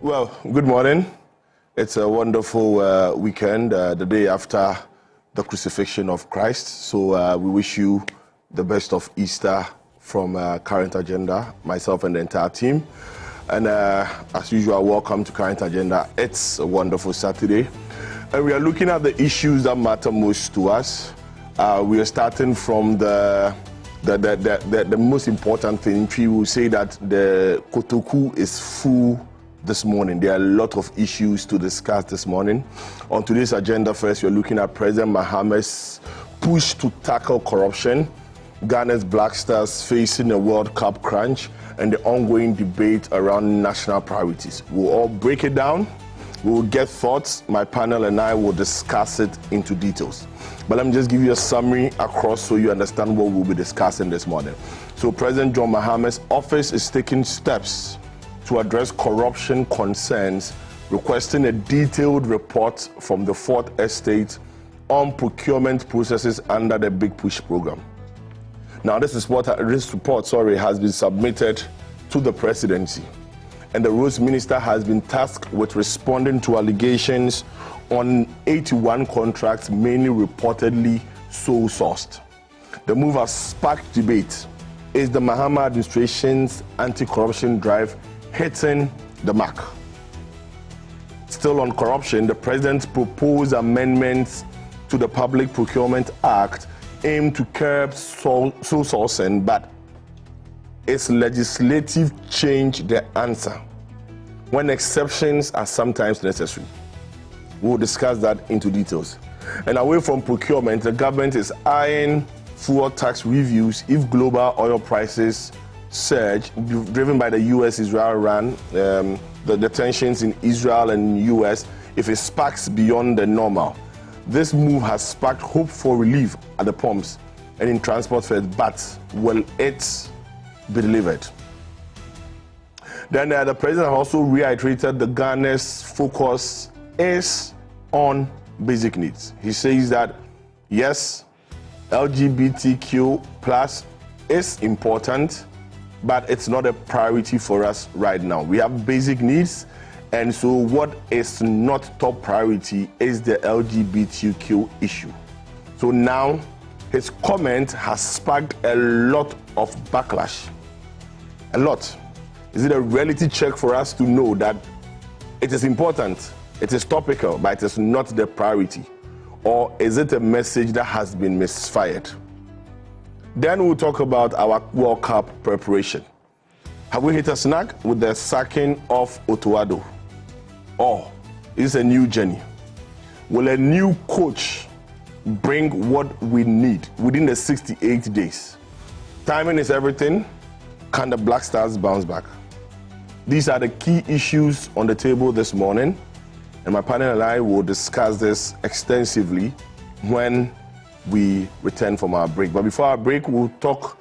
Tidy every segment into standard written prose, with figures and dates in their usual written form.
Well, good morning. It's a wonderful weekend, the day after the crucifixion of Christ. So we wish you the best of Easter from Current Agenda, myself and the entire team. And as usual, welcome to Current Agenda. It's a wonderful Saturday. And we are looking at the issues that matter most to us. We are starting from the most important thing. We will say that the Kotoku is full this morning. There are a lot of issues to discuss this morning. On today's agenda, first, we're looking at President Mahama's push to tackle corruption, Ghana's Black Stars facing a World Cup crunch, and the ongoing debate around national priorities. We'll all break it down. We'll get thoughts. My panel and I will discuss it into details. But let me just give you a summary across so you understand what we'll be discussing this morning. So President John Mahama's office is taking steps to address corruption concerns, requesting a detailed report from the Fourth Estate on procurement processes under the Big Push program. Now, this report has been submitted to the presidency, and the Roads Minister has been tasked with responding to allegations on 81 contracts, mainly reportedly sole-sourced. The move has sparked debate. Is the Mahama administration's anti-corruption drive hitting the mark? Still on corruption, the president proposed amendments to the Public Procurement Act aimed to curb sole sourcing, but is legislative change the answer when exceptions are sometimes necessary? We'll discuss that into details. And away from procurement, the government is eyeing fuel tax reviews if global oil prices surge, driven by the US-Israel-Iran, the tensions in Israel and US, if it sparks beyond the normal. This move has sparked hope for relief at the pumps and in transport fares, but will it be delivered? Then the president also reiterated the Ghana's focus is on basic needs. He says that, yes, LGBTQ plus is important, but it's not a priority for us right now. We have basic needs, and so what is not top priority is the LGBTQ issue. So now his comment has sparked a lot of backlash. A lot. Is it a reality check for us to know that it is important, it is topical, but it is not the priority? Or is it a message that has been misfired? Then we'll talk about our World Cup preparation. Have we hit a snag with the sacking of Otuado? Or is it a new journey? Will a new coach bring what we need within the 68 days? Timing is everything. Can the Black Stars bounce back? These are the key issues on the table this morning, and my panel and I will discuss this extensively when we return from our break. But before our break, we'll talk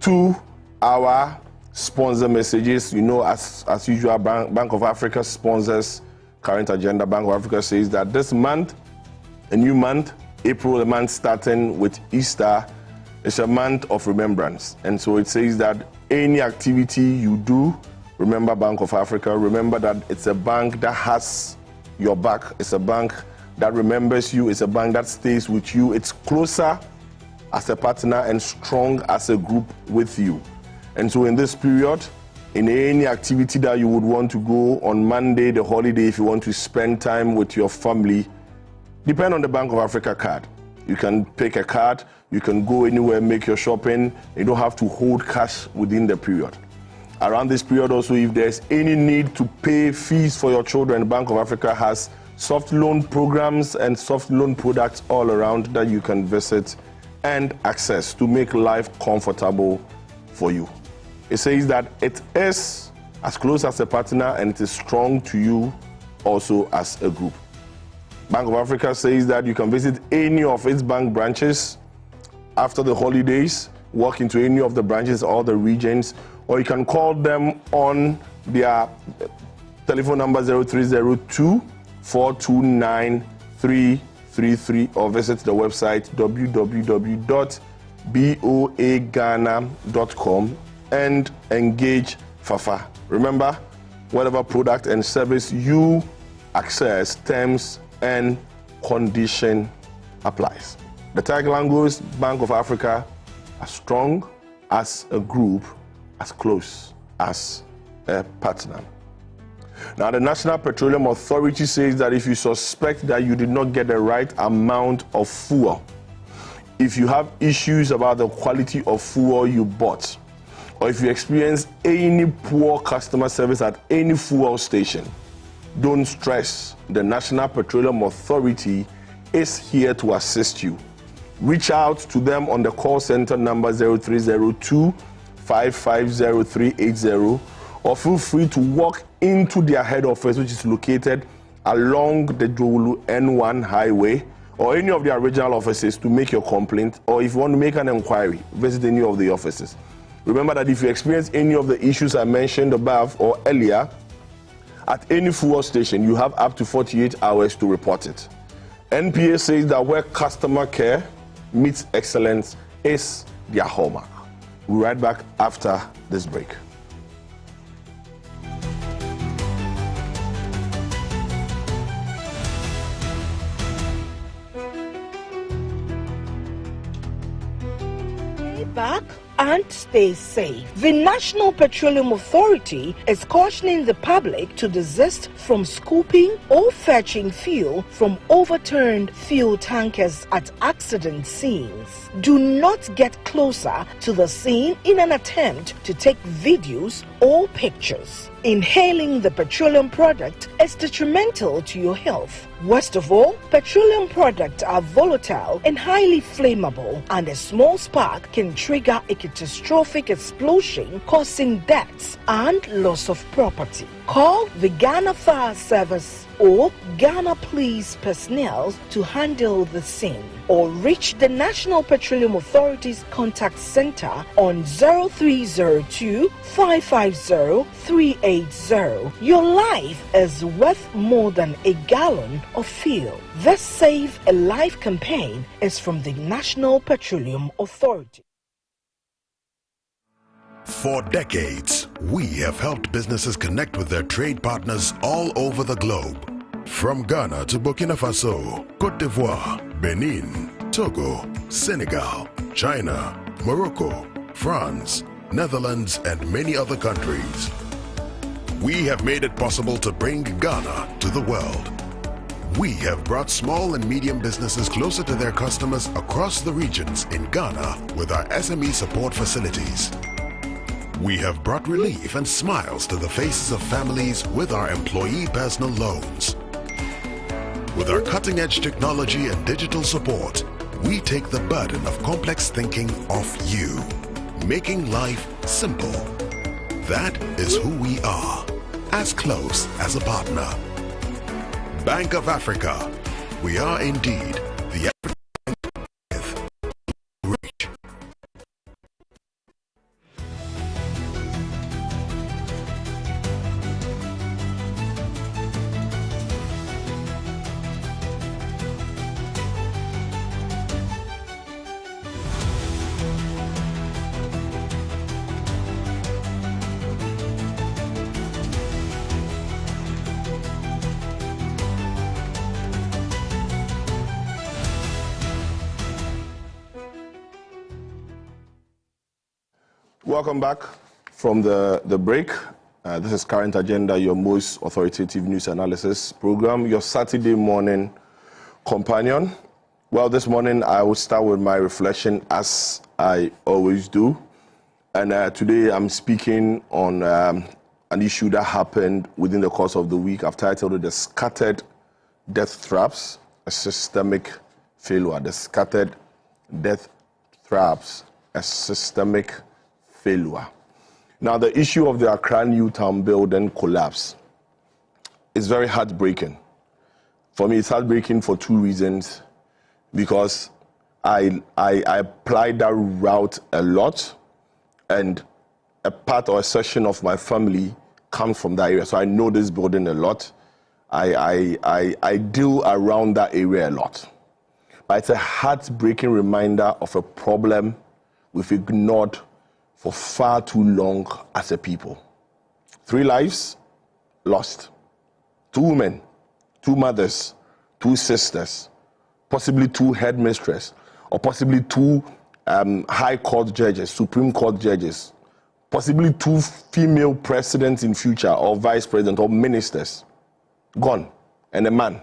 to our sponsor messages. You know, as usual, Bank of Africa sponsors Current Agenda. Bank of Africa says that this month, a new month, April, a month starting with Easter, is a month of remembrance. And so it says that any activity you do, remember Bank of Africa. Remember that it's a bank that has your back. It's a bank that remembers you. It's a bank that stays with you. It's closer as a partner and strong as a group with you. And so in this period, in any activity that you would want to go on Monday, the holiday, if you want to spend time with your family, depend on the Bank of Africa card. You can pick a card, you can go anywhere, make your shopping. You don't have to hold cash within the period. Around this period also, if there's any need to pay fees for your children, Bank of Africa has soft loan programs and soft loan products all around that you can visit and access to make life comfortable for you. It says that it is as close as a partner and it is strong to you also as a group. Bank of Africa says that you can visit any of its bank branches after the holidays, walk into any of the branches or the regions, or you can call them on their telephone number 0302 429 333 or visit the website www.boaghana.com and engage Fafa. Remember, whatever product and service you access, terms and condition applies. The tagline goes, Bank of Africa, as strong as a group, as close as a partner. Now, the National Petroleum Authority says that if you suspect that you did not get the right amount of fuel, if you have issues about the quality of fuel you bought, or if you experience any poor customer service at any fuel station, don't stress. The National Petroleum Authority is here to assist you. Reach out to them on the call center number 0302 550380, or feel free to walk into their head office, which is located along the Jolu N1 highway, or any of their regional offices to make your complaint, or if you want to make an inquiry, visit any of the offices. Remember that if you experience any of the issues I mentioned above or earlier, at any fuel station, you have up to 48 hours to report it. NPA says that where customer care meets excellence is their hallmark. We'll be right back after this break. Back and stay safe. The National Petroleum Authority is cautioning the public to desist from scooping or fetching fuel from overturned fuel tankers at accident scenes. Do not get closer to the scene in an attempt to take videos or pictures. Inhaling the petroleum product is detrimental to your health. Worst of all, petroleum products are volatile and highly flammable, and a small spark can trigger a catastrophic explosion, causing deaths and loss of property. Call the Ghana Fire Service or Ghana Police personnel to handle the scene, or reach the National Petroleum Authority's contact center on 0302 550 380. Your life is worth more than a gallon of fuel. This Save a Life campaign is from the National Petroleum Authority. For decades, we have helped businesses connect with their trade partners all over the globe. From Ghana to Burkina Faso, Côte d'Ivoire, Benin, Togo, Senegal, China, Morocco, France, Netherlands, and many other countries. We have made it possible to bring Ghana to the world. We have brought small and medium businesses closer to their customers across the regions in Ghana with our SME support facilities. We have brought relief and smiles to the faces of families with our employee personal loans. With our cutting-edge technology and digital support, we take the burden of complex thinking off you, making life simple. That is who we are, as close as a partner. Bank of Africa, we are indeed the African with reach. Welcome back from the break. This is Current Agenda, your most authoritative news analysis program, your Saturday morning companion. Well, this morning I will start with my reflection as I always do. And today I'm speaking on an issue that happened within the course of the week. I've titled it The Scattered Death Traps, a Systemic Failure. The Scattered Death Traps, a Systemic Failure. Now, the issue of the Accra New Town building collapse is very heartbreaking. For me, it's heartbreaking for two reasons. Because I applied that route a lot, and a part or a section of my family comes from that area. So I know this building a lot. I deal around that area a lot. But it's a heartbreaking reminder of a problem we've ignored for far too long as a people. 3 lives lost. 2 women, 2 mothers, 2 sisters, possibly 2 headmistresses, or possibly 2 high court judges, Supreme Court judges, possibly 2 female presidents in future, or vice president, or ministers, gone, and a man.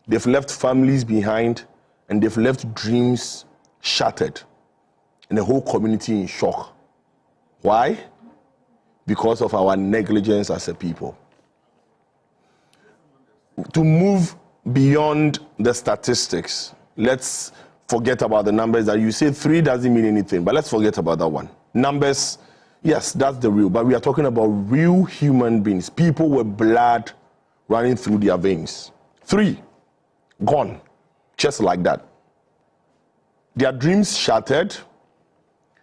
They've left families behind, and they've left dreams shattered, and the whole community in shock. Why? Because of our negligence as a people. To move beyond the statistics, let's forget about the numbers that you say 3 doesn't mean anything, but let's forget about that one. Numbers, yes, that's the real, but we are talking about real human beings, people with blood running through their veins. 3, gone, just like that. Their dreams shattered,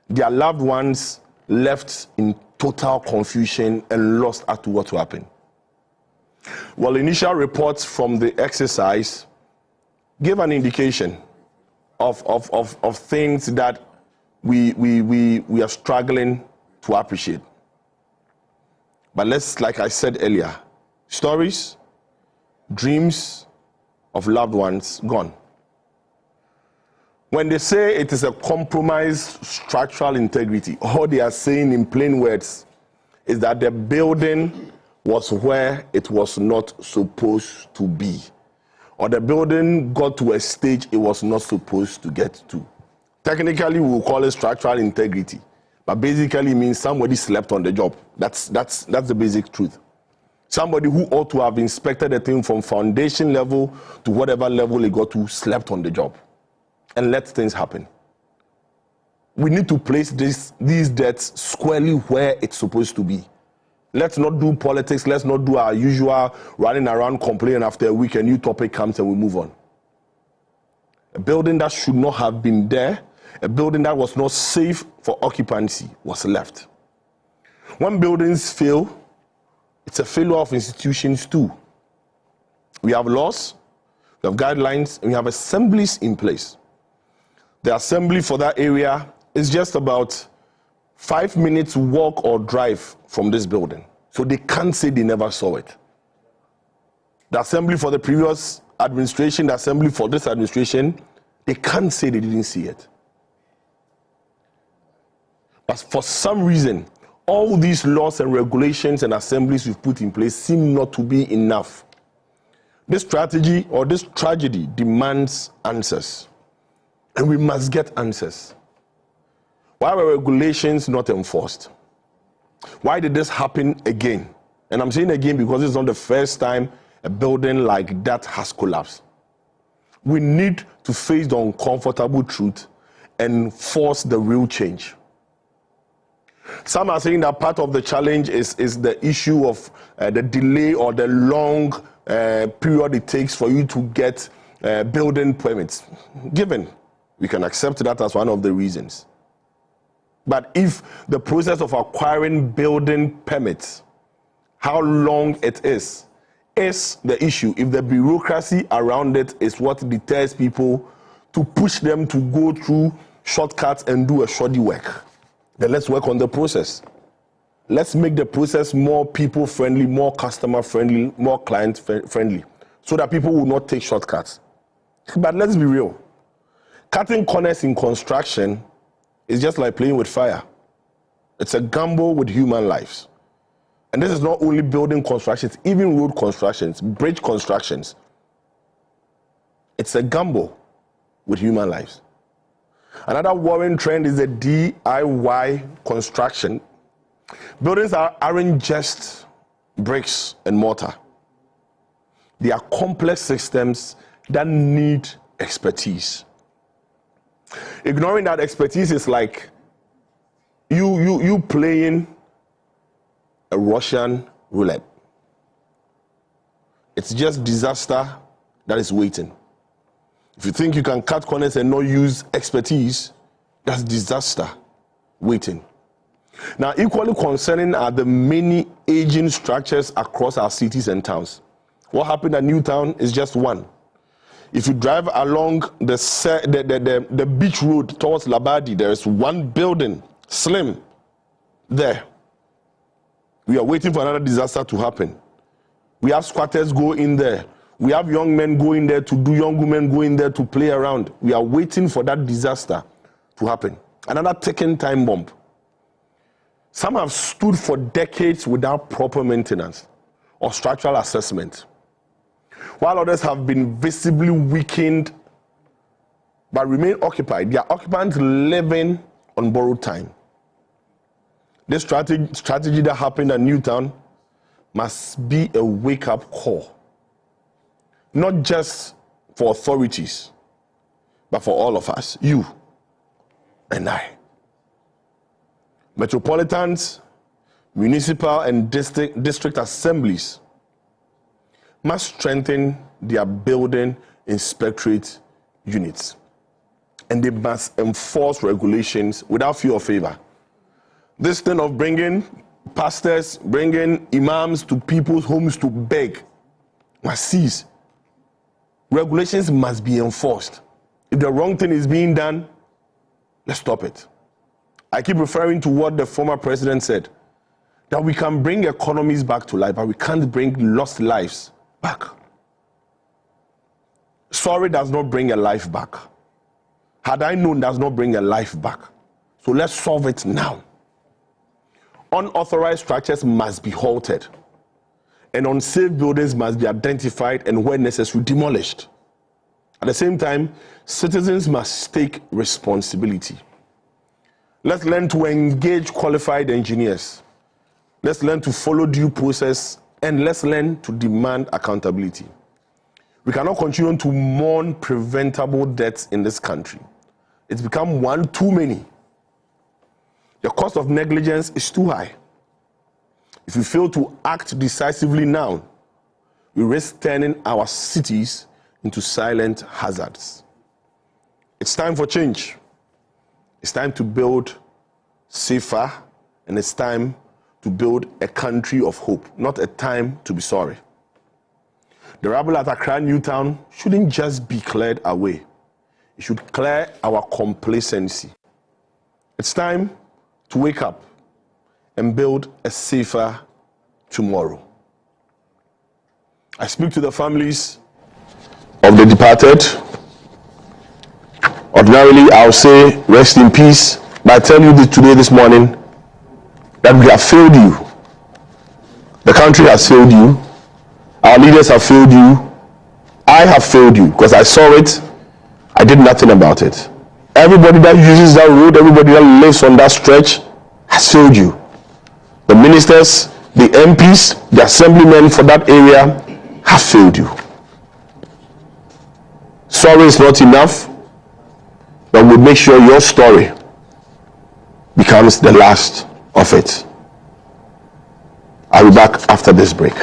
their loved ones left in total confusion and lost as to what will happen. Well, initial reports from the exercise gave an indication of things that we are struggling to appreciate. But let's, like I said earlier, stories, dreams of loved ones gone. When they say it is a compromised structural integrity, all they are saying in plain words is that the building was where it was not supposed to be, or the building got to a stage it was not supposed to get to. Technically, we will call it structural integrity, but basically it means somebody slept on the job. That's the basic truth. Somebody who ought to have inspected the thing from foundation level to whatever level it got to slept on the job and let things happen. We need to place these debts squarely where it's supposed to be. Let's not do politics. Let's not do our usual running around complaining after a week a new topic comes and we move on. A building that should not have been there, a building that was not safe for occupancy, was left. When buildings fail, it's a failure of institutions too. We have laws, we have guidelines, and we have assemblies in place. The assembly for that area is just about 5 minutes walk or drive from this building. So they can't say they never saw it. The assembly for the previous administration, the assembly for this administration, they can't say they didn't see it. But for some reason, all these laws and regulations and assemblies we've put in place seem not to be enough. This strategy or this tragedy demands answers. And we must get answers. Why were regulations not enforced? Why did this happen again? And I'm saying again because it's not the first time a building like that has collapsed. We need to face the uncomfortable truth and force the real change. Some are saying that part of the challenge is the issue of the delay or the long period it takes for you to get building permits. Given, we can accept that as one of the reasons. But if the process of acquiring building permits, how long it is the issue, if the bureaucracy around it is what deters people to push them to go through shortcuts and do a shoddy work, then let's work on the process. Let's make the process more people-friendly, more customer-friendly, more client-friendly, so that people will not take shortcuts. But let's be real. Cutting corners in construction is just like playing with fire. It's a gamble with human lives. And this is not only building constructions, even road constructions, bridge constructions. It's a gamble with human lives. Another worrying trend is the DIY construction. Buildings aren't just bricks and mortar. They are complex systems that need expertise. Ignoring that expertise is like you playing a Russian roulette. It's just disaster that is waiting. If you think you can cut corners and not use expertise, that's disaster waiting. Now, equally concerning are the many aging structures across our cities and towns. What happened at Newtown is just one. If you drive along the beach road towards Labadi, there is one building, slim, there. We are waiting for another disaster to happen. We have squatters go in there. We have young men go in there to do, young women go in there to play around. We are waiting for that disaster to happen. Another ticking time bomb. Some have stood for decades without proper maintenance or structural assessment, while others have been visibly weakened but remain occupied. Their occupants living on borrowed time. This strategy that happened at Newtown must be a wake-up call, not just for authorities, but for all of us, you and I. Metropolitans, municipal and district assemblies must strengthen their building inspectorate units, and they must enforce regulations without fear or favor. This thing of bringing pastors, bringing imams to people's homes to beg must cease. Regulations must be enforced. If the wrong thing is being done, let's stop it. I keep referring to what the former president said, that we can bring economies back to life, but we can't bring lost lives back. Sorry does not bring a life back. Had I known does not bring a life back. So let's solve it now. Unauthorized structures must be halted, and unsafe buildings must be identified and, where necessary, demolished. At the same time, citizens must take responsibility. Let's learn to engage qualified engineers. Let's learn to follow due process, and let's learn to demand accountability. We cannot continue to mourn preventable deaths in this country. It's become one too many. The cost of negligence is too high. If we fail to act decisively now, we risk turning our cities into silent hazards. It's time for change. It's time to build safer, and it's time to build a country of hope, not a time to be sorry. The rubble at Accra Newtown shouldn't just be cleared away. It should clear our complacency. It's time to wake up and build a safer tomorrow. I speak to the families of the departed. Ordinarily, I'll say rest in peace, but I tell you this morning that we have failed you. The country has failed you. Our leaders have failed you. I have failed you because I saw it. I did nothing about it. Everybody that uses that road, everybody that lives on that stretch has failed you. The ministers, the MPs, the assemblymen for that area have failed you. Sorry is not enough, but we'll make sure your story becomes the last of it. I'll be back after this break.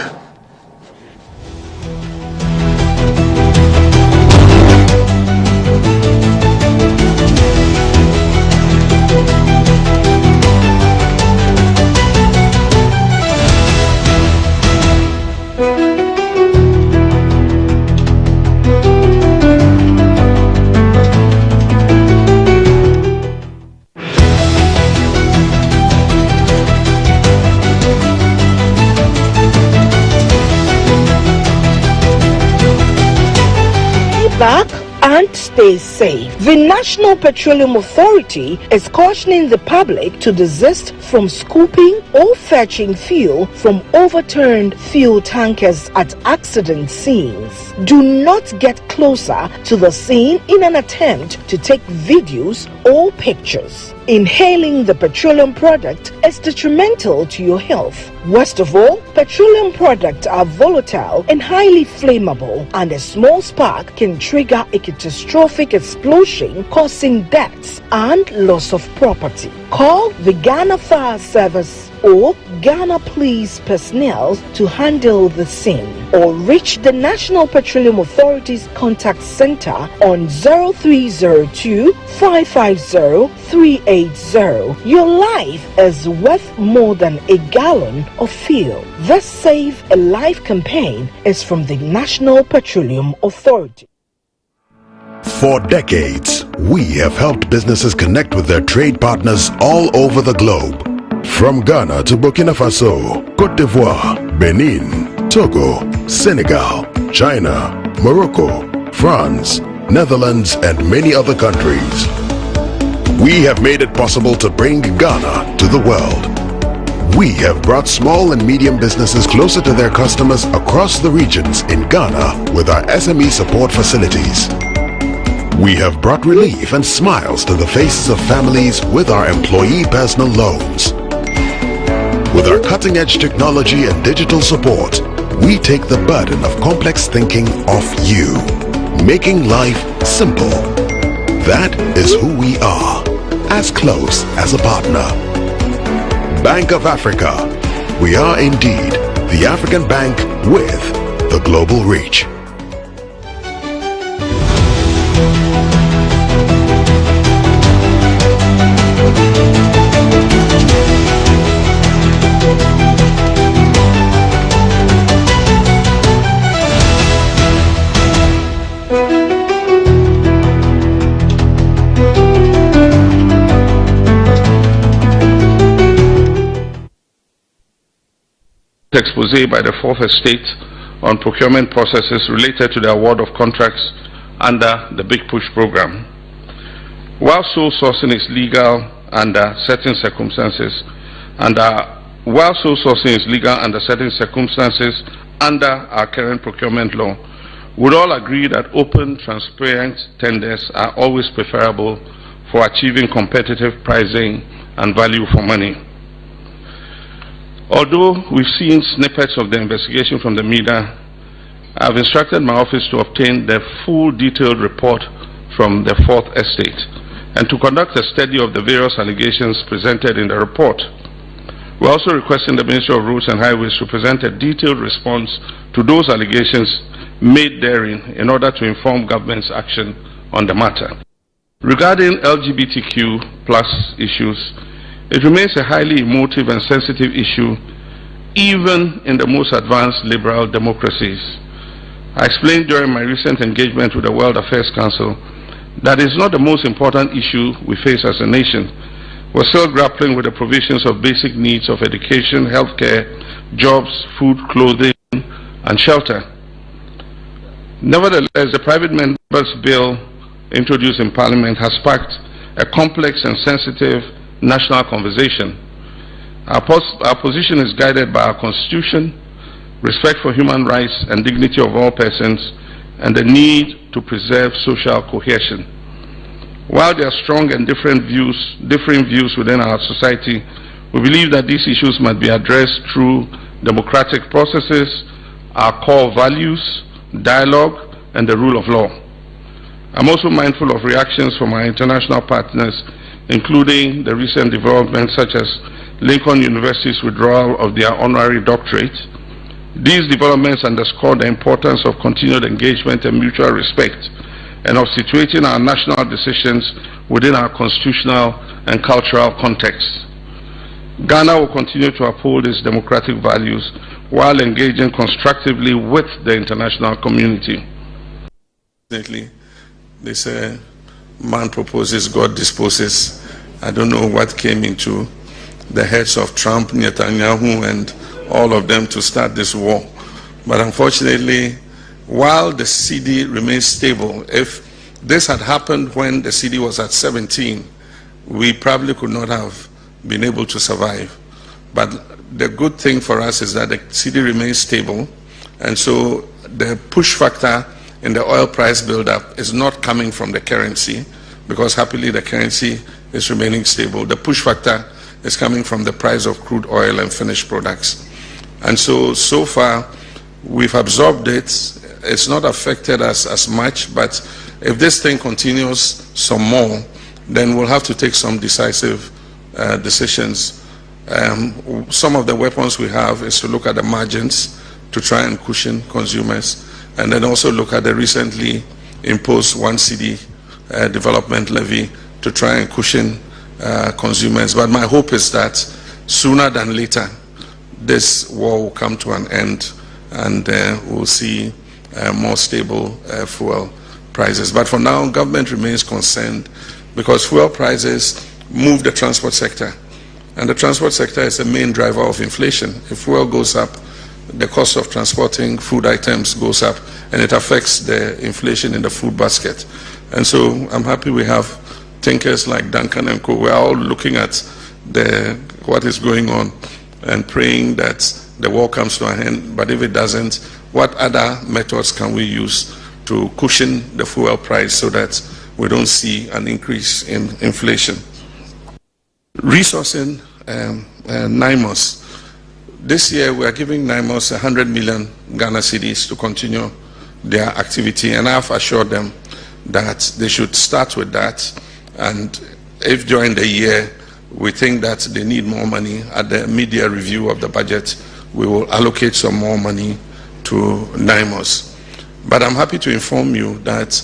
Back and stay safe. The National Petroleum Authority is cautioning the public to desist from scooping or fetching fuel from overturned fuel tankers at accident scenes. Do not get closer to the scene in an attempt to take videos or pictures. Inhaling the petroleum product is detrimental to your health. Worst of all, petroleum products are volatile and highly flammable, and a small spark can trigger a catastrophic explosion, causing deaths and loss of property. Call the Ghana Fire Service or Ghana Police personnel to handle the scene, or reach the National Petroleum Authority's contact center on 0302 550 380. Your life is worth more than a gallon of fuel. This Save a Life campaign is from the National Petroleum Authority. For decades, we have helped businesses connect with their trade partners all over the globe. From Ghana to Burkina Faso, Côte d'Ivoire, Benin, Togo, Senegal, China, Morocco, France, Netherlands, and many other countries. We have made it possible to bring Ghana to the world. We have brought small and medium businesses closer to their customers across the regions in Ghana with our SME support facilities. We have brought relief and smiles to the faces of families with our employee personal loans. With our cutting-edge technology and digital support, we take the burden of complex thinking off you, making life simple. That is who we are, as close as a partner. Bank of Africa. We are indeed the African bank with the global reach. Expose by the Fourth Estate on procurement processes related to the award of contracts under the Big Push program. While sole sourcing is legal under certain circumstances, under our current procurement law, we all agree that open, transparent tenders are always preferable for achieving competitive pricing and value for money. Although we've seen snippets of the investigation from the media, I've instructed my office to obtain the full detailed report from the Fourth Estate and to conduct a study of the various allegations presented in the report. We're also requesting the Ministry of Roads and Highways to present a detailed response to those allegations made therein in order to inform government's action on the matter. Regarding LGBTQ+ issues, it remains a highly emotive and sensitive issue, even in the most advanced liberal democracies. I explained during my recent engagement with the World Affairs Council that it's not the most important issue we face as a nation. We're still grappling with the provisions of basic needs of education, healthcare, jobs, food, clothing, and shelter. Nevertheless, the private members' bill introduced in Parliament has sparked a complex and sensitive national conversation. Our position is guided by our Constitution, respect for human rights and dignity of all persons, and the need to preserve social cohesion. While there are strong and differing views within our society, we believe that these issues must be addressed through democratic processes, our core values, dialogue, and the rule of law. I'm also mindful of reactions from our international partners, including the recent developments such as Lincoln University's withdrawal of their honorary doctorate. These developments underscore the importance of continued engagement and mutual respect, and of situating our national decisions within our constitutional and cultural context. Ghana will continue to uphold its democratic values while engaging constructively with the international community. They say, man proposes, God disposes. I don't know what came into the heads of Trump, Netanyahu, and all of them to start this war. But unfortunately, while the CD remains stable, if this had happened when the CD was at 17, we probably could not have been able to survive. But the good thing for us is that the CD remains stable, and so the push factor in the oil price buildup is not coming from the currency, because happily the currency is remaining stable. The push factor is coming from the price of crude oil and finished products. And so far, we've absorbed it. It's not affected us as much, but if this thing continues some more, then we'll have to take some decisive decisions. Some of the weapons we have is to look at the margins to try and cushion consumers, and then also look at the recently imposed 1 cedi development levy to try and cushion consumers. But my hope is that sooner than later, this war will come to an end, and we'll see more stable fuel prices. But for now, government remains concerned because fuel prices move the transport sector, and the transport sector is the main driver of inflation. If fuel goes up, the cost of transporting food items goes up, and it affects the inflation in the food basket. And so I'm happy we have thinkers like Duncan and Co. We're all looking at what is going on and praying that the war comes to an end. But if it doesn't, what other methods can we use to cushion the fuel price so that we don't see an increase in inflation? Resourcing NIMOS. This year we are giving NIMOS 100 million Ghana cedis to continue their activity, and I've assured them that they should start with that, and if during the year we think that they need more money at the mid-year review of the budget, we will allocate some more money to NIMOS. But I'm happy to inform you that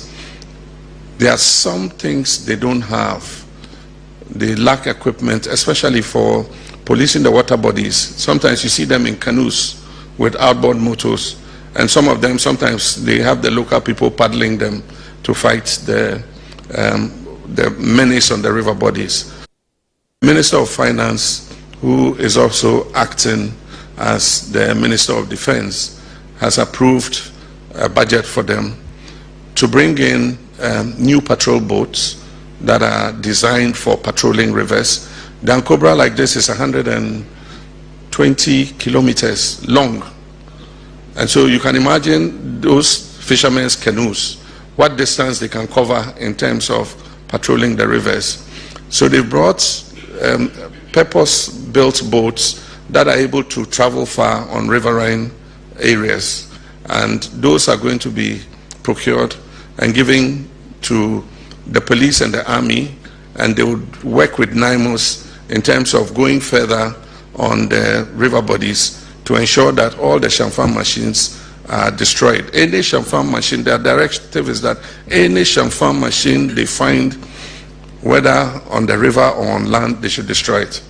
there are some things they don't have. They lack equipment, especially for policing the water bodies. Sometimes you see them in canoes with outboard motors, and some of them, sometimes they have the local people paddling them to fight the menace on the river bodies. Minister of Finance, who is also acting as the Minister of Defense, has approved a budget for them to bring in new patrol boats that are designed for patrolling rivers. The Ankobra like this is 120 kilometers long. And so you can imagine those fishermen's canoes, what distance they can cover in terms of patrolling the rivers. So they brought purpose-built boats that are able to travel far on riverine areas. And those are going to be procured and given to the police and the army, and they would work with NIMOS in terms of going further on the river bodies to ensure that all the Shamfam machines are destroyed. Any Shamfam machine, their directive is that any Shamfam machine they find, whether on the river or on land, they should destroy it.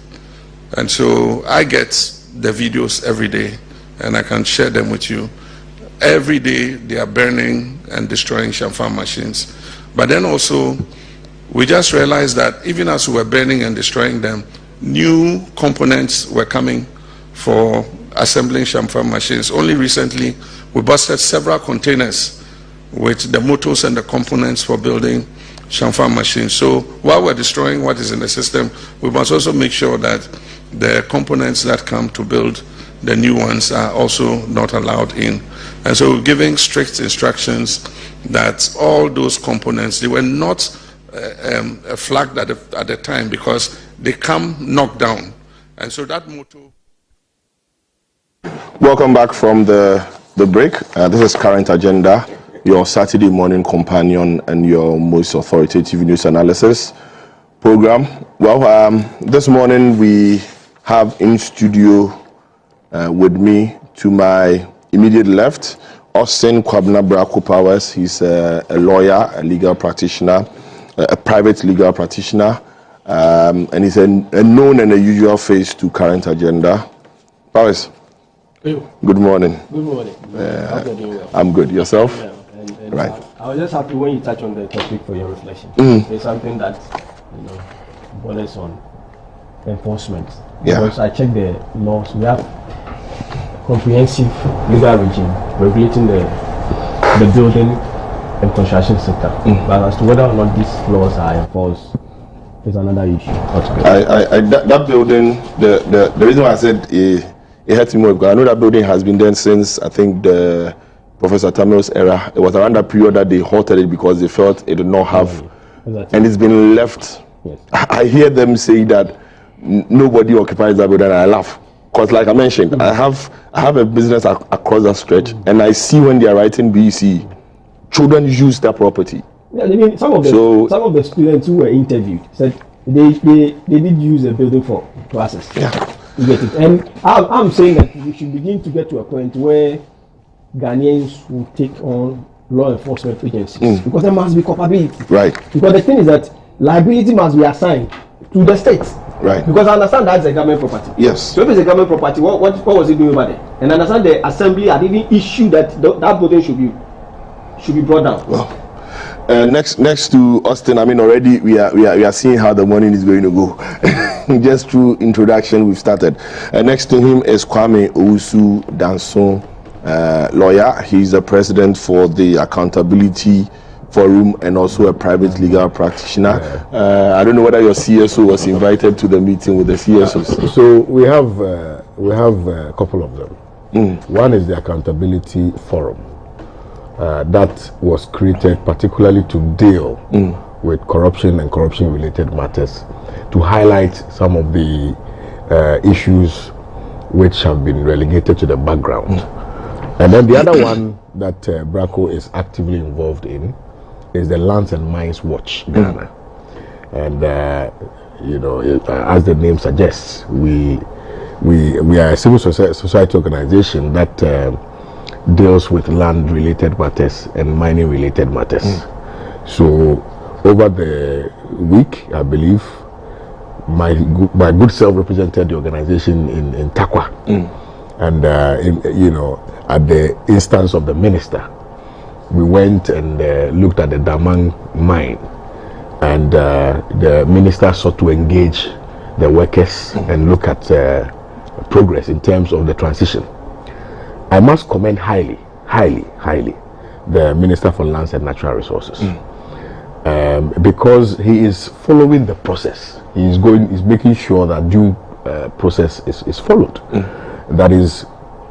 And so I get the videos every day, and I can share them with you. Every day they are burning and destroying Shamfam machines. But then also, we just realized that even as we were burning and destroying them, new components were coming for assembling Shamfam machines. Only recently, we busted several containers with the motors and the components for building Shamfam machines. So while we're destroying what is in the system, we must also make sure that the components that come to build the new ones are also not allowed in. And so we're giving strict instructions that all those components, they were not flagged at the time because they come knocked down. And so that motto... Welcome back from the break. This is Current Agenda, your Saturday morning companion and your most authoritative news analysis program. Well, this morning we have in studio with me to my immediate left, Austin Kwabena Brako Powers. He's a lawyer, a legal practitioner, a private legal practitioner, and he's a known and a usual face to Current Agenda. Powers, good morning. Good morning. Hope you're doing well. I'm good. Yourself? Yeah, and right. I was just happy when you touch on the topic for your reflection. It's something that borders on enforcement. Yeah. Because I checked the laws. We have a comprehensive legal regime regulating the building and construction sector. But as to whether or not these laws are enforced is another issue. That building, the reason why I said it hurts me more because I know that building has been there since I think the Professor Tamil's era. It was around that period that they halted it because they felt it did not have, and it's been left. Yes. I hear them say that nobody occupies that building, and I laugh because, like I mentioned, I have a business across that stretch, and I see when they are writing BC, children use that property. Yeah, I mean, some of the students who were interviewed said they did use the building for classes. Yeah. You get it, and I'm saying that we should begin to get to a point where Ghanaians will take on law enforcement agencies because there must be culpability. Right. Because the thing is that liability must be assigned to the state. Right. Because I understand that's a government property. Yes. So if it's a government property, what was it doing over there? And I understand the assembly had even issued that building should be brought down. Well, Next to Austin, I mean, already we are seeing how the morning is going to go. Just through introduction, we've started. Next to him is Kwame Owusu Danson, lawyer. He's the president for the Accountability Forum and also a private legal practitioner. I don't know whether your CSO was invited to the meeting with the CSOs. So we have a couple of them. One is the Accountability Forum. That was created particularly to deal with corruption and corruption-related matters, to highlight some of the issues which have been relegated to the background. And then the other one that Braco is actively involved in is the Lands and Mines Watch Ghana. And as the name suggests, we are a civil society organization that deals with land-related matters and mining-related matters. So over the week, I believe, my good self represented the organization in Takwa, and at the instance of the minister, we went and looked at the Damang mine, and the minister sought to engage the workers and look at progress in terms of the transition. I must commend highly the Minister for Lands and Natural Resources, because he is following the process. He's making sure that due process is followed. That is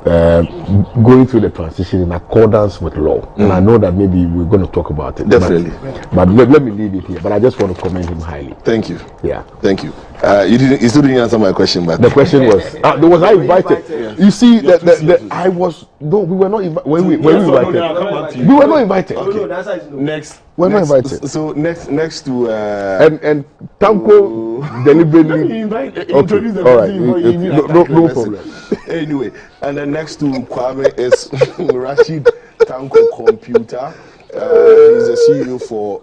going through the transition in accordance with law. And I know that maybe we're going to talk about it. Definitely. But let me leave it here. But I just want to commend him highly. Thank you. Yeah. Thank you. You still didn't answer my question, but the question was I invited? Yes. You see, I was we were not invited. When we invited, we were not invited. Okay. Next. We're not invited. So next to and Tanko deliberately introduce the all right. No problem. Anyway, and then next to Kwame is Rashid Tanko Computer. He's the CEO for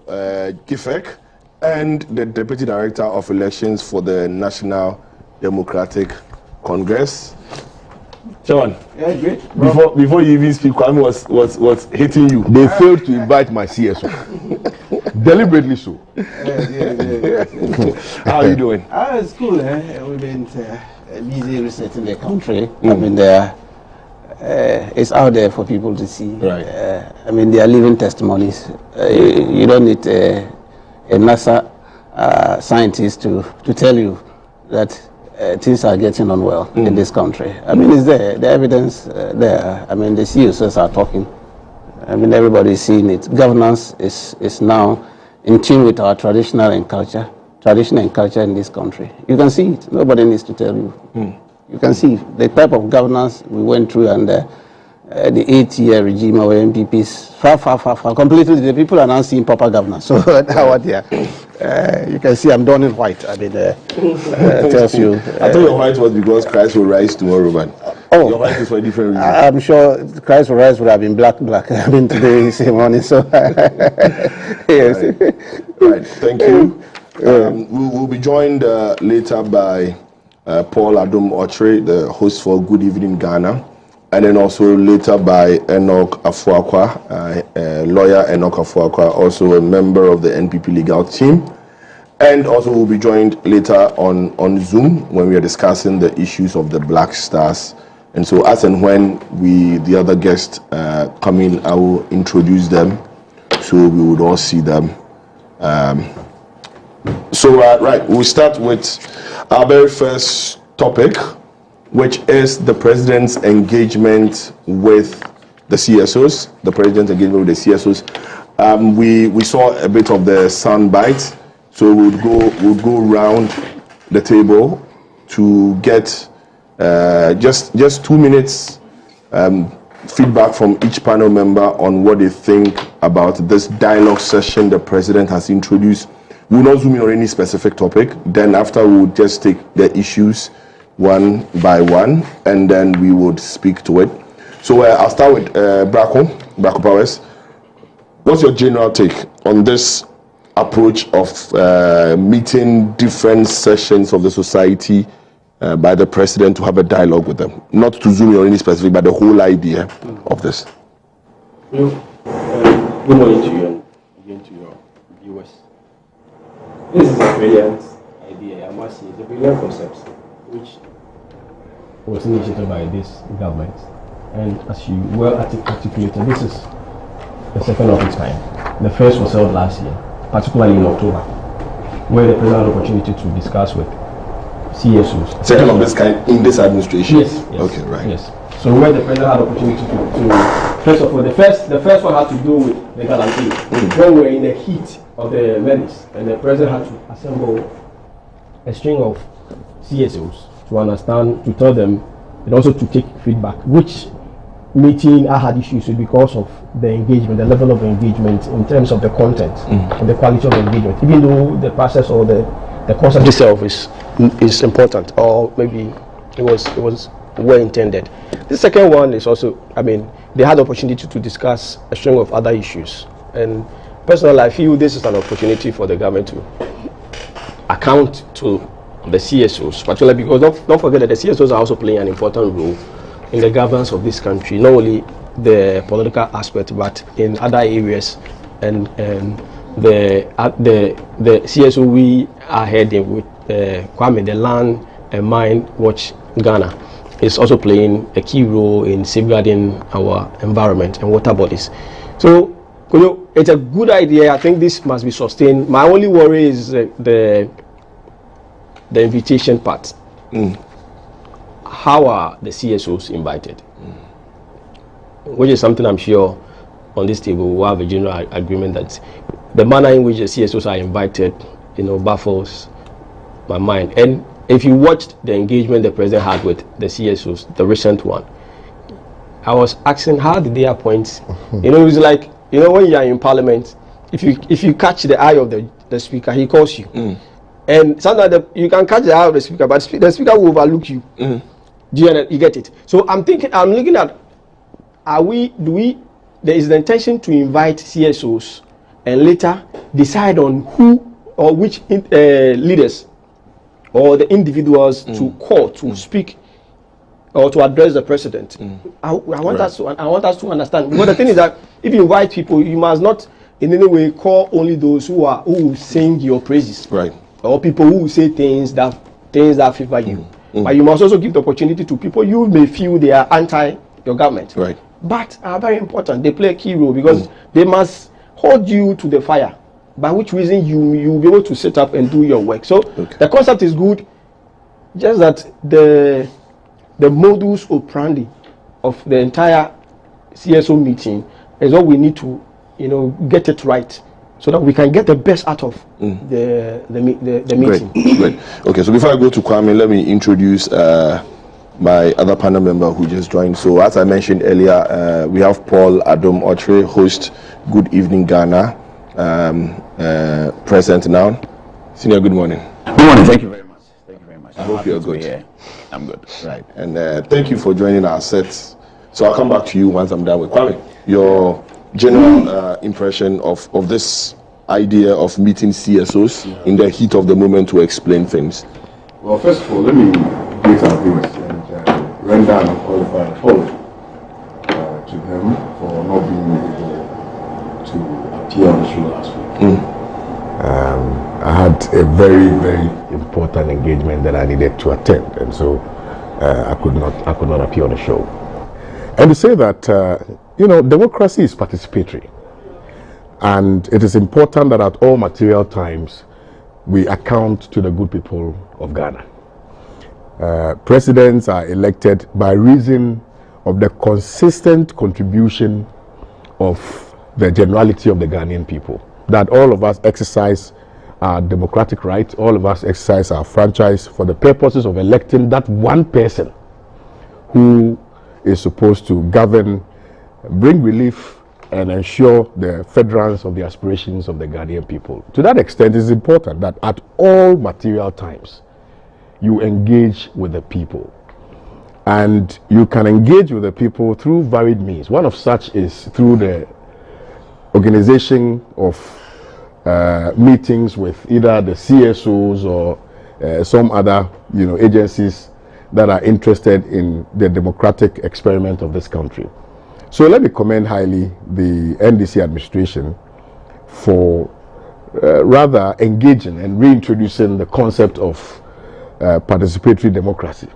GIFEC and the Deputy Director of Elections for the National Democratic Congress. John, great. Before you even speak, Kwame was hitting you. They failed to invite my CSO. Deliberately so. How are you doing? It's cool. We've been busy researching the country. I mean, it's out there for people to see. Right. They are living testimonies. You don't need a NASA scientist to tell you that things are getting on well in this country. It's there. The evidence there. The CSOs are talking. Everybody is seeing it. Governance is now in tune with our tradition and culture in this country. You can see it. Nobody needs to tell you. You can see the type of governance we went through, and the 8-year regime of MPPs, far, completely. The people are now seeing proper governance. So you can see I'm done in white. Tells you. I thought your white was because Christ will rise tomorrow, man. Your white is for a different reason. I'm sure Christ will rise would have been black. Today same morning. So yes. Right. Thank you. We'll be joined later by Paul Adom Ochre, the host for Good Evening Ghana, and then also later by Enoch Afuakwa, lawyer Enoch Afuakwa, also a member of the NPP legal team. And also we'll be joined later on Zoom when we are discussing the issues of the Black Stars. And so as and when the other guests come in, I will introduce them so we would all see them. Right, we'll start with our very first topic, which is the president's engagement with the CSOs. The president's engagement with the CSOs. We saw a bit of the sound bite, so we'll go around the table to get just 2 minutes feedback from each panel member on what they think about this dialogue session the president has introduced. We'll not zoom in on any specific topic. Then after, we'll just take the issues one by one, and then we would speak to it. So I'll start with Braco Powers. What's your general take on this approach of meeting different sections of the society by the president to have a dialogue with them? Not to zoom in on any specific, but the whole idea of this. Good morning to you. again to your viewers. This is a brilliant idea, I must say. It's a brilliant concept which was initiated by this government. And as you well articulated, this is the second of its kind. The first was held last year, particularly in October, where the president had the opportunity to discuss with CSOs. Second of this kind in this administration? Yes. Okay, right. Yes. So where the president had the opportunity to first of all, the first one had to do with the guarantee. When we were in the heat of the menace, and the president had to assemble a string of CSOs to understand, to tell them, and also to take feedback, which meeting I had issues with because of the engagement, the level of engagement in terms of the content and the quality of engagement, even though the process or the concept itself is important, or maybe it was well intended. The second one is also, I mean, they had the opportunity to discuss a string of other issues, and personally I feel this is an opportunity for the government to account to the CSOs, particularly because don't forget that the CSOs are also playing an important role in the governance of this country, not only the political aspect but in other areas, and the CSO we are heading with Kwame, the Land and Mine Watch Ghana, is also playing a key role in safeguarding our environment and water bodies. So it's a good idea. I think this must be sustained. My only worry is the invitation part. How are the CSOs invited? Which is something I'm sure on this table we'll have a general agreement that the manner in which the CSOs are invited, baffles my mind. And if you watched the engagement the president had with the CSOs, the recent one, I was asking, how did they appoint? It was like, when you are in parliament, if you catch the eye of the speaker, he calls you. And sometimes you can catch the eye of the speaker, but the speaker will overlook you. Do you get it? So I'm looking at, there is the intention to invite CSOs and later decide on who or which leaders or the individuals to call to speak or to address the president. I want us to understand, because the thing is that if you invite people, you must not in any way call only those who sing your praises, right? Or people who say things that favor you. But you must also give the opportunity to people you may feel they are anti your government, right? But are very important. They play a key role because they must hold you to the fire, by which reason you'll be able to sit up and do your work. So the concept is good, just that the modus operandi of the entire CSO meeting is what we need to get it right, so that we can get the best out of the meeting. Great. Okay, so before I go to Kwame, let me introduce my other panel member who just joined. So as I mentioned earlier, we have Paul Adom Otre, host Good Evening Ghana, present now. Senior, good morning. Good morning. Thank you very much. I hope you're good. I'm good. Right. And thank you for joining our set. So I'll come back to you once I'm done with Kwame. Your general impression of this idea of meeting CSOs in the heat of the moment to explain things. Well, first of all, let me greet our viewers and render an unqualified apology to them for not being able to appear on the show last week. I had a very, very important engagement that I needed to attend, and so I could not appear on the show. And to say that democracy is participatory, and it is important that at all material times we account to the good people of Ghana. Presidents are elected by reason of the consistent contribution of the generality of the Ghanaian people, that all of us exercise our democratic right, all of us exercise our franchise for the purposes of electing that one person who is supposed to govern, bring relief, and ensure the furtherance of the aspirations of the Ghanaian people. To that extent, it is important that at all material times, you engage with the people. And you can engage with the people through varied means. One of such is through the organization of meetings with either the CSOs or some other agencies that are interested in the democratic experiment of this country. So let me commend highly the NDC administration for rather engaging and reintroducing the concept of participatory democracy.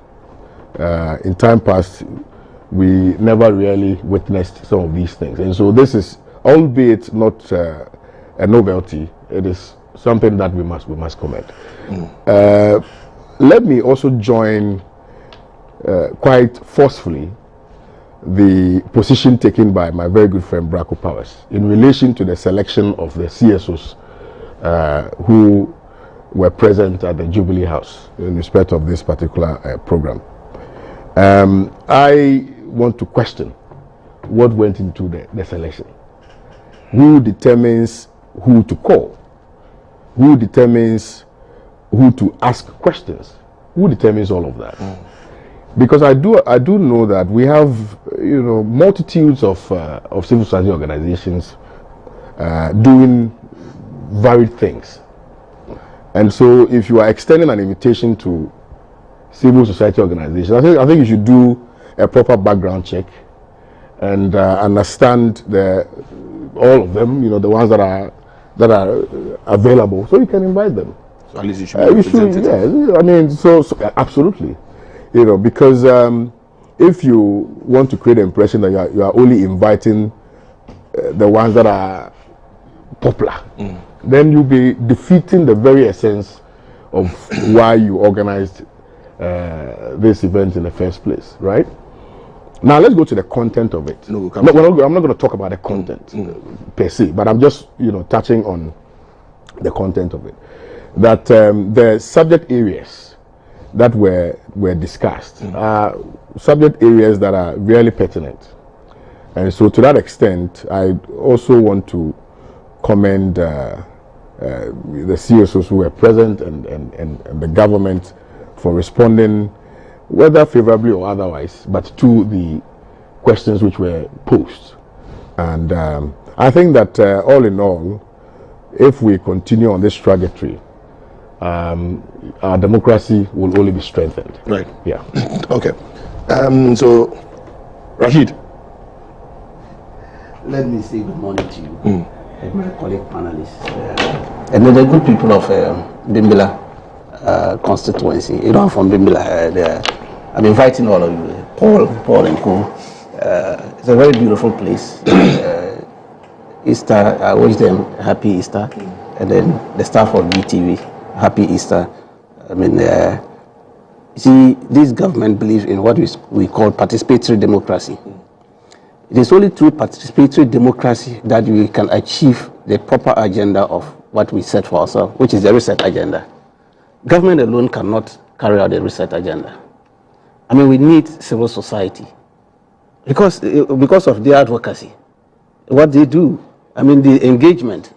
In time past, we never really witnessed some of these things, and so this is, albeit not a novelty, it is something that we must commend. Let me also join quite forcefully the position taken by my very good friend Bracco Powers in relation to the selection of the CSOs who were present at the Jubilee House in respect of this particular program. I want to question what went into the selection. Who determines who to call? Who determines who to ask questions? Who determines all of that? Because I do know that we have, you know, multitudes of civil society organizations doing varied things. And so if you are extending an invitation to civil society organizations, I think you should do a proper background check and understand all of them, you know, the ones that are available, so you can invite them. So at least you should be representative. Yeah, I mean, so absolutely, you know, because if you want to create the impression that you are only inviting the ones that are popular, then you'll be defeating the very essence of why you organized this event in the first place, right? Now let's go to the content of it. I'm not going to talk about the content per se, but I'm just, you know, touching on the content of it. That the subject areas that were discussed are subject areas that are really pertinent, and so to that extent, I also want to commend the CSOs who were present and the government for responding, whether favorably or otherwise, but to the questions which were posed. And I think that all in all, if we continue on this trajectory, our democracy will only be strengthened. Right. Yeah. Okay. So, Rashid. Let me say good morning to you and my colleague panelists. And then the good people of Bimbilla constituency. You know, I'm from Bimbilla. I'm inviting all of you, Paul and co. It's a very beautiful place. Easter, I wish them happy Easter. And then the staff of BTV, happy Easter. I mean, you see, this government believes in what we call participatory democracy. It is only through participatory democracy that we can achieve the proper agenda of what we set for ourselves, which is the reset agenda. Government alone cannot carry out the reset agenda. I mean, we need civil society because of their advocacy, what they do. I mean, the engagement.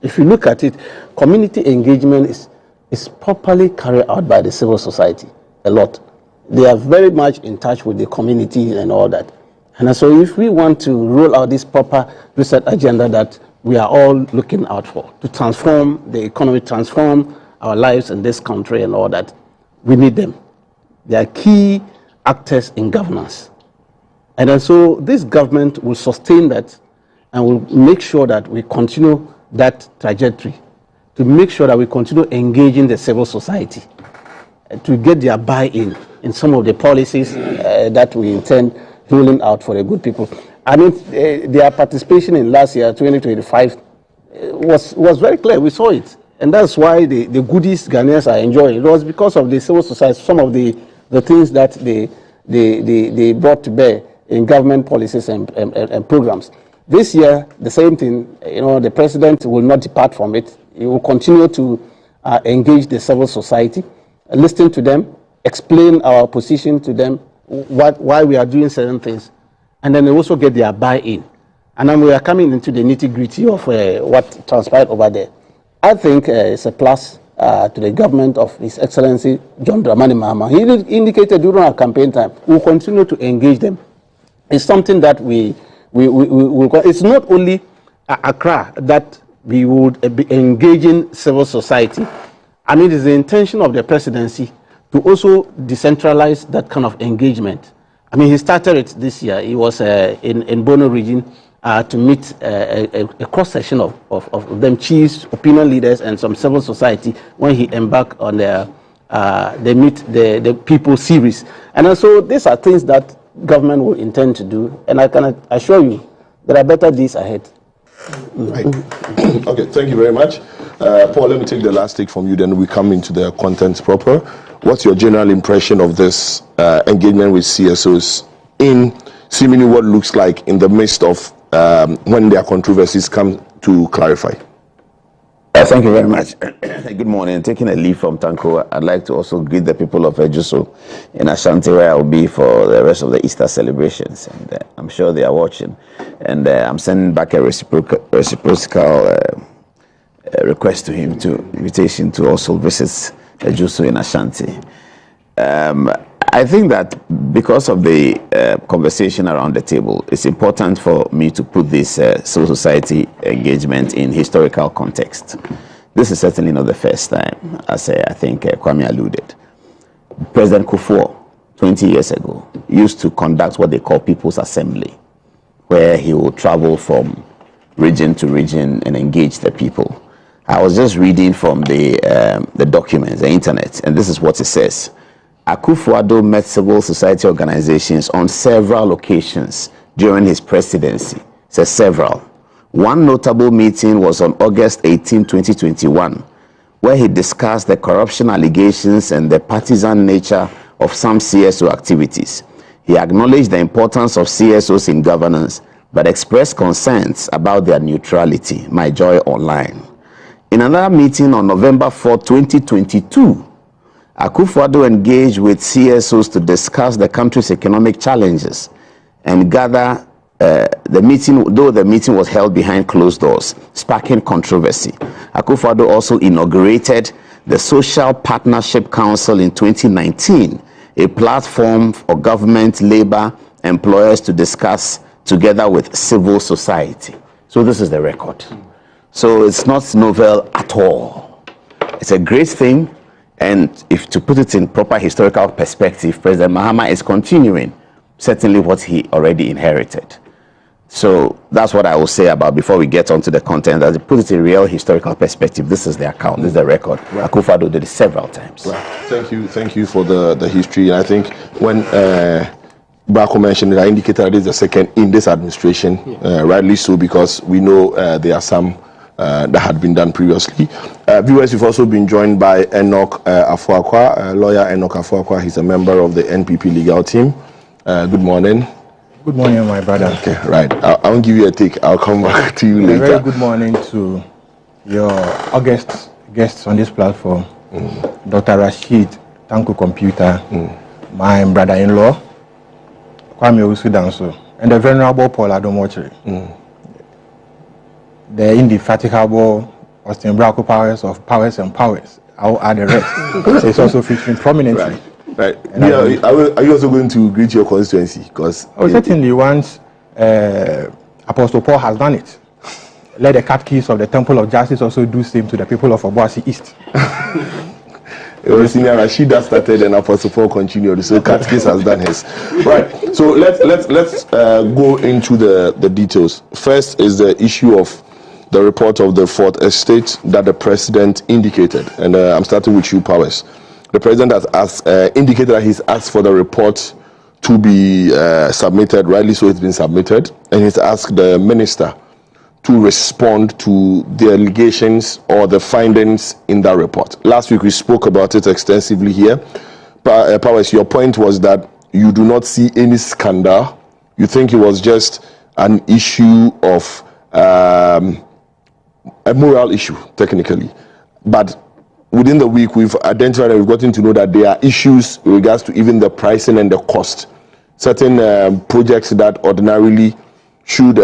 If you look at it, community engagement is properly carried out by the civil society a lot. They are very much in touch with the community and all that. And so if we want to roll out this proper reset agenda that we are all looking out for, to transform the economy, transform our lives in this country and all that, we need them. They are key actors in governance. And then so this government will sustain that and will make sure that we continue that trajectory, to make sure that we continue engaging the civil society, to get their buy-in in some of the policies that we intend rolling out for the good people. I mean, their participation in last year, 2025, was very clear. We saw it. And that's why the goodies Ghanaians are enjoying. It was because of the civil society, some of the things that they brought to bear in government policies and programs. This year, the same thing, you know, the president will not depart from it. He will continue to engage the civil society, listen to them, explain our position to them, why we are doing certain things, and then they also get their buy-in. And then we are coming into the nitty-gritty of what transpired over there. I think it's a plus to the government of His Excellency John Dramani Mahama. He indicated during our campaign time, we will continue to engage them. It's something that we it's not only Accra that we would be engaging civil society. I mean, it's the intention of the presidency to also decentralize that kind of engagement. I mean, he started it this year. He was in Bono region, to meet a cross-section of them chiefs, opinion leaders, and some civil society when he embarked on the Meet the People series. And also, these are things that government will intend to do, and I can assure you there are better days ahead. Right. Okay, thank you very much. Paul, let me take the last take from you, then we come into the content proper. What's your general impression of this engagement with CSOs in seemingly what looks like in the midst of when their controversies come to clarify? Thank you very much. Good morning. Taking a leave from Tanko, I'd like to also greet the people of Ejuso in Ashanti, where I'll be for the rest of the Easter celebrations. And I'm sure they are watching. And I'm sending back a reciprocal request to him, invitation to also visit Ejuso in Ashanti. I think that because of the conversation around the table, it's important for me to put this civil society engagement in historical context. This is certainly not the first time, as I think Kwame alluded. President Kufuor, 20 years ago, used to conduct what they call People's Assembly, where he would travel from region to region and engage the people. I was just reading from the documents, the internet, and this is what it says. Akufo-Addo met civil society organizations on several occasions during his presidency. Says several. One notable meeting was on August 18, 2021, where he discussed the corruption allegations and the partisan nature of some CSO activities. He acknowledged the importance of CSOs in governance, but expressed concerns about their neutrality. My Joy Online. In another meeting on November 4, 2022, Akufo-Addo engaged with CSOs to discuss the country's economic challenges and gather the meeting, though the meeting was held behind closed doors, sparking controversy. Akufo-Addo also inaugurated the Social Partnership Council in 2019, a platform for government, labor, employers to discuss together with civil society. So this is the record. So it's not novel at all. It's a great thing. And if to put it in proper historical perspective, President Mahama is continuing certainly what he already inherited. So that's what I will say about before we get onto the content. As to put it in real historical perspective, this is the account, this is the record. Right. Akufo-Addo did it several times. Right. Thank you for the history. And I think when Bako mentioned it, I indicated that it is the second in this administration, rightly so, because we know there are some that had been done previously. Viewers, we've also been joined by Enoch Afuakwa, lawyer Enoch Afuakwa. He's a member of the NPP legal team. Good morning. Good morning, my brother. Okay, right. I won't give you a take. I'll come back to you later. Very good morning to your august guests on this platform, Dr. Rashid Tanko Computer, my brother-in-law, Kwame Usudanso, and the Venerable Paul Adomochiri. The indefatigable Austin Bracco Powers of Powers and Powers. I'll add the rest. So it's also featuring prominently. Right. Are you also going to greet your constituency? Because certainly once Apostle Paul has done it, let the catechists of the Temple of Justice also do same to the people of Obuasi East. It was Senior Rashida started and Apostle Paul continued. So catechist has done his. Right. So let's go into the details. First is the issue of the report of the Fourth Estate that the president indicated, and I'm starting with you, Powers. The president has indicated that he's asked for the report to be submitted, rightly so it's been submitted, and he's asked the minister to respond to the allegations or the findings in that report. Last week we spoke about it extensively here. Powers, your point was that you do not see any scandal. You think it was just an issue of a moral issue, technically. But within the week, we've identified and we've gotten to know that there are issues in regards to even the pricing and the cost. Certain projects that ordinarily should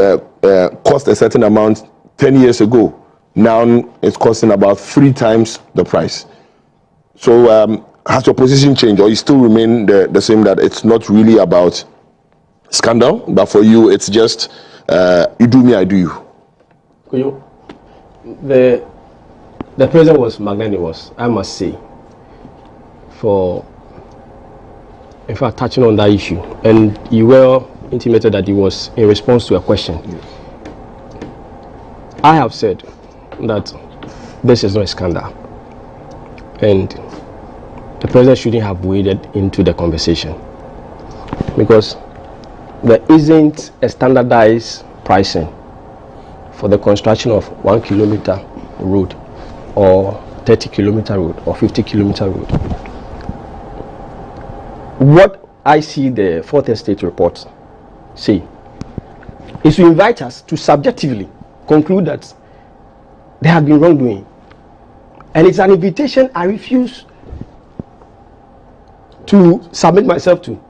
cost a certain amount 10 years ago, now it's costing about 3 times the price. So has your position changed, or you still remain the same, that it's not really about scandal, but for you it's just you do me, I do you? The president was magnanimous, I must say, for touching on that issue, and you were intimated that it was in response to a question. I have said that this is not a scandal, and the president shouldn't have waded into the conversation, because there isn't a standardized pricing for the construction of 1 kilometer road or 30 kilometer road or 50 kilometer road. What I see the Fourth Estate report say is to invite us to subjectively conclude that there have been wrongdoing, and it's an invitation I refuse to submit myself to,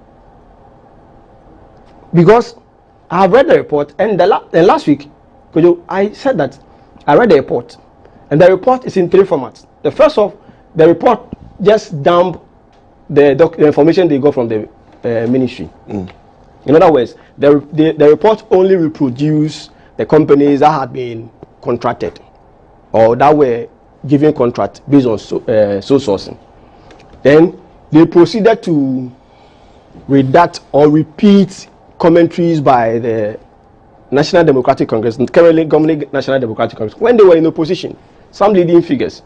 because I have read the report, and last week I said that I read the report, and the report is in 3 formats. The first of the report just dumped the information they got from the ministry. In other words, the report only reproduced the companies that had been contracted or that were given contract based on sole sourcing. Then they proceeded to redact or repeat commentaries by the National Democratic Congress, currently governing National Democratic Congress, when they were in opposition. Some leading figures,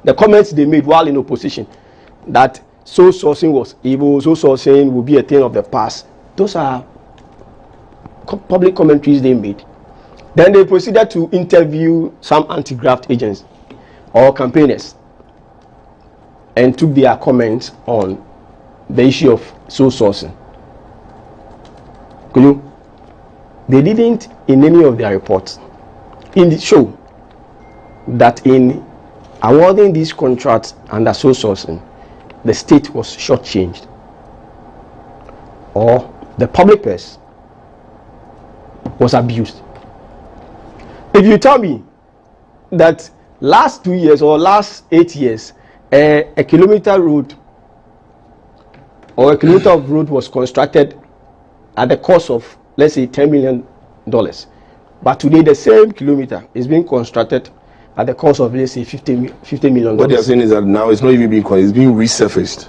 the comments they made while in opposition, that sole sourcing was evil, sole sourcing will be a thing of the past. Those are public commentaries they made. Then they proceeded to interview some anti-graft agents or campaigners and took their comments on the issue of sole sourcing. They didn't, in any of their reports, show that in awarding these contracts under sole sourcing, the state was shortchanged, or the public purse was abused. If you tell me that last 2 years or last 8 years, a kilometer road or a kilometer of road was constructed at the cost of, let's say, $10 million, but today the same kilometer is being constructed at the cost of, let's say, $50 million. What they're saying is that now it's not even being constructed, it's being resurfaced.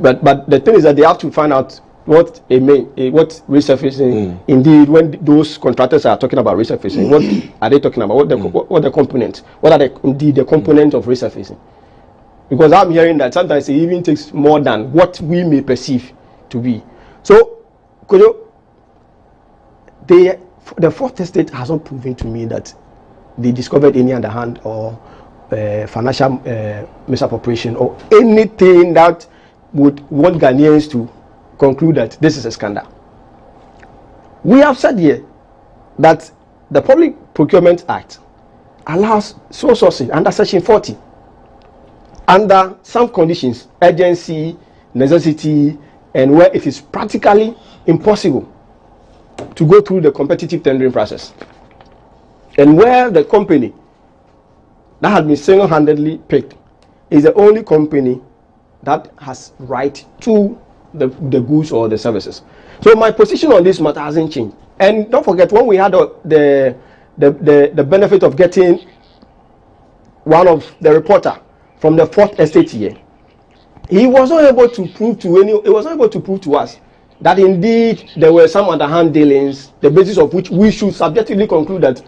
But the thing is that they have to find out what resurfacing indeed, when those contractors are talking about resurfacing, what are they talking about? What the components? What are the components of resurfacing? Because I'm hearing that sometimes it even takes more than what we may perceive to be. So, the Fourth Estate has not proven to me that they discovered any underhand or financial misappropriation or anything that would want Ghanaians to conclude that this is a scandal. We have said here that the Public Procurement Act allows sole sourcing under Section 40 under some conditions, urgency, necessity, and where it is practically impossible to go through the competitive tendering process, and where the company that has been single-handedly picked is the only company that has right to the goods or the services. So my position on this matter hasn't changed. And don't forget, when we had the benefit of getting one of the reporter from the Fourth Estate here, he was not able to prove to us that indeed there were some underhand dealings, the basis of which we should subjectively conclude that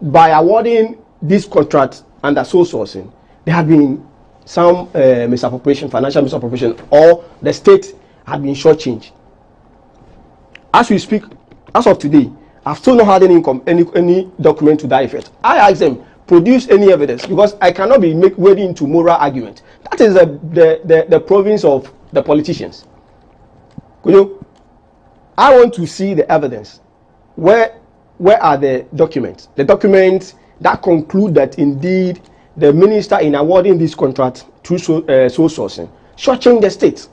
by awarding this contract under sole sourcing, there had been some misappropriation, financial misappropriation, or the state had been shortchanged. As we speak, as of today, I've still not had any document to that effect. I asked them, produce any evidence, because I cannot be wading into moral argument. That is the province of the politicians. I want to see the evidence. Where are the documents? The documents that conclude that indeed the minister, in awarding this contract through sole sourcing, shortchanged the state,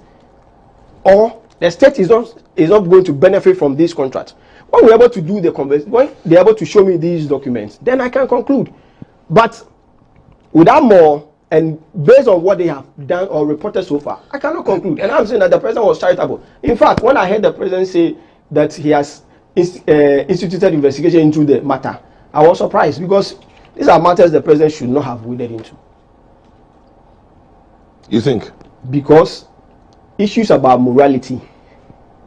or the state is not going to benefit from this contract. When we're able to do the conversation, when they're able to show me these documents, then I can conclude. But without more, and based on what they have done or reported so far, I cannot conclude. And I'm saying that the president was charitable. In fact, when I heard the president say that he has instituted investigation into the matter, I was surprised, because these are matters the president should not have waded into. You think? Because issues about morality,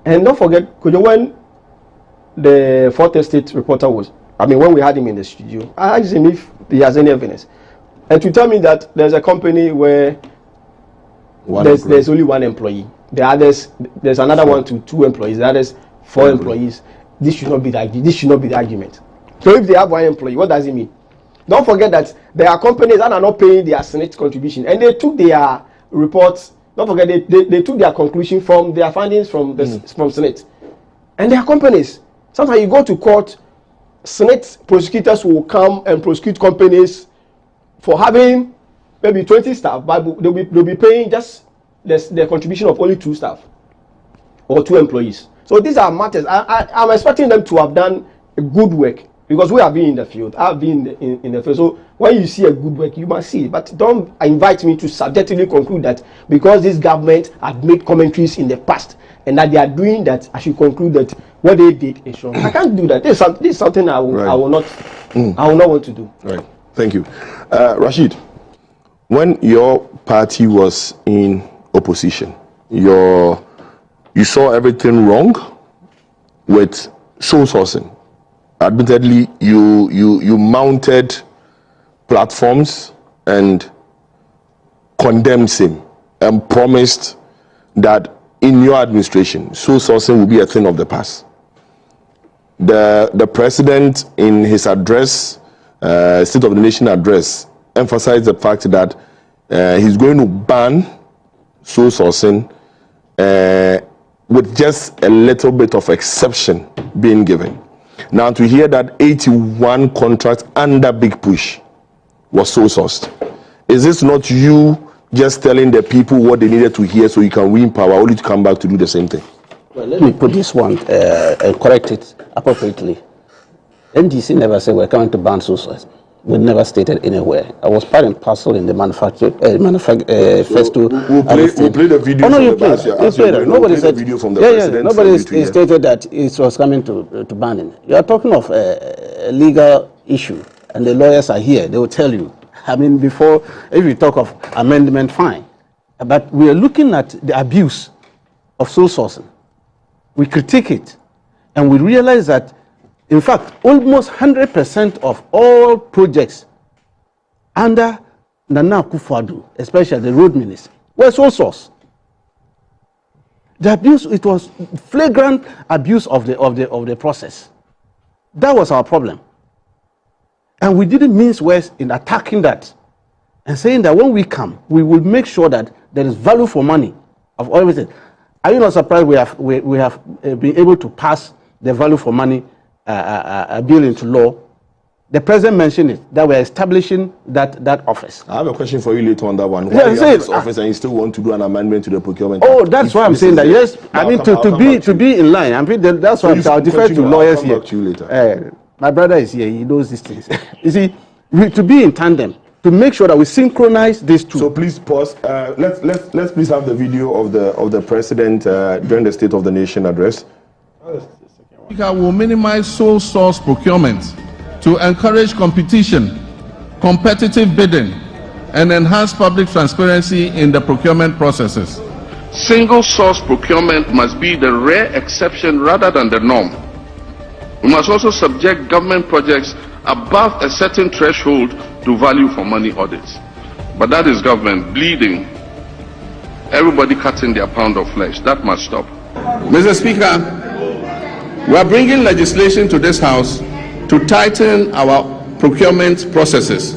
and don't forget, when the Fourth Estate reporter was I mean, when we had him in the studio, I asked him if he has any evidence. And to tell me that there's a company where there's only one employee. The others, there's another one to 2 employees. The others, 4 employees. This should not be the argument. So if they have 1 employee, what does it mean? Don't forget that there are companies that are not paying their Senate contribution, and they took their reports. Don't forget they took their conclusion from their findings from from Senate, and there are companies. Sometimes you go to court, Senate prosecutors will come and prosecute companies for having maybe 20 staff, but they'll be paying just the contribution of only 2 staff or 2 employees. So these are matters. I'm expecting them to have done a good work, because we have been in the field. I've been in the field. So when you see a good work, you must see it. But don't invite me to subjectively conclude that because this government had made commentaries in the past and that they are doing that, I should conclude that what they did is wrong. I can't do that. This is something I will not want to do. Right. Thank you. Rashid, when your party was in opposition, you saw everything wrong with sole sourcing. Admittedly, you mounted platforms and condemned him and promised that in your administration, sole sourcing will be a thing of the past. The president, in his address, State of the Nation address, emphasized the fact that he's going to ban sole sourcing with just a little bit of exception being given. Now, to hear that 81 contracts under Big Push was sole sourced, is this not you just telling the people what they needed to hear so you can win power, only to come back to do the same thing? Well, let me put this one and correct it appropriately. NDC never said we're coming to ban sole sourcing. We never stated anywhere. I was part and parcel in the first two. We'll play the video. Oh no, you play. Nobody said. Video from the president. Nobody stated that it was coming to banning. You are talking of a legal issue, and the lawyers are here. They will tell you. I mean, before, if you talk of amendment, fine. But we are looking at the abuse of sole sourcing. We critique it, and we realize that, in fact, almost 100% of all projects under Nana Akufo-Addo, especially the road ministry, were sole source. The abuse, it was flagrant abuse of the process. That was our problem. And we didn't mince words in attacking that and saying that when we come, we will make sure that there is value for money of everything. Are you not surprised we have been able to pass the value for money bill into law? The president mentioned it, that we're establishing that office. I have a question for you later on that one. Why you have this office and you still want to do an amendment to the procurement? Oh, that's why I'm saying that. Yes, I mean to be in line. I mean that's why I'll defer to lawyers here. To you later. My brother is here. He knows these things. You see, to be in tandem, to make sure that we synchronize these two. So please pause. Let's please have the video of the president during the State of the Nation address. Will minimize sole source procurement to encourage competition, competitive bidding, and enhance public transparency in the procurement processes. Single source procurement must be the rare exception rather than the norm. We must also subject government projects above a certain threshold to value for money audits. But that is government bleeding, everybody cutting their pound of flesh. That must stop. Mr. Speaker, we are bringing legislation to this House to tighten our procurement processes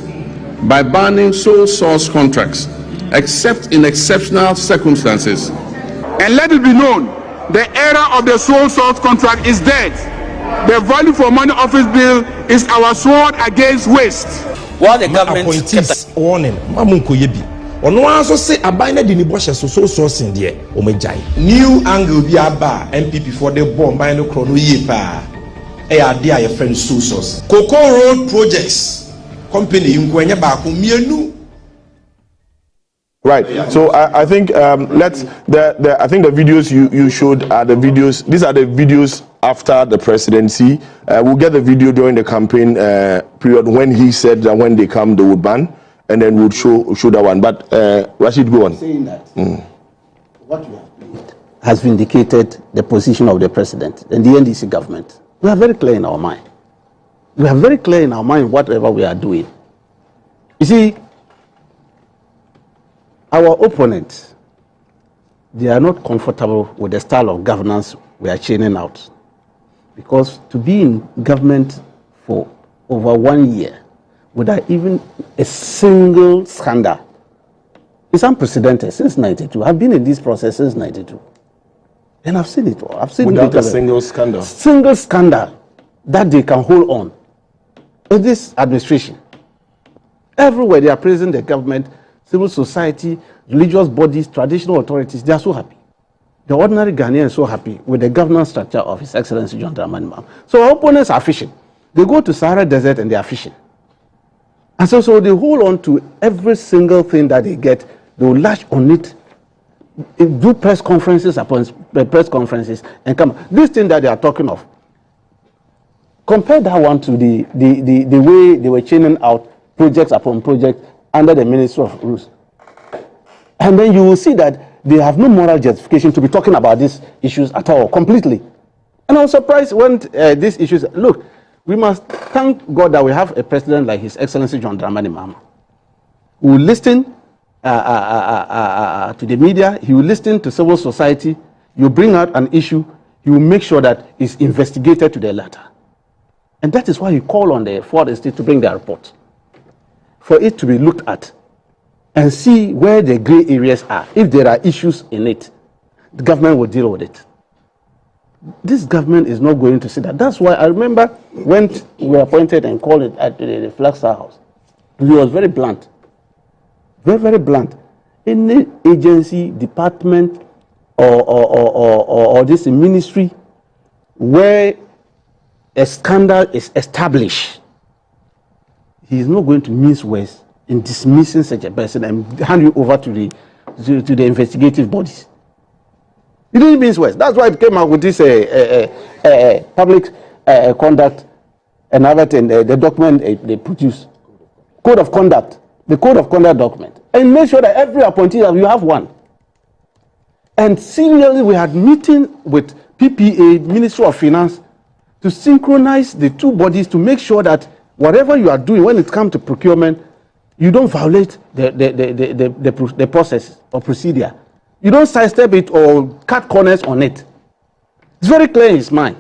by banning sole source contracts, except in exceptional circumstances. And let it be known, the era of the sole source contract is dead. The value for money office bill is our sword against waste. While the government appointees warning, Mamunko Yebi. Ono also say abine de ni boshe so sourcing there o mejai. New angle bi aba MPP for the bomb by no chrono ye pa. E ade a your friend sole source. Cocoa Road Projects company nkwenye ba ko mienu. Right. So I think I think the videos you showed are the videos. These are the videos after the presidency. We'll get the video during the campaign period when he said that when they come they would ban, and then we'll show that one. But Rashid, go on. Saying that what you have played has vindicated the position of the president and the NDC government. We are very clear in our mind. We are very clear in our mind whatever we are doing. You see, our opponents, they are not comfortable with the style of governance we are churning out. Because to be in government for over 1 year without even a single scandal is unprecedented since 92. I've been in this process since 92. And I've seen it all. I've seen without a single scandal. Single scandal that they can hold on. In this administration, everywhere they are praising the government, civil society, religious bodies, traditional authorities, they are so happy. The ordinary Ghanaian is so happy with the governance structure of His Excellency John Dramani Mahama. So our opponents are fishing. They go to Sahara Desert and they are fishing. And so they hold on to every single thing that they get. They will latch on it, do press conferences upon press conferences, and come. This thing that they are talking of, compare that one to the way they were churning out projects upon projects under the Ministry of Rules. And then you will see that they have no moral justification to be talking about these issues at all, completely. And I was surprised when these issues, look, we must thank God that we have a president like His Excellency John Dramani Mahama, who will listen to the media, he will listen to civil society, you bring out an issue, he will make sure that it's investigated to the letter. And that is why you call on the Fourth Estate to bring their report, for it to be looked at and see where the gray areas are. If there are issues in it, the government will deal with it. This government is not going to see that. That's why I remember when we were appointed and called it at the Flagstaff House, he was very blunt. Very, very blunt. Any agency, department, or this ministry where a scandal is established, he is not going to mince words in dismissing such a person and hand you over to the investigative bodies. He didn't mince words. That's why it came out with this public conduct and everything, the document they produced, code of conduct, the code of conduct document, and make sure that every appointee you have one. And serially, we had meeting with PPA, Ministry of Finance, to synchronize the two bodies to make sure that whatever you are doing when it comes to procurement, you don't violate the process or procedure. You don't sidestep it or cut corners on it. It's very clear in his mind.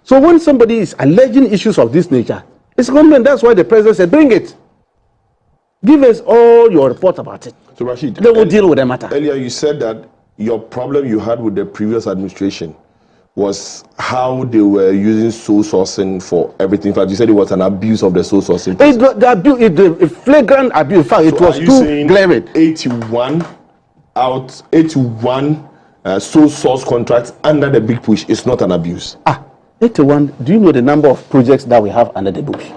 So when somebody is alleging issues of this nature, it's government. That's why the president said, bring it. Give us all your report about it. So Rashid, they will deal with the matter. Earlier you said that your problem you had with the previous administration was how they were using sole sourcing for everything. In fact, you said it was an abuse of the sole sourcing. The flagrant abuse. In fact, it was too glaring. 81 sole source contracts under the big push is not an abuse. 81. Do you know the number of projects that we have under the bush?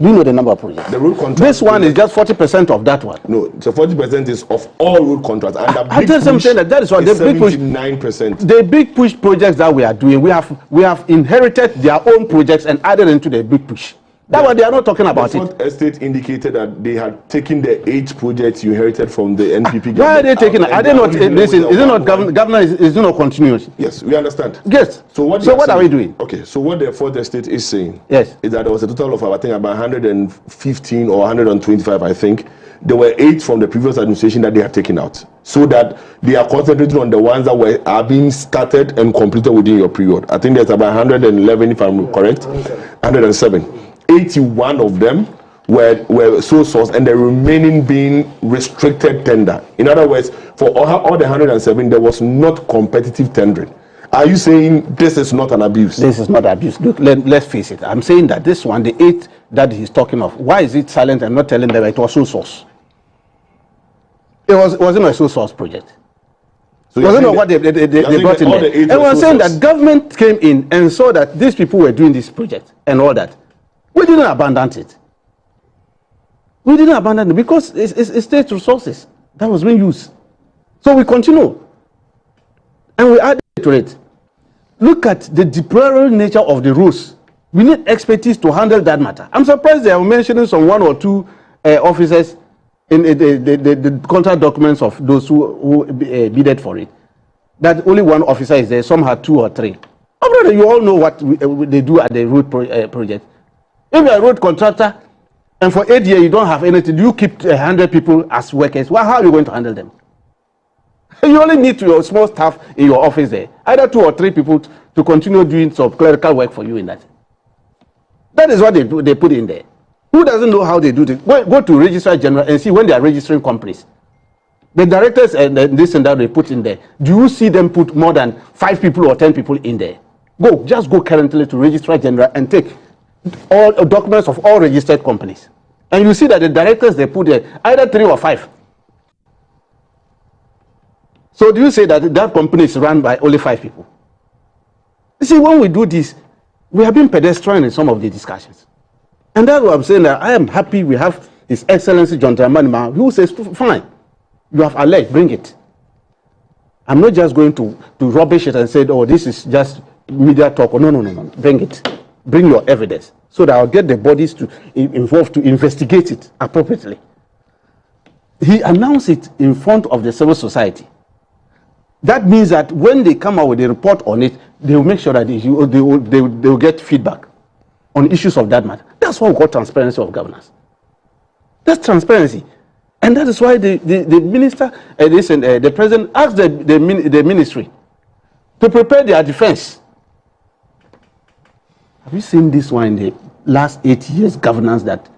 Do you know the number of projects? The road contract. This one is just 40% of that one. No, so 40% is of all road contracts. And I tell them that is what the big push. 79%. The big push projects that we are doing, we have inherited their own projects and added into the big push. That's what they are not talking about. The Fourth Estate indicated that they had taken the 8 projects you inherited from the NPP government. Why are they taking it? Are they not? Listen, is it not governor? Is it not continuous? Yes, we understand. Yes. So what are we doing? Okay, so what the Fourth Estate is saying, yes, is that there was a total of I think about 115 or 125, I think. There were 8 from the previous administration that they had taken out, so that they are concentrating on the ones that are being started and completed within your period. I think there's about 111, if I'm correct, 107. 81 of them were sole source, and the remaining being restricted tender. In other words, for all the 107, there was not competitive tendering. Are you saying this is not an abuse? This is not abuse. Look, let's face it. I'm saying that this one, the 8 that he's talking of, why is it silent and not telling them it was sole source? It wasn't a sole source project. So wasn't know what they brought in there. And we're saying that government came in and saw that these people were doing this project and all that. We didn't abandon it. We didn't abandon it because it's state resources that was being used. So we continue. And we added to it. Look at the deplorable nature of the rules. We need expertise to handle that matter. I'm surprised they are mentioning some 1 or 2 officers in the contract documents of those who bidded for it. That only 1 officer is there. Some had 2 or 3. Oh, brother, you all know what they do at the road project. If you're a road contractor and for 8 years you don't have anything, you keep 100 people as workers, well, how are you going to handle them? You only need your small staff in your office there, either 2 or 3 people to continue doing some clerical work for you in that. That is what they put in there. Who doesn't know how they do it? Go to Registrar General and see when they are registering companies. The directors and this and that they put in there. Do you see them put more than 5 people or 10 people in there? Just go currently to Registrar General and take all documents of all registered companies. And you see that the directors they put there, either 3 or 5. So do you say that that company is run by only 5 people? You see, when we do this, we have been pedestrian in some of the discussions. And that's what I'm saying, that I am happy we have His Excellency John Dramani, who says, fine, you have alleged, bring it. I'm not just going to rubbish it and say, oh, this is just media talk. No, bring it. Bring your evidence so that I'll get the bodies involved to investigate it appropriately. He announced it in front of the civil society. That means that when they come out with a report on it, they will make sure that they will get feedback on issues of that matter. That's what we call transparency of governance. That's transparency. And that is why the minister, the president asked the ministry to prepare their defense. Have you seen this one in the last 8 years governance that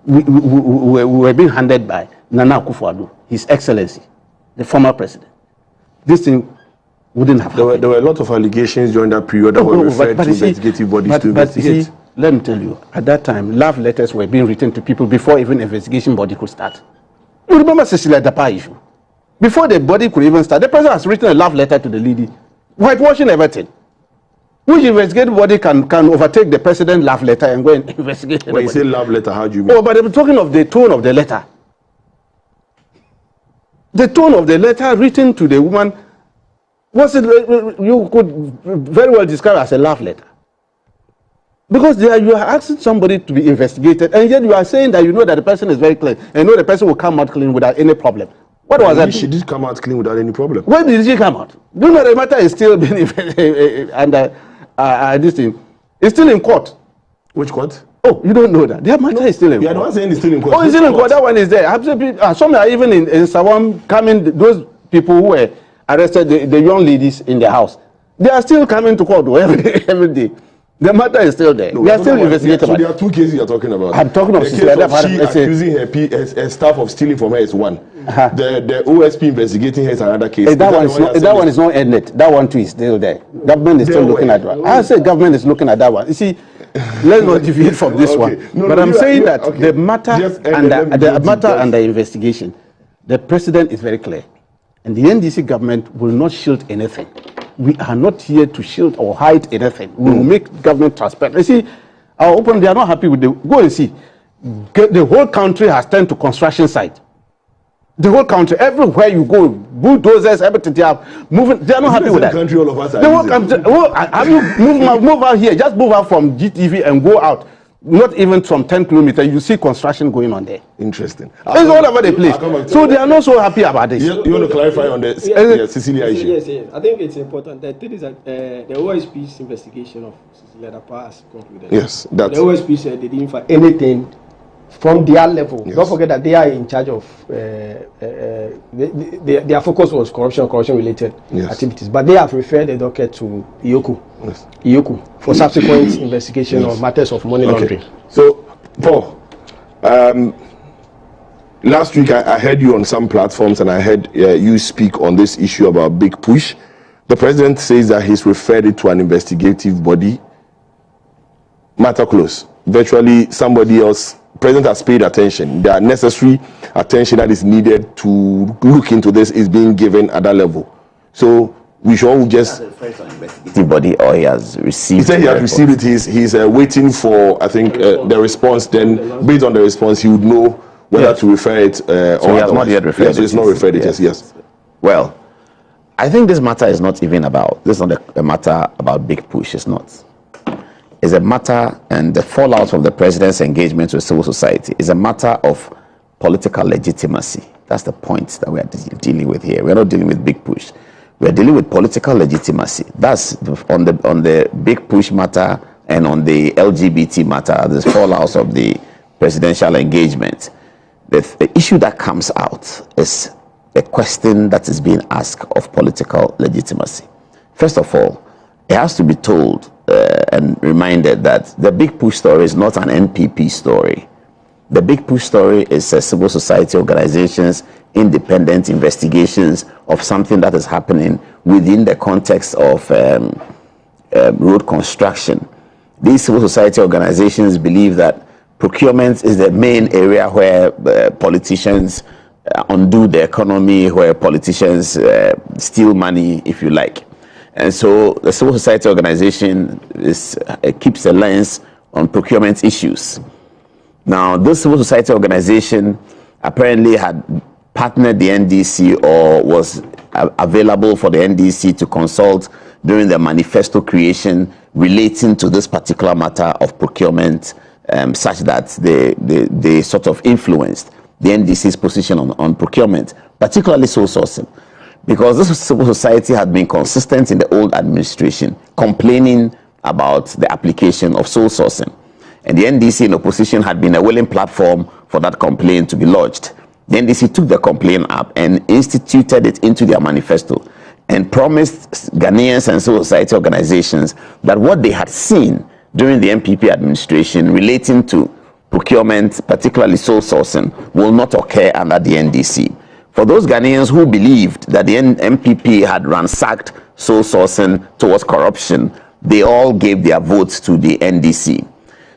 we were being handed by Nana Akufo-Addo, His Excellency, the former president? This thing wouldn't have happened. There were a lot of allegations during that period that were referred to investigative bodies to investigate. See, let me tell you, at that time, love letters were being written to people before even investigation body could start. You remember Cecilia Dapa issue? Before the body could even start, the president has written a love letter to the lady, whitewashing everything. Which investigative body can overtake the president's love letter and go and investigate? When you say love letter, how do you mean? Oh, but I'm talking of the tone of the letter. The tone of the letter written to the woman was it you could very well describe as a love letter. Because you are asking somebody to be investigated, and yet you are saying that you know that the person is very clean, and you know the person will come out clean without any problem. What was that? She did come out clean without any problem. When did she come out? Do you know the matter is still being under this thing? It's still in court. Which court? Oh, you don't know that. Their matter is still in court. You are the one saying it's still in court. Oh, it's still in court. That one is there. Some are even in Sawam coming, those people who were arrested, the young ladies in the house. They are still coming to court every day. The matter is still there. No, we are still investigating. So there are 2 cases you are talking about. I'm talking of the case of she accusing her staff of stealing from her is one. The OSP investigating her is another case. That one is not ended. That one too is still there. Government is still looking at that. I say government is looking at that one. You see, let's not deviate from this one. But I'm saying that the matter and the investigation, the president is very clear, and the NDC government will not shield anything. We are not here to shield or hide anything. We will make government transparent. You see, they are not happy with go and see. The whole country has turned to construction site. The whole country, everywhere you go, bulldozers, everything they are moving. They are not happy with that. Country, all of us the whole country. Have you move out here? Just move out from GTV and go out. Not even from 10 kilometers, you see construction going on there. Interesting. It's all over the place. So they are not so happy about this. You want to clarify on the Cecilia issue? Yes. I think it's important. The thing is that the OSP's investigation of Cecilia Dapa has concluded. Yes, that's... The OSP said they didn't find anything from their level. Yes. Don't forget that they are in charge of... their focus was corruption-related activities. But they have referred the docket to Iyoku for subsequent investigation of matters of money laundering. So, Paul, last week I heard you on some platforms and I heard you speak on this issue about Big Push. The president says that he's referred it to an investigative body. Matter close. Virtually somebody else... President has paid attention. The necessary attention that is needed to look into this is being given at that level. So we should all just... investigative body, or he has received... He said he has received it. He's waiting for, I think, the response. Then, based on the response, he would know whether to refer it or he has not yet referred it. So it's not referred it, yes. Well, I think this matter is not even about... This is not a matter about Big Push. It's not. Is a matter, and the fallout of the president's engagement with civil society is a matter of political legitimacy. That's the point that we are dealing with here. We're not dealing with Big Push. We're dealing with political legitimacy. That's on the Big Push matter and on the LGBT matter, the fallout of the presidential engagement, the issue that comes out is a question that is being asked of political legitimacy. First of all, it has to be told and reminded that the Big Push story is not an NPP story. The Big Push story is civil society organizations, independent investigations of something that is happening within the context of road construction. These civil society organizations believe that procurement is the main area where politicians undo the economy, where politicians steal money, if you like. And so the civil society organization keeps a lens on procurement issues. Now, this civil society organization apparently had partnered the NDC or was available for the NDC to consult during the manifesto creation relating to this particular matter of procurement, such that they sort of influenced the NDC's position on procurement, particularly sole sourcing. Because this civil society had been consistent in the old administration, complaining about the application of sole sourcing. And the NDC in opposition had been a willing platform for that complaint to be lodged. The NDC took the complaint up and instituted it into their manifesto and promised Ghanaians and civil society organizations that what they had seen during the MPP administration relating to procurement, particularly sole sourcing, will not occur under the NDC. For those Ghanaians who believed that the MPP had ransacked sole sourcing towards corruption, they all gave their votes to the NDC.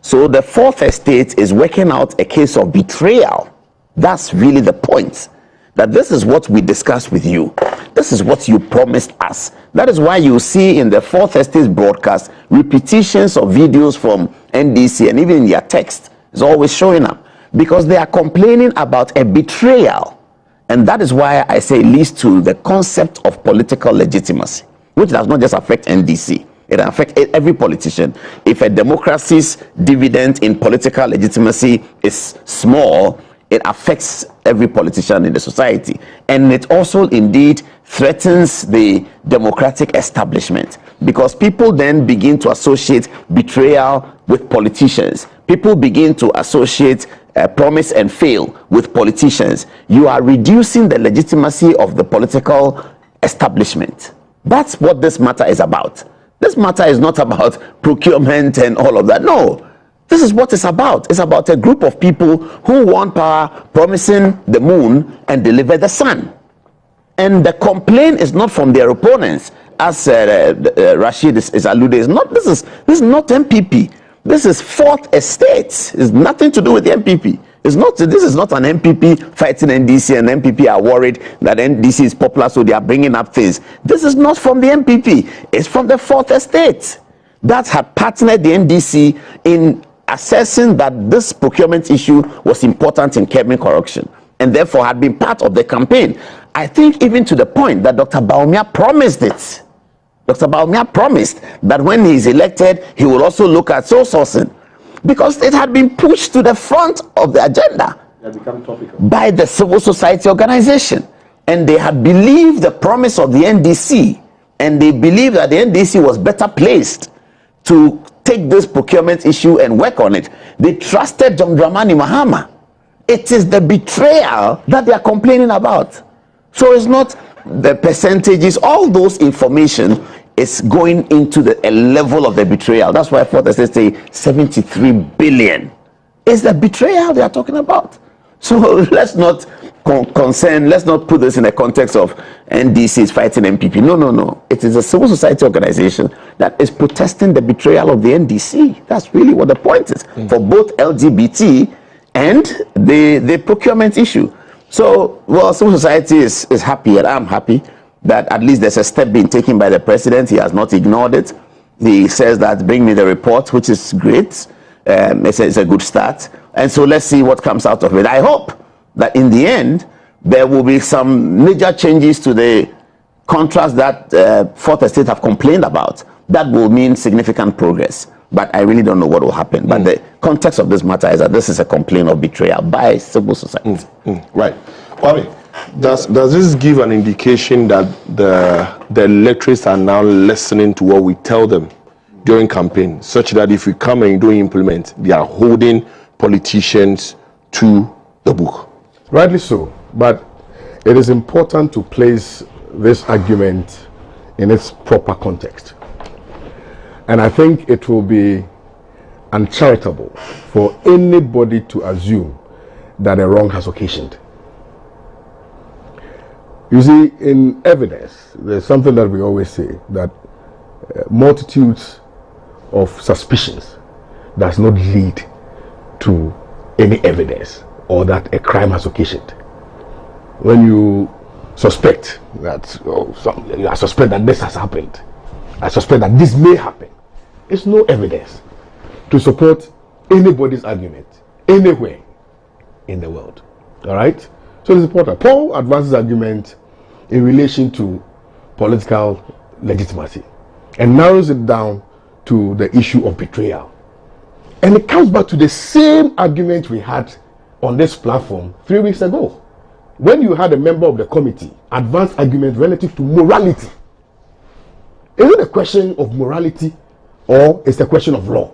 So the Fourth Estate is working out a case of betrayal. That's really the point. That this is what we discussed with you. This is what you promised us. That is why you see in the Fourth Estate broadcast repetitions of videos from NDC, and even in their text is always showing up, because they are complaining about a betrayal. And that is why I say it leads to the concept of political legitimacy, which does not just affect NDC. It affects every politician. If a democracy's dividend in political legitimacy is small, it affects every politician in the society. And it also indeed threatens the democratic establishment, because people then begin to associate betrayal with politicians. People begin to associate promise and fail with politicians. You are reducing the legitimacy of the political establishment. That's what this matter is about. This matter is not about procurement and all of that. No, this is what it's about. It's about a group of people who want power, promising the moon and deliver the sun. And the complaint is not from their opponents, as Rashid is alluding. This is not MPP. This is Fourth Estate. It's nothing to do with the MPP. This is not an MPP fighting NDC, and MPP are worried that NDC is popular, so they are bringing up things. This is not from the MPP. It's from the Fourth Estate that had partnered the NDC in assessing that this procurement issue was important in curbing corruption, and therefore had been part of the campaign. I think even to the point that Dr. Bawumia promised it. Dr. Bawumia promised that when he is elected, he will also look at sole sourcing, because it had been pushed to the front of the agenda by the civil society organization. And they had believed the promise of the NDC, and they believed that the NDC was better placed to take this procurement issue and work on it. They trusted John Dramani Mahama. It is the betrayal that they are complaining about. So it's not the percentages, all those information is going into a level of the betrayal. That's why Fourth Estate say 73 billion. It's the betrayal they are talking about. So let's not let's not put this in the context of NDC is fighting MPP. No. It is a civil society organization that is protesting the betrayal of the NDC. That's really what the point is for both LGBT and the procurement issue. So, well, civil society is happy, and I'm happy that at least there's a step being taken by the president. He has not ignored it. He says that bring me the report, which is great. It's a good start. And so let's see what comes out of it. I hope that in the end, there will be some major changes to the contracts that Fourth Estate have complained about. That will mean significant progress. But I really don't know what will happen. But the context of this matter is that this is a complaint of betrayal by civil society. Right. Kwame, does this give an indication that the electorates are now listening to what we tell them during campaign, such that if we come and don't implement, they are holding politicians to the book. Rightly so, but it is important to place this argument in its proper context. And I think it will be uncharitable for anybody to assume that a wrong has occasioned. You see, in evidence, there's something that we always say, that multitudes of suspicions does not lead to any evidence or that a crime has occasioned. When you suspect that, I suspect that this has happened, I suspect that this may happen, it's no evidence to support anybody's argument anywhere in the world. All right? So it's important. Paul advances argument in relation to political legitimacy and narrows it down to the issue of betrayal. And it comes back to the same argument we had on this platform 3 weeks ago, when you had a member of the committee advance argument relative to morality. Is it a question of morality or is it a question of law?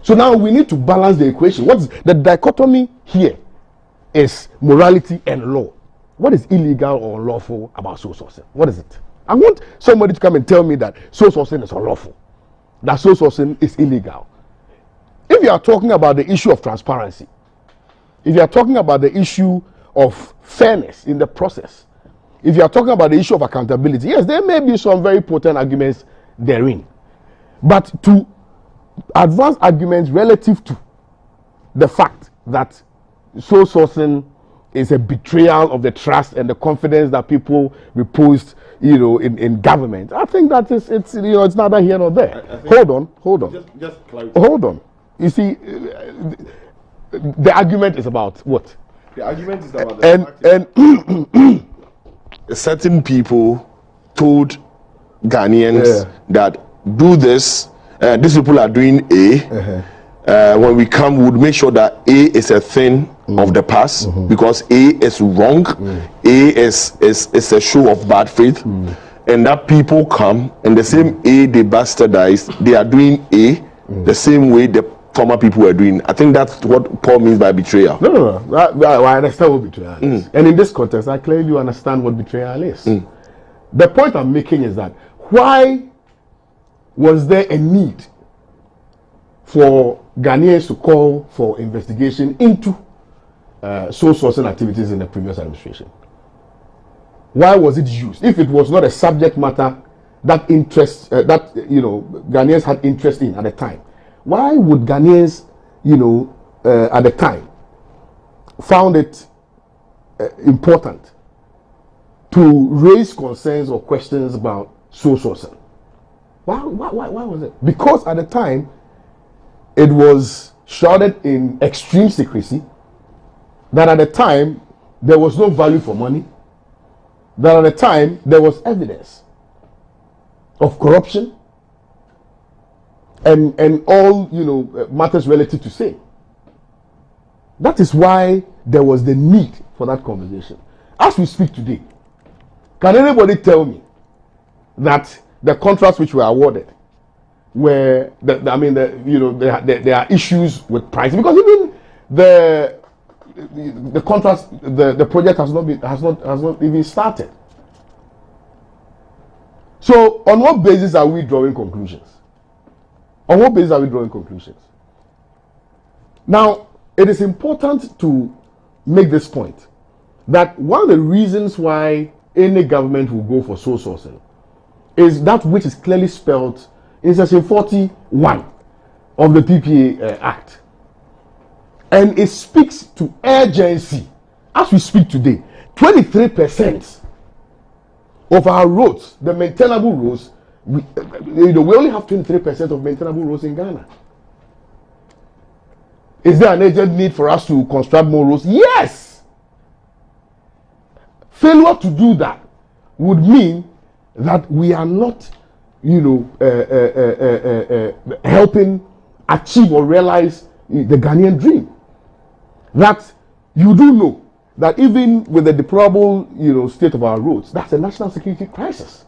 So now we need to balance the equation. What is the dichotomy here? Is morality and law. What is illegal or unlawful about soul sourcing? What is it? I want somebody to come and tell me that soul sourcing is unlawful, that soul sourcing is illegal. If you are talking about the issue of transparency, if you are talking about the issue of fairness in the process, if you are talking about the issue of accountability, yes, there may be some very potent arguments therein. But to advance arguments relative to the fact that soul sourcing is a betrayal of the trust and the confidence that people reposed, in government, I think that it's neither here nor there. Hold on. Just clarify. Hold on. You see, the argument is about what? The argument is about the and certain people told Ghanaians that do this. These people are doing A. When we come, we would make sure that A is a thing of the past, because A is wrong. A is a show of bad faith, and that people come and the same A they bastardize, they are doing A the same way the former people were doing. I think that's what Paul means by betrayal. No. I understand what betrayal is, and in this context, I clearly understand what betrayal is. The point I'm making is that why was there a need for Ghanaians to call for investigation into soul sourcing activities in the previous administration? Why was it used? If it was not a subject matter that Ghanaians had interest in at the time, why would Ghanaians, at the time, found it important to raise concerns or questions about soul sourcing? Why was it? Because at the time, it was shrouded in extreme secrecy, that at the time, there was no value for money, that at the time, there was evidence of corruption and all, matters relative to sin. That is why there was the need for that conversation. As we speak today, can anybody tell me that the contracts which were awarded where there are issues with pricing? Because even the contracts, the project has not even started. So on what basis are we drawing conclusions? Now, it is important to make this point, that one of the reasons why any government will go for soul sourcing is that which is clearly spelled in section 41 of the PPA Act. And it speaks to urgency. As we speak today, 23% of our roads, the maintainable roads, we only have 23% of maintainable roads in Ghana. Is there an urgent need for us to construct more roads? Yes! Failure to do that would mean that we are not, helping achieve or realize the Ghanaian dream. That you do know that even with the deplorable, state of our roads, that's a national security crisis.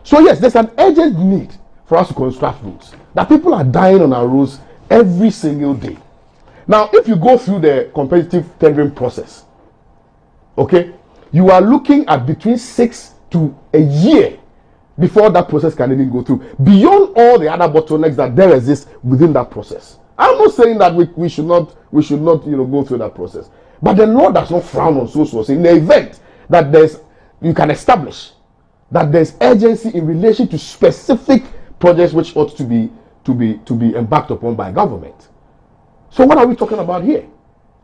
So yes, there's an urgent need for us to construct roads. That people are dying on our roads every single day. Now, if you go through the competitive tendering process, okay, you are looking at between 6 to a year before that process can even go through, beyond all the other bottlenecks that there exist within that process. I'm not saying that we should not go through that process, but the law does not frown on sole sourcing in the event that you can establish that there's urgency in relation to specific projects which ought to be embarked upon by government. So what are we talking about here?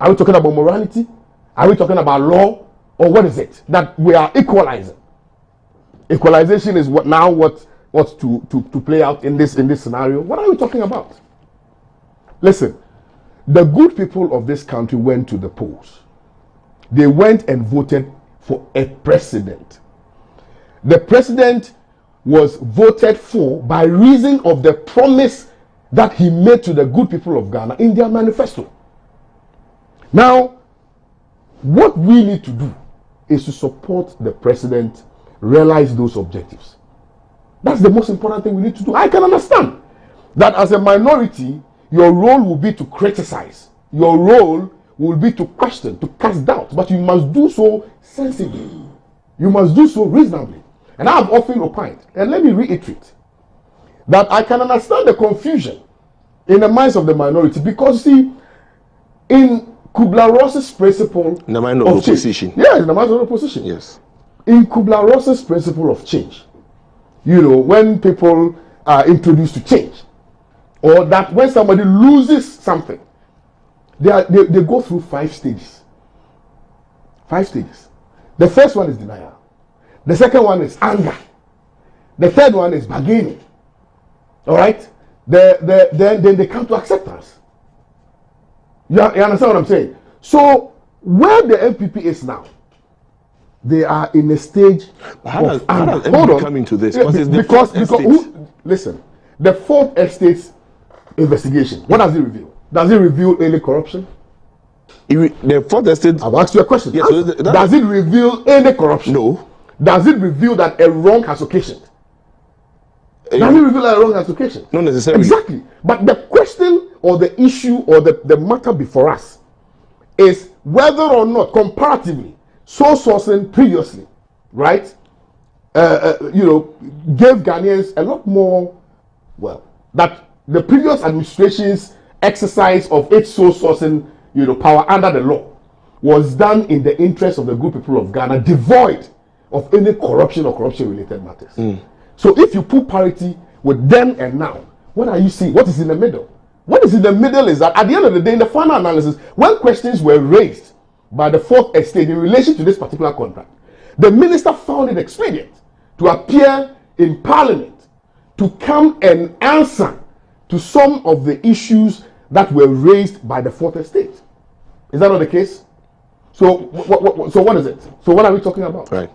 Are we talking about morality? Are we talking about law? Or what is it that we are equalizing? Equalization is what's to play out in this scenario. What are we talking about? Listen, the good people of this country went to the polls. They went and voted for a president. The president was voted for by reason of the promise that he made to the good people of Ghana in their manifesto. Now, what we need to do is to support the president realize those objectives. That's the most important thing we need to do. I can understand that as a minority, your role will be to criticize. Your role will be to question, to cast doubt. But you must do so sensibly. You must do so reasonably. And I have often opined, and let me reiterate, that I can understand the confusion in the minds of the minority because, see, in Kubler-Ross's principle in the mind of opposition. Yeah, in the mind of opposition. Yes. In Kubler-Ross's principle of change, when people are introduced to change, or that when somebody loses something, they go through 5 stages. 5 stages. The first one is denial. The second one is anger. The third one is bargaining. All right? Then they come to acceptance. You understand what I'm saying? So where the MPP is now, they are in a stage of anger. Hold on. Coming to this? Listen, the fourth estate's investigation, what does it reveal? Does it reveal any corruption? The fourth estate. I've asked you a question. Yes, does it reveal any corruption? No. Does it reveal that a wrong has occasioned? Does it reveal that a wrong has occasioned? Not necessarily. Exactly. But the question or the issue or the matter before us is whether or not comparatively sole sourcing previously, right, gave Ghanaians a lot more, that the previous administration's exercise of its sole sourcing, power under the law was done in the interest of the good people of Ghana, devoid of any corruption or corruption-related matters. So if you put parity with then and now, what are you seeing? What is in the middle? What is in the middle is that at the end of the day, in the final analysis, when questions were raised by the fourth estate in relation to this particular contract, the minister found it expedient to appear in parliament to come and answer to some of the issues that were raised by the fourth estate. Is that not the case? So what is it? So what are we talking about? Right.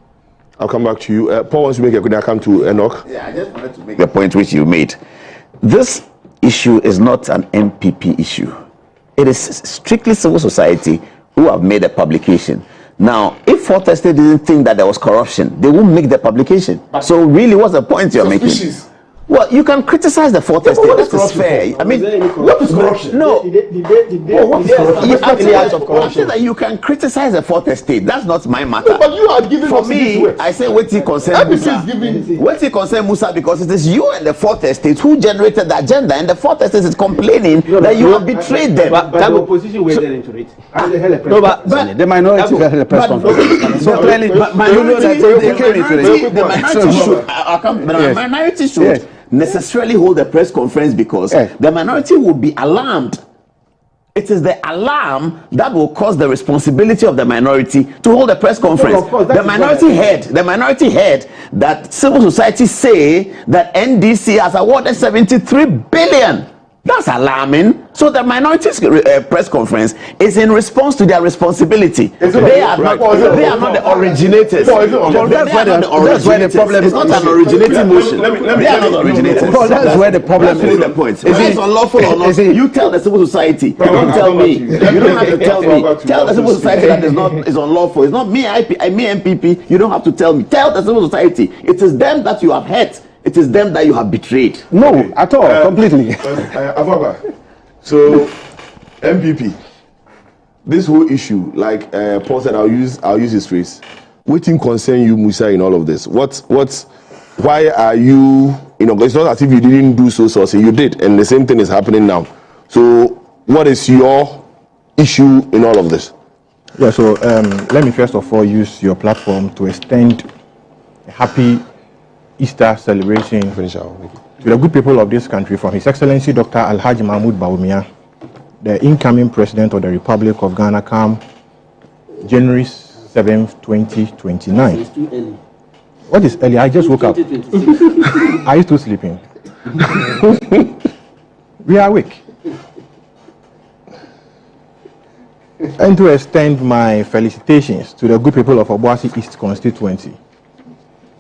I'll come back to you. Paul wants to make a good. I'll come to Enoch. Yeah, I just wanted to make the point which you made. This issue is not an MPP issue. It is strictly civil society who have made a publication. Now, if Fourth Estate didn't think that there was corruption, they won't make the publication. So really, what's the point you're making? Well, you can criticize the Fourth Estate. That is fair. I mean, what is corruption? No. What is corruption? You can criticize the Fourth Estate. That's not my matter. No, but you are giving For me, I say wait till concern Musa. Wait till concern Musa because it is you and the Fourth Estate who generated the agenda, and the Fourth Estate is complaining that you have betrayed them. But the opposition waded into it. No, but the minority held a press conference. So clearly, the minority should necessarily hold a press conference because the minority will be alarmed. It is the alarm that will cause the responsibility of the minority to hold a press conference. The minority heard that civil society say that NDC has awarded 73 billion That's alarming. So the minorities press conference is in response to their responsibility. They are not the originators. That's where the problem is. It's not an originating motion. They are not originators. That's where the problem is. The point. Whether it's unlawful or not, you tell the civil society. Don't tell me. You don't have to tell me. Tell the civil society that is unlawful. It's not me, me MPP. You don't have to tell me. Tell the civil society. It is them that you have hurt. It is them that you have betrayed. No, at all, completely. So, MPP, this whole issue, like Paul said, I'll use his phrase. What thing concern you, Musa, in all of this? Why are you? It's not as if you didn't do so. You did, and the same thing is happening now. So, what is your issue in all of this? Yeah. So, let me first of all use your platform to extend a happy Easter celebration to the good people of this country from His Excellency Dr. Alhaji Mahmoud Bawumia, the incoming President of the Republic of Ghana, come January 7th, 2029. It's too early. What is early? I just woke up. Are you still sleeping? We are awake. And to extend my felicitations to the good people of Obuasi East constituency.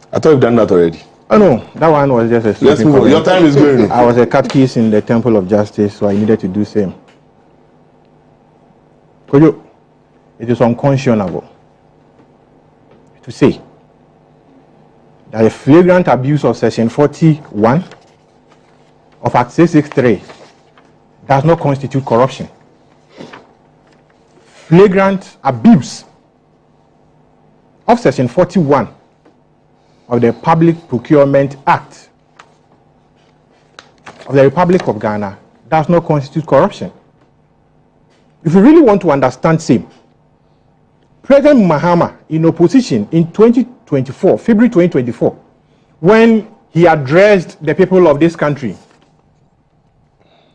I thought you've done that already. Oh no, that one was just a... Let's move on. Your time is going. I was a catechist in the Temple of Justice, so I needed to do same. Kojo, it is unconscionable to say that a flagrant abuse of Section 41 of Act 663 does not constitute corruption. Flagrant abuse of Section 41 of the Public Procurement Act of the Republic of Ghana does not constitute corruption. If you really want to understand same, President Mahama in opposition in February 2024, when he addressed the people of this country,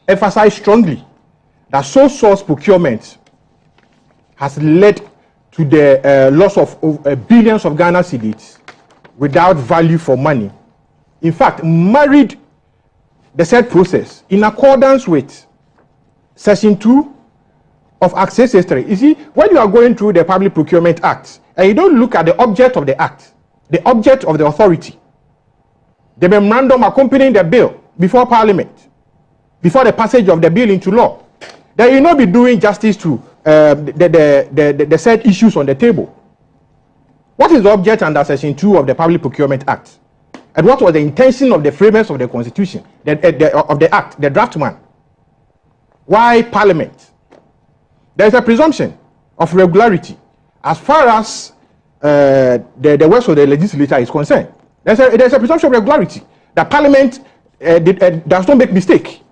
emphasized strongly that sole source procurement has led to the loss of billions of Ghana cedis without value for money. In fact, married the said process in accordance with Section 2 of Act 663. You see, when you are going through the Public Procurement Act, and you don't look at the object of the act, the object of the authority, the memorandum accompanying the bill before Parliament, before the passage of the bill into law, then you will not be doing justice to the said issues on the table. What is the object under Section 2 of the Public Procurement Act? And what was the intention of the framers of the Constitution, of the Act, the draftman? Why Parliament? There is a presumption of regularity as far as the works of the legislature is concerned. There's a presumption of regularity that Parliament does not make mistake.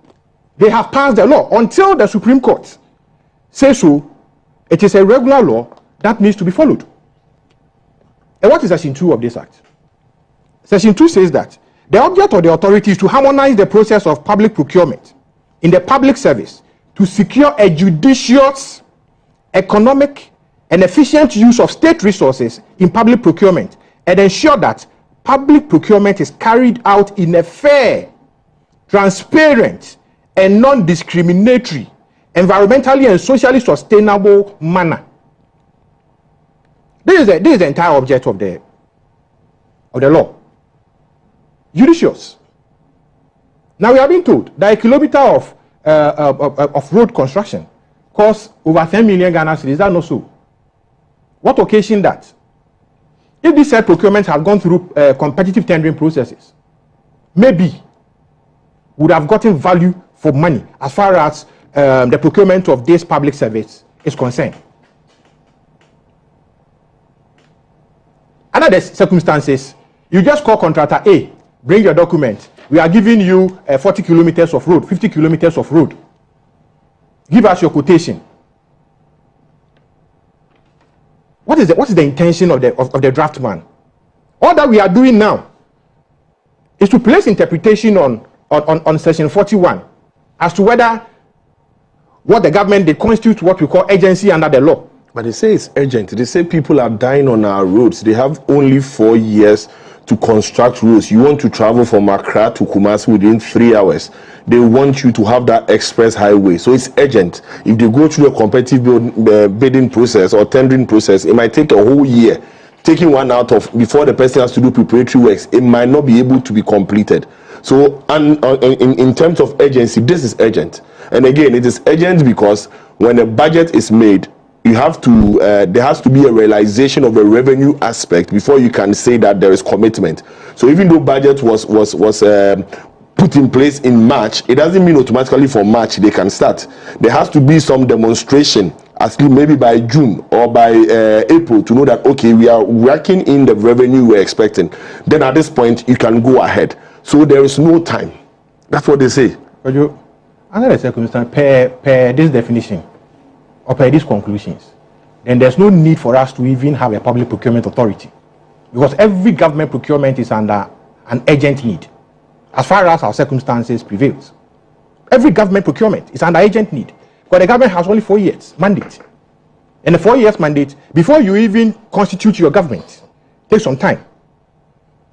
They have passed the law until the Supreme Court says so. It is a regular law that needs to be followed. And what is Section 2 of this Act? Section 2 says that the object of the authority is to harmonize the process of public procurement in the public service to secure a judicious, economic, and efficient use of state resources in public procurement and ensure that public procurement is carried out in a fair, transparent, and non-discriminatory, environmentally and socially sustainable manner. This is the entire object of the law. Judicious. Now we are being told that a kilometer of road construction costs over 10 million Ghana cedis. Is that not so? What occasioned that? If this said procurement had gone through competitive tendering processes, maybe would have gotten value for money as far as the procurement of this public service is concerned. Under the circumstances, you just call contractor A, bring your document. We are giving you 40 kilometers of road, 50 kilometers of road. Give us your quotation. What is the intention of the draftman? All that we are doing now is to place interpretation on Section 41 as to whether what the government did constitute what we call agency under the law. But they say it's urgent. They say people are dying on our roads. They have only 4 years to construct roads. You want to travel from Accra to Kumasi within 3 hours. they want you to have that express highway. So it's urgent. If they go through a competitive bidding process or tendering process, it might take a whole year. Taking one out of before the person has to do preparatory works, it might not be able to be completed. So, and in terms of urgency, this is urgent. And again, it is urgent because when a budget is made, you have to there has to be a realization of the revenue aspect before you can say that there is commitment. So even though budget was put in place in March, it doesn't mean automatically for March they can start. There has to be some demonstration, at least maybe by June or by April, to know that okay, we are working in the revenue we're expecting. Then at this point you can go ahead. So there is no time. That's what they say. But you, under the circumstance, per this definition or per these conclusions, then there's no need for us to even have a public procurement authority, because every government procurement is under an urgent need as far as our circumstances prevails. Every government procurement is under urgent need because the government has only 4 years mandate, and the 4 years mandate, before you even constitute your government, takes some time.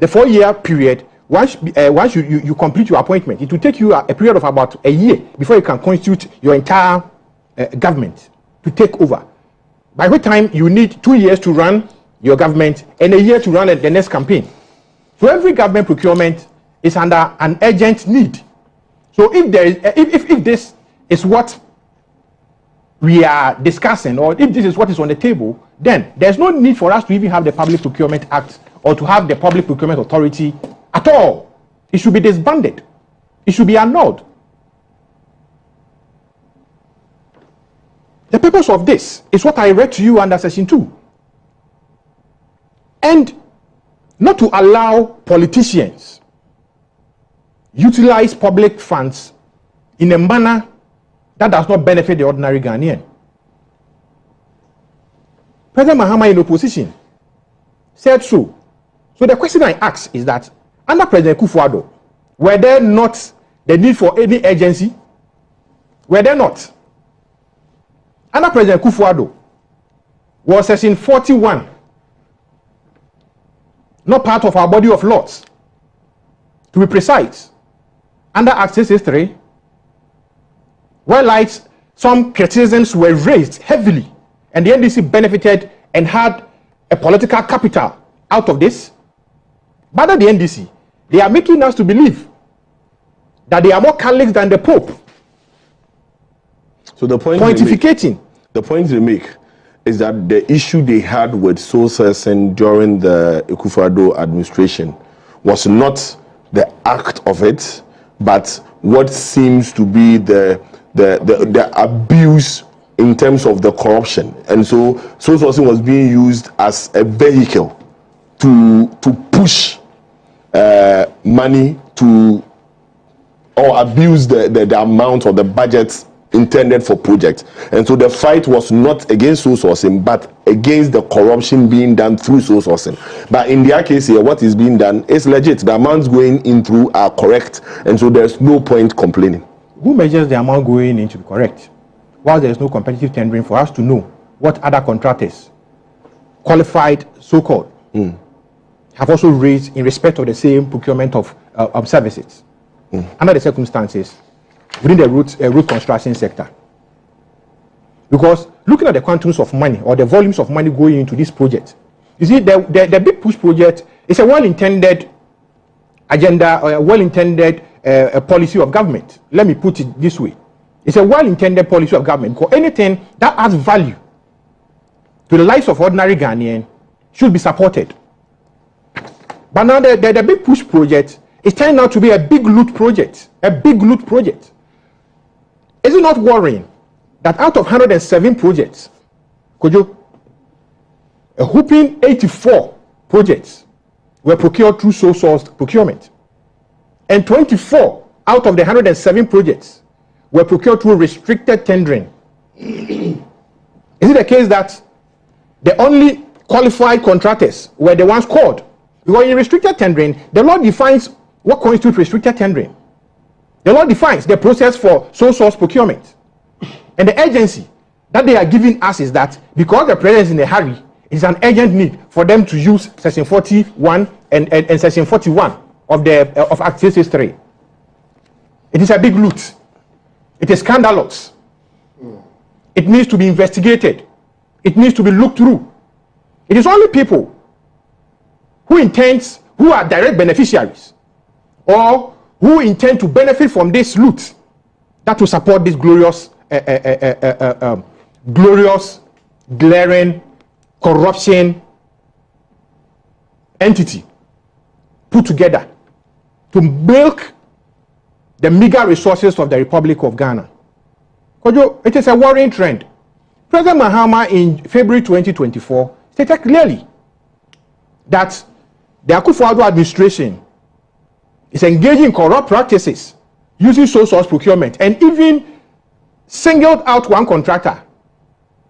The 4-year period, once you complete your appointment, it will take you a period of about a year before you can constitute your entire government to take over. By which time you need 2 years to run your government and a year to run the next campaign. So every government procurement is under an urgent need. So if there is, if this is what we are discussing, or if this is what is on the table, then there's no need for us to even have the Public Procurement Act or to have the Public Procurement Authority at all. It should be disbanded. It should be annulled. The purpose of this is what I read to you under Section 2. And not to allow politicians utilize public funds in a manner that does not benefit the ordinary Ghanaian. President Mahama in opposition said so. So the question I ask is that under President Kufuor, were there not the need for any agency? Were there not? Under President Kufuor, was Section 41 not part of our body of laws? To be precise, under Act 663, where some criticisms were raised heavily, and the NDC benefited and had a political capital out of this. But under the NDC, they are making us to believe that they are more Catholics than the Pope. So the point pontificating. The point they make is that the issue they had with soul sourcing during the Akufo-Addo administration was not the act of it, but what seems to be the abuse in terms of the corruption. And so soul sourcing was being used as a vehicle to push money to, or abuse the amount or the budgets intended for projects. And so the fight was not against soul sourcing, but against the corruption being done through soul sourcing. But in their case here, what is being done is legit. The amounts going in through are correct, and so there's no point complaining. Who measures the amount going in to be correct? While there's no competitive tendering for us to know what other contractors, qualified so-called, have also raised in respect of the same procurement of services under the circumstances within the road construction sector. Because looking at the quantums of money or the volumes of money going into this project, you see, the Big Push project is a well-intended agenda or a well-intended policy of government. Let me put it this way. It's a well-intended policy of government, because anything that adds value to the lives of ordinary Ghanaians should be supported. But now the Big Push project is turning out to be a big loot project. A big loot project. Is it not worrying that out of 107 projects, a whopping 84 projects were procured through sole sourced procurement, and 24 out of the 107 projects were procured through restricted tendering? Is it the case that the only qualified contractors were the ones called? Because in restricted tendering, the law defines what constitutes restricted tendering. The law defines the process for sole source procurement. And the agency that they are giving us is that because the president is in a hurry, it's an urgent need for them to use Section 41 and Section 41 of Act 663. It is a big loot. It is scandalous. It needs to be investigated. It needs to be looked through. It is only people who are direct beneficiaries or who intend to benefit from this loot that will support this glorious, glaring corruption entity put together to milk the meager resources of the Republic of Ghana. It is a worrying trend. President Mahama in February 2024 stated clearly that the Akufo-Addo administration is engaging in corrupt practices using sole source procurement, and even singled out one contractor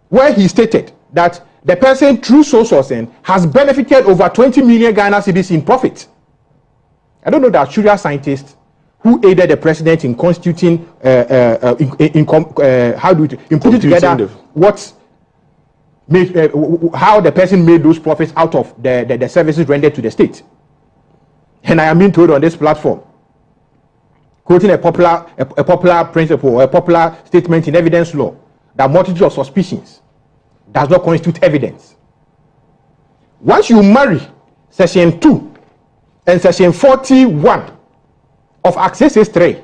where he stated that the person through sole sourcing has benefited over 20 million Ghana cedis in profit. I don't know the actuarial scientist who aided the president in constituting, putting together what made, how the person made those profits out of the services rendered to the state. And I am being told on this platform, quoting a popular principle or a popular statement in evidence law, that multitude of suspicions does not constitute evidence. Once you marry Section 2 and Section 41 of Access 3,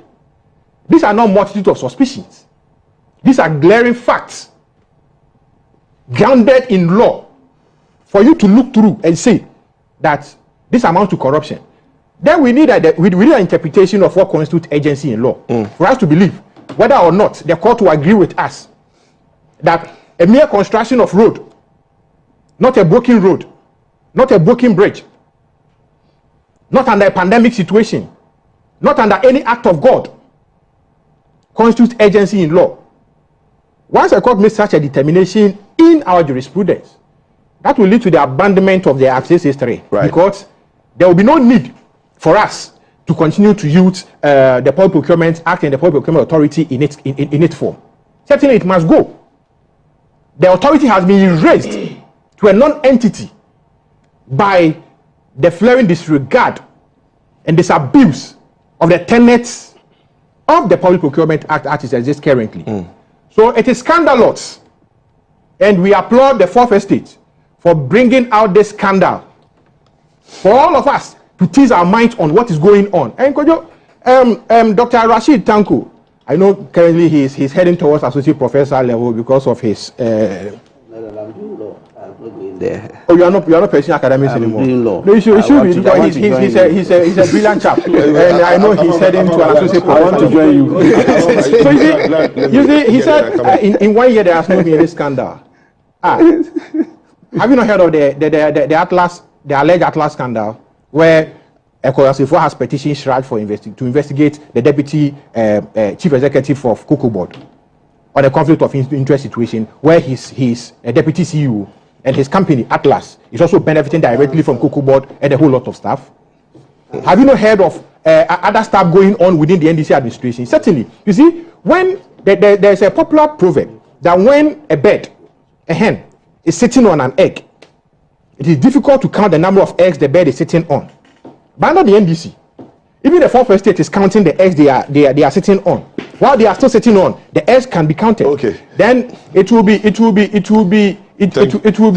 these are not multitude of suspicions. These are glaring facts grounded in law for you to look through and say that this amounts to corruption. Then we need an interpretation of what constitutes agency in law for us to believe whether or not the court will agree with us that a mere construction of road, not a broken road, not a broken bridge, not under a pandemic situation, not under any act of God, constitutes agency in law. Once a court makes such a determination in our jurisprudence, that will lead to the abandonment of the Access History, because there will be no need for us to continue to use the Public Procurement Act and the Public Procurement Authority in its form. Certainly it must go. The authority has been erased to a non-entity by the flaring disregard and disabuse of the tenets of the Public Procurement Act as it exists currently. So it is scandalous, and we applaud the fourth estate for bringing out this scandal for all of us to tease our minds on what is going on. And Dr. Rashid Tanku, I know currently he's heading towards associate professor level because of his. I'm Oh, you are not pursuing academics anymore. No, he should be, because he's a brilliant chap, and I know he's heading to an associate professor. I want to join you. So you see, he said in 1 year there has not been any scandal. Have you not heard of the Atlas, the alleged Atlas scandal, where Ecoyasifo has petitioned Shraj to investigate the deputy chief executive of Cocoa Board on a conflict of interest situation, where he's a deputy CEO and his company Atlas is also benefiting directly from Cocoa Board and a whole lot of stuff? Have you not heard of other stuff going on within the NDC administration? Certainly. You see, when there's a popular proverb that when a hen is sitting on an egg, it is difficult to count the number of eggs the bird is sitting on. But not the NDC. Even the fourth estate is counting the eggs they are sitting on. While they are still sitting on, the eggs can be counted. Okay. Then it will be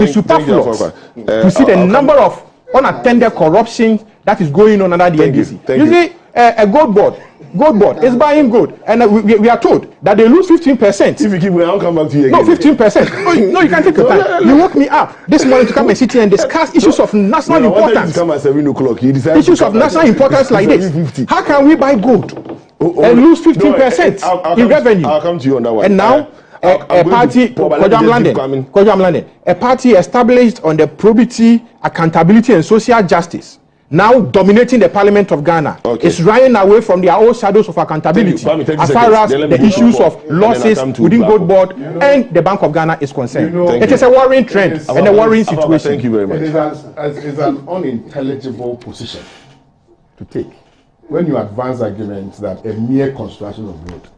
superfluous to see the number of unattended corruption that is going on under the NDC. You see, a gold board is buying gold, and we are told that they lose 15%. If you keep going, I'll come back to you again. No, 15%. No, you can take your time. You woke me up this morning to come and sit here and discuss issues of national importance. Come at 7 o'clock. Issues of national importance like this. How can we buy gold and lose 15% in revenue? I'll come to you on that one. And now, a party, a party established on the probity, accountability, and social justice, now dominating the Parliament of Ghana, is running away from their own shadows of accountability as far as the issues of losses within Gold Board and the Bank of Ghana is concerned. It is a worrying trend and a worrying situation. Thank you very much. It is an unintelligible position to take when you advance arguments that a mere construction of road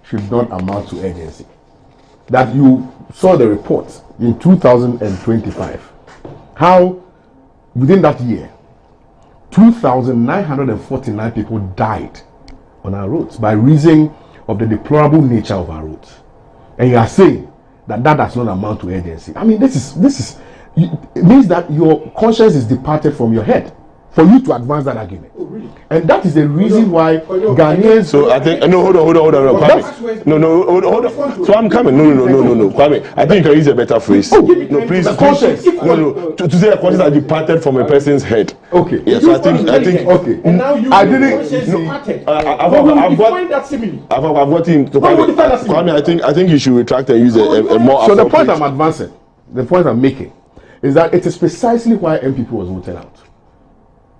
should not amount to agency. That you saw the report in 2025, how within that year, 2,949 people died on our roads by reason of the deplorable nature of our roads. And you are saying that does not amount to urgency. I mean, it means that your conscience is departed from your head for you to advance that argument. Oh, really? And that is the reason why Ghanaians. So I think no, hold on, Kwame. No, hold on. So I'm coming. No, Kwame. I think you can use a better phrase. Oh, no, please. Conscience. No. To say a conscience that departed from a person's head. Okay. Yes. So I think. Okay. And now you. I didn't. I've got him. Kwame, I think you should retract and use a more. So the point I'm advancing, the point I'm making, is that it is precisely why MPP was voted out.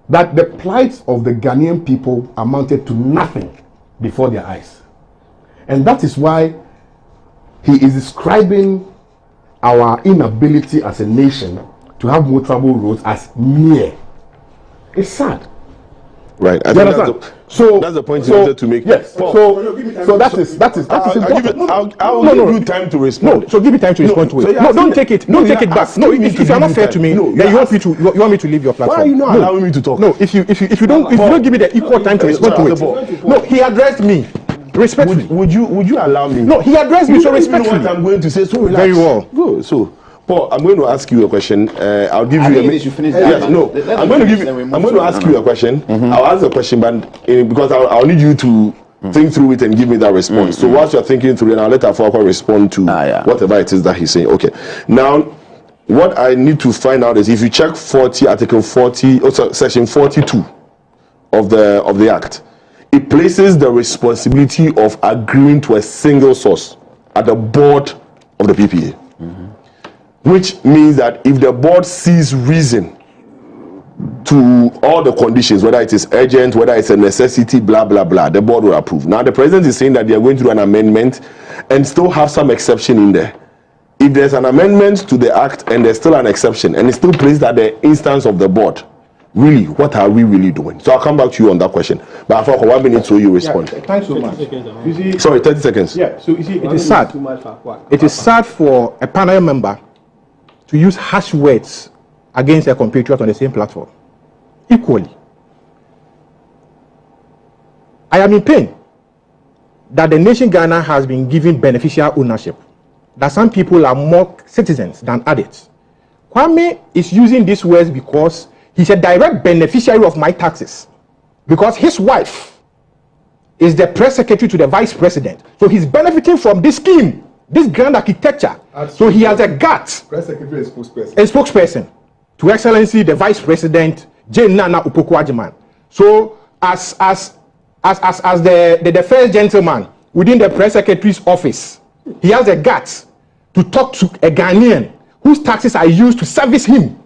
That the plight of the Ghanaian people amounted to nothing before their eyes. And that is why he is describing our inability as a nation to have motorable roads as mere. It's sad. Right. I think that's the point you wanted to make. Yes. So that is I'll give you time to respond. No, so give me time to respond to it. No, don't take it back. No, if you're not fair to me, then you want me to leave your platform. Why are you not allowing me to talk? No, if you don't give me the equal time to respond to it. No, he addressed me. Respectfully. Would you allow me? No, he addressed me so respectfully. What I'm going to say, so relax. Very well. Good. So, Paul, I'm going to ask you a question. I'll give you a minute. Yes, no. I'm going to ask you a question. I'll ask the question, but because I'll need you to think through it and give me that response. So whilst you're thinking through it, I'll let Afoko respond to whatever it is that he's saying. Okay. Now, what I need to find out is if you check Article 40, Section 42 of the Act, it places the responsibility of agreeing to a single source at the board of the PPA. Which means that if the board sees reason to all the conditions, whether it is urgent, whether it's a necessity, blah, blah, blah, the board will approve. Now, the president is saying that they are going to do an amendment and still have some exception in there. If there's an amendment to the act and there's still an exception and it's still placed at the instance of the board, really, what are we really doing? So I'll come back to you on that question. But for 1 minute, so you respond. Yeah, thanks so much. You see, sorry, 30 seconds. Yeah, so you see, it is sad. It is sad for a panel member to use harsh words against a compatriot on the same platform. Equally. I am in pain that the nation Ghana has been given beneficial ownership, that some people are more citizens than others. Kwame is using these words because he's a direct beneficiary of my taxes, because his wife is the press secretary to the vice president. So he's benefiting from this scheme, this grand architecture. So he has a gut. Press secretary is spokesperson. A spokesperson to Excellency the Vice President Jane Nana Opoku-Agyeman. So as the first gentleman within the press secretary's office, he has a gut to talk to a Ghanaian whose taxes are used to service him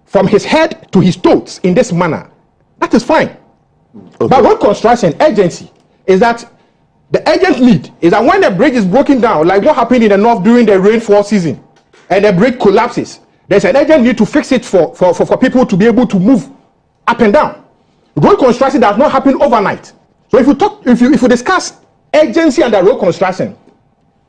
from his head to his toes in this manner. That is fine. Okay. But road construction urgency is that the urgent need is that when the bridge is broken down, like what happened in the north during the rainfall season, and the bridge collapses, there's an urgent need to fix it for people to be able to move up and down. Road construction does not happen overnight. So if you discuss urgency and the road construction,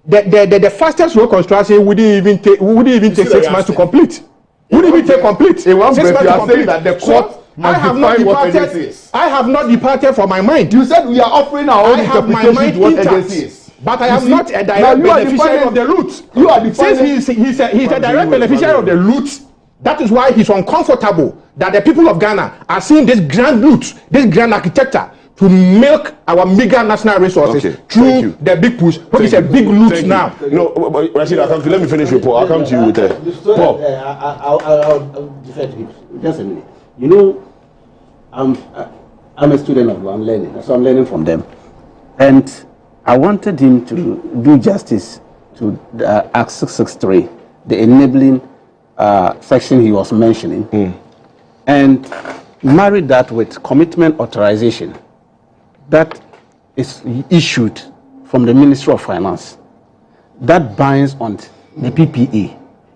the fastest road construction wouldn't even take 6 months to complete. Wouldn't even take complete. 6 months to complete. That the court I have not departed from my mind. You said we are offering our own interpretation to what agency is. But I am not a direct beneficiary of the route. You are Since he's a direct beneficiary of the route, that is why he's uncomfortable that the people of Ghana are seeing this grand route, this grand architecture to milk our meager national resources through the big push. What is a big loot now? No, Rashid, let me finish with Paul. I'll come to you with Paul. I'll defer to him. Just a minute. You know, I'm a student of law. I'm learning, so I'm learning from them. And I wanted him to do justice to Act 663, the enabling section he was mentioning, and marry that with commitment authorization that is issued from the Ministry of Finance that binds on the PPA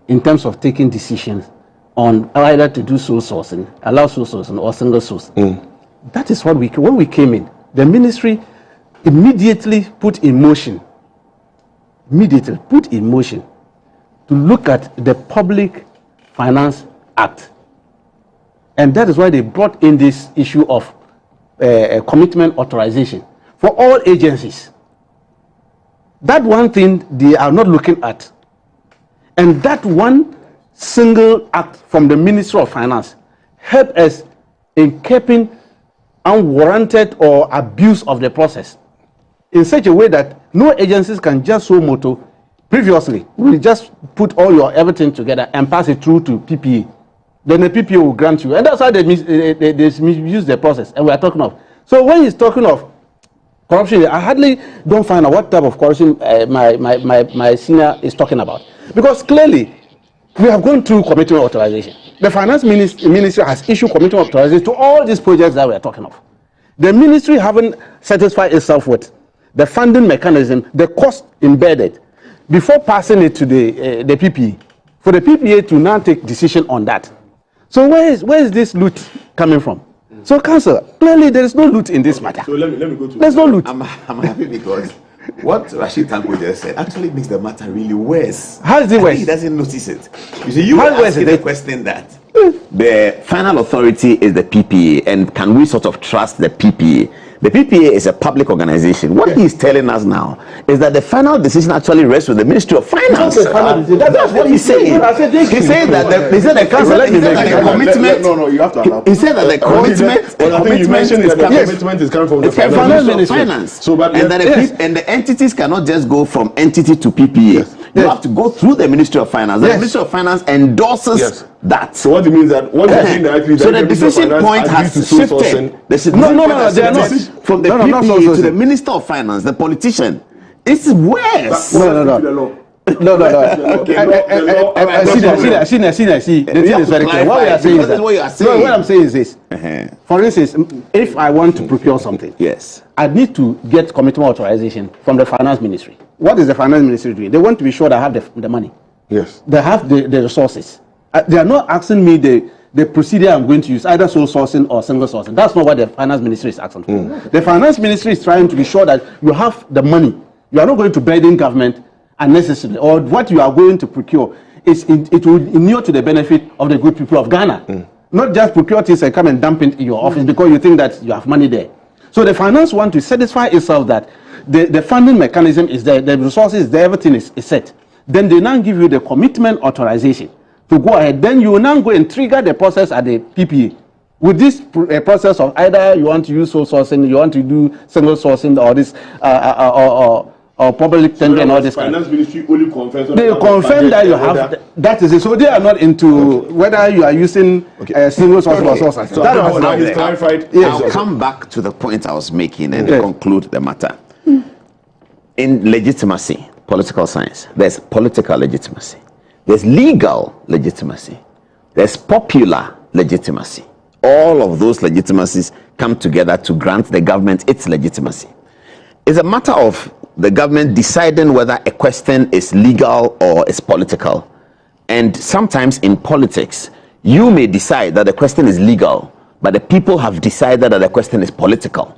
in terms of taking decisions on either to do sole sourcing, allow sole sourcing, or single source. That is what when we came in, the ministry immediately put in motion to look at the Public Finance Act. And that is why they brought in this issue of commitment authorization. for all agencies. That one thing they are not looking at. And that one single act from the Ministry of Finance help us in keeping unwarranted or abuse of the process in such a way that no agencies can just so moto. Previously, we just put all your everything together and pass it through to PPA. Then the PPA will grant you. And that's how they misuse the process. And we are talking of. So when he's talking of corruption, I hardly don't find out what type of corruption my senior is talking about. Because clearly, we have gone through commitment authorization. The finance ministry has issued commitment authorization to all these projects that we are talking of. The ministry haven't satisfied itself with the funding mechanism, the cost embedded, before passing it to the PPA, for the PPA to now take decision on that. So where is this loot coming from? So, Council, clearly there is no loot in this matter. So let me go to. There's no loot. I'm happy because what Rashid Tanko just said actually makes the matter really worse. How is it worse? He doesn't notice it. You see, you were asking the question that the final authority is the PPA, and can we sort of trust the PPA? The PPA is a public organization. What he is telling us now is that the final decision actually rests with the Ministry of Finance. That's what he's saying. He said that the council. He said that the commitment. No, you have to allow. He said that the commitment. I think you mentioned that the commitment is coming from the Ministry of Finance. So, and the entities cannot just go from entity to PPA. Yes. You have to go through the Ministry of Finance. The Ministry of Finance endorses that. So what it means that what you're saying directly, so the decision point has shifted. No, they are not. From the PPA to the Minister of Finance, the politician. It's worse. No. See. The thing is very clear. What we are saying is that. What I'm saying is this. For instance, if I want to procure something, yes, I need to get commitment authorization from the Finance Ministry. What is the Finance Ministry doing? They want to be sure that I have the money. Yes. They have the resources. They are not asking me the procedure I'm going to use, either sole sourcing or single sourcing. That's not what the Finance Ministry is asking for. The Finance Ministry is trying to be sure that you have the money. You are not going to burden government unnecessarily, or what you are going to procure it will inure to the benefit of the good people of Ghana. Not just procure things and come and dump it in your office because you think that you have money there. So the finance want to satisfy itself that the funding mechanism is there, the resources there, everything is set. Then they now give you the commitment authorization to go ahead. Then you will now go and trigger the process at the PPA. With this process of either you want to use sole sourcing, you want to do single sourcing, or this or public tender and all this kind of. Finance Ministry only confirms. They confirm that you have that is it. So they are not into whether you are using single source or source. So that now is clarified. Yes. I'll come back to the point I was making and conclude the matter. In legitimacy, political science, there's political legitimacy, there's legal legitimacy, there's popular legitimacy. All of those legitimacies come together to grant the government its legitimacy. It's a matter of the government deciding whether a question is legal or is political. And sometimes in politics, you may decide that the question is legal, but the people have decided that the question is political.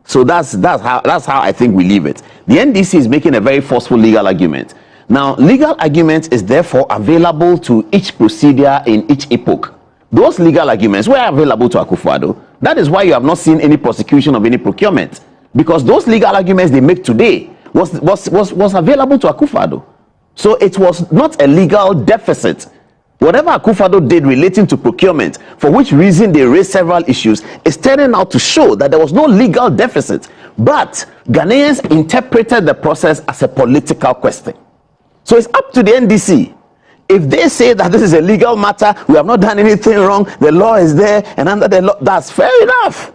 So that's how I think we leave it. The NDC is making a very forceful legal argument. Now, legal argument is therefore available to each procedure in each epoch. Those legal arguments were available to Akufo-Addo. That is why you have not seen any prosecution of any procurement. Because those legal arguments they make today was available to Akufo-Addo. So it was not a legal deficit. Whatever Akufo-Addo did relating to procurement, for which reason they raised several issues, is turning out to show that there was no legal deficit. But Ghanaians interpreted the process as a political question. So it's up to the NDC. If they say that this is a legal matter, we have not done anything wrong, the law is there, and under the law, that's fair enough.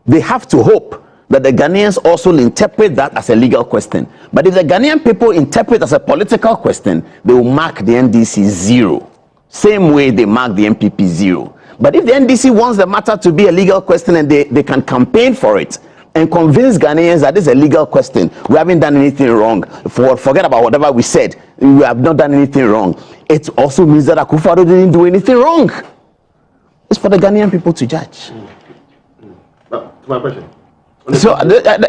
They have to hope that the Ghanaians also interpret that as a legal question. But if the Ghanaian people interpret it as a political question, they will mark the NDC 0. Same way they mark the MPP 0. But if the NDC wants the matter to be a legal question and they can campaign for it and convince Ghanaians that this is a legal question, we haven't done anything wrong, forget about whatever we said, we have not done anything wrong, it also means that Akufo-Addo didn't do anything wrong. It's for the Ghanaian people to judge. To my question. So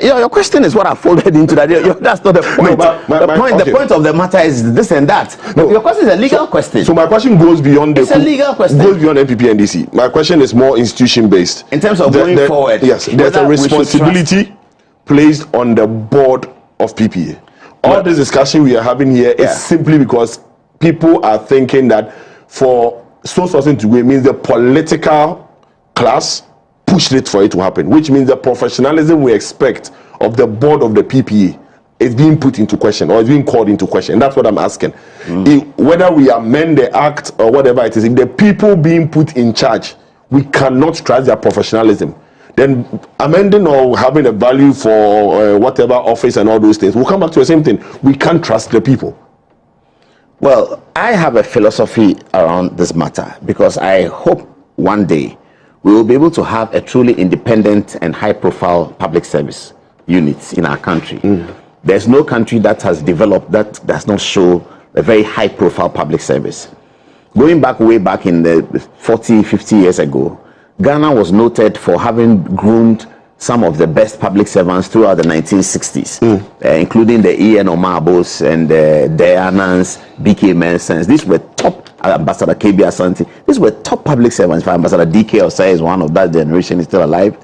your question is what I folded into that. That's not the point. No, the point of the matter is this and that. No. Your question is a legal question. So my question goes beyond it's a legal question. Goes beyond MPP and DC. My question is more institution based. In terms of going forward. Yes, there's a responsibility placed on the board of PPA. All this discussion we are having here is simply because people are thinking that for sole sourcing to go, it means the political class pushed it for it to happen, which means the professionalism we expect of the board of the PPA is being put into question or is being called into question. That's what I'm asking. Whether we amend the act or whatever it is, if the people being put in charge, we cannot trust their professionalism, then amending or having a value for whatever office and all those things, we'll come back to the same thing. We can't trust the people. Well, I have a philosophy around this matter because I hope one day we will be able to have a truly independent and high-profile public service unit in our country. There's no country that has developed that does not show a very high-profile public service. Going back, way back in the 40, 50 years ago, Ghana was noted for having groomed some of the best public servants throughout the 1960s, including the E.N. Omabos and the Dianas, B.K. Mensons. These were top, Ambassador K.B. Asante. These were top public servants. If Ambassador D.K. Osei is one of that generation, is still alive.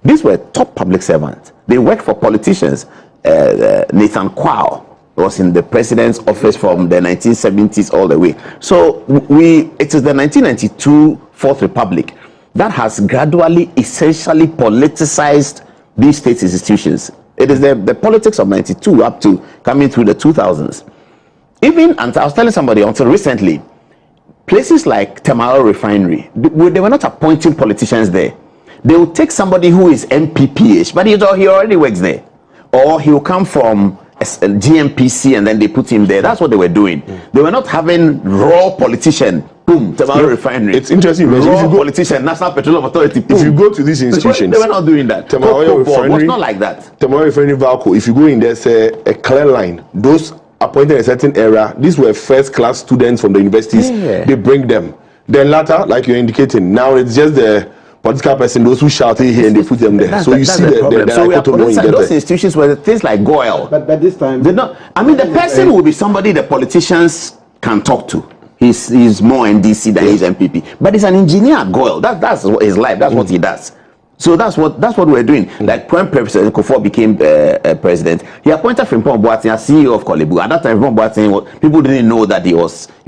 These were top public servants. They worked for politicians. Nathan Kwao was in the president's office from the 1970s all the way. So it is the 1992 Fourth Republic that has gradually, essentially politicized these state institutions. It is the politics of 92 up to coming through the 2000s. Even, and I was telling somebody until recently, places like Temaro Refinery, they were not appointing politicians there. They would take somebody who is MPP-ish, but he already works there. Or he will come from GMPC and then they put him there. That's what they were doing. They were not having raw politician. Boom, Temaro Refinery. It's interesting. Raw politician, National Petroleum Authority. Boom. If you go to these institutions, they were not doing that. Temaro Refinery was not like that. Temaro Refinery Valco. If you go in, there's a clear line. Those appointed in a certain era, these were first-class students from the universities. They bring them. Then later, like you're indicating, now it's just the political person, those who shout here and they put them there. So you see the so we are those institutions were things like Goyle. But this time, not. I mean, the person will be somebody the politicians can talk to. He's more NDC than he's MPP, but he's an engineer at Goyle. That's his life. That's what he does. So that's what we're doing. Like when President Kufuor became president, he appointed Frimpong Boateng as CEO of Kolebu. At that time, Frimpong Boateng, people didn't know that he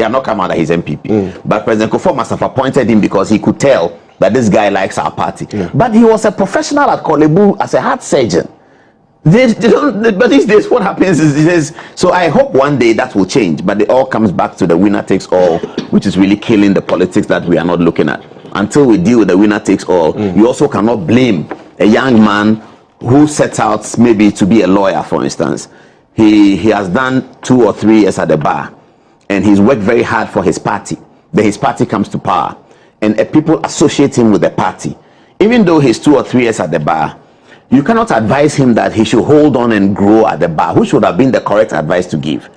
had not come under his MPP. But President Kufuor must have appointed him because he could tell that this guy likes our party. But he was a professional at Kolebu as a heart surgeon. But these days, what happens is so I hope one day that will change. But it all comes back to the winner takes all, which is really killing the politics that we are not looking at. Until we deal with the winner takes all, you also cannot blame a young man who sets out maybe to be a lawyer, for instance. He has done 2 or 3 years at the bar, and he's worked very hard for his party. Then his party comes to power, and people associate him with the party. Even though he's 2 or 3 years at the bar, you cannot advise him that he should hold on and grow at the bar, which would have been the correct advice to give.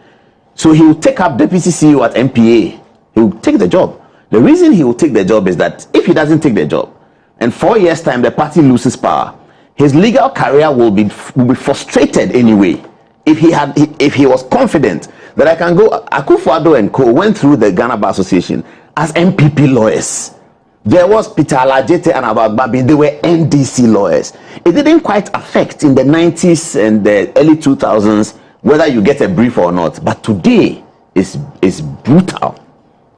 So he will take up deputy CEO at MPA. He will take the job. The reason he will take the job is that if he doesn't take the job, and 4 years' time the party loses power, his legal career will be frustrated anyway. If he was confident that I can go, Akufo-Addo and co went through the Ghana Bar Association as MPP lawyers. There was Peter Alajete and Abagbabi. They were NDC lawyers. It didn't quite affect in the 90s and the early 2000s whether you get a brief or not. But today is brutal.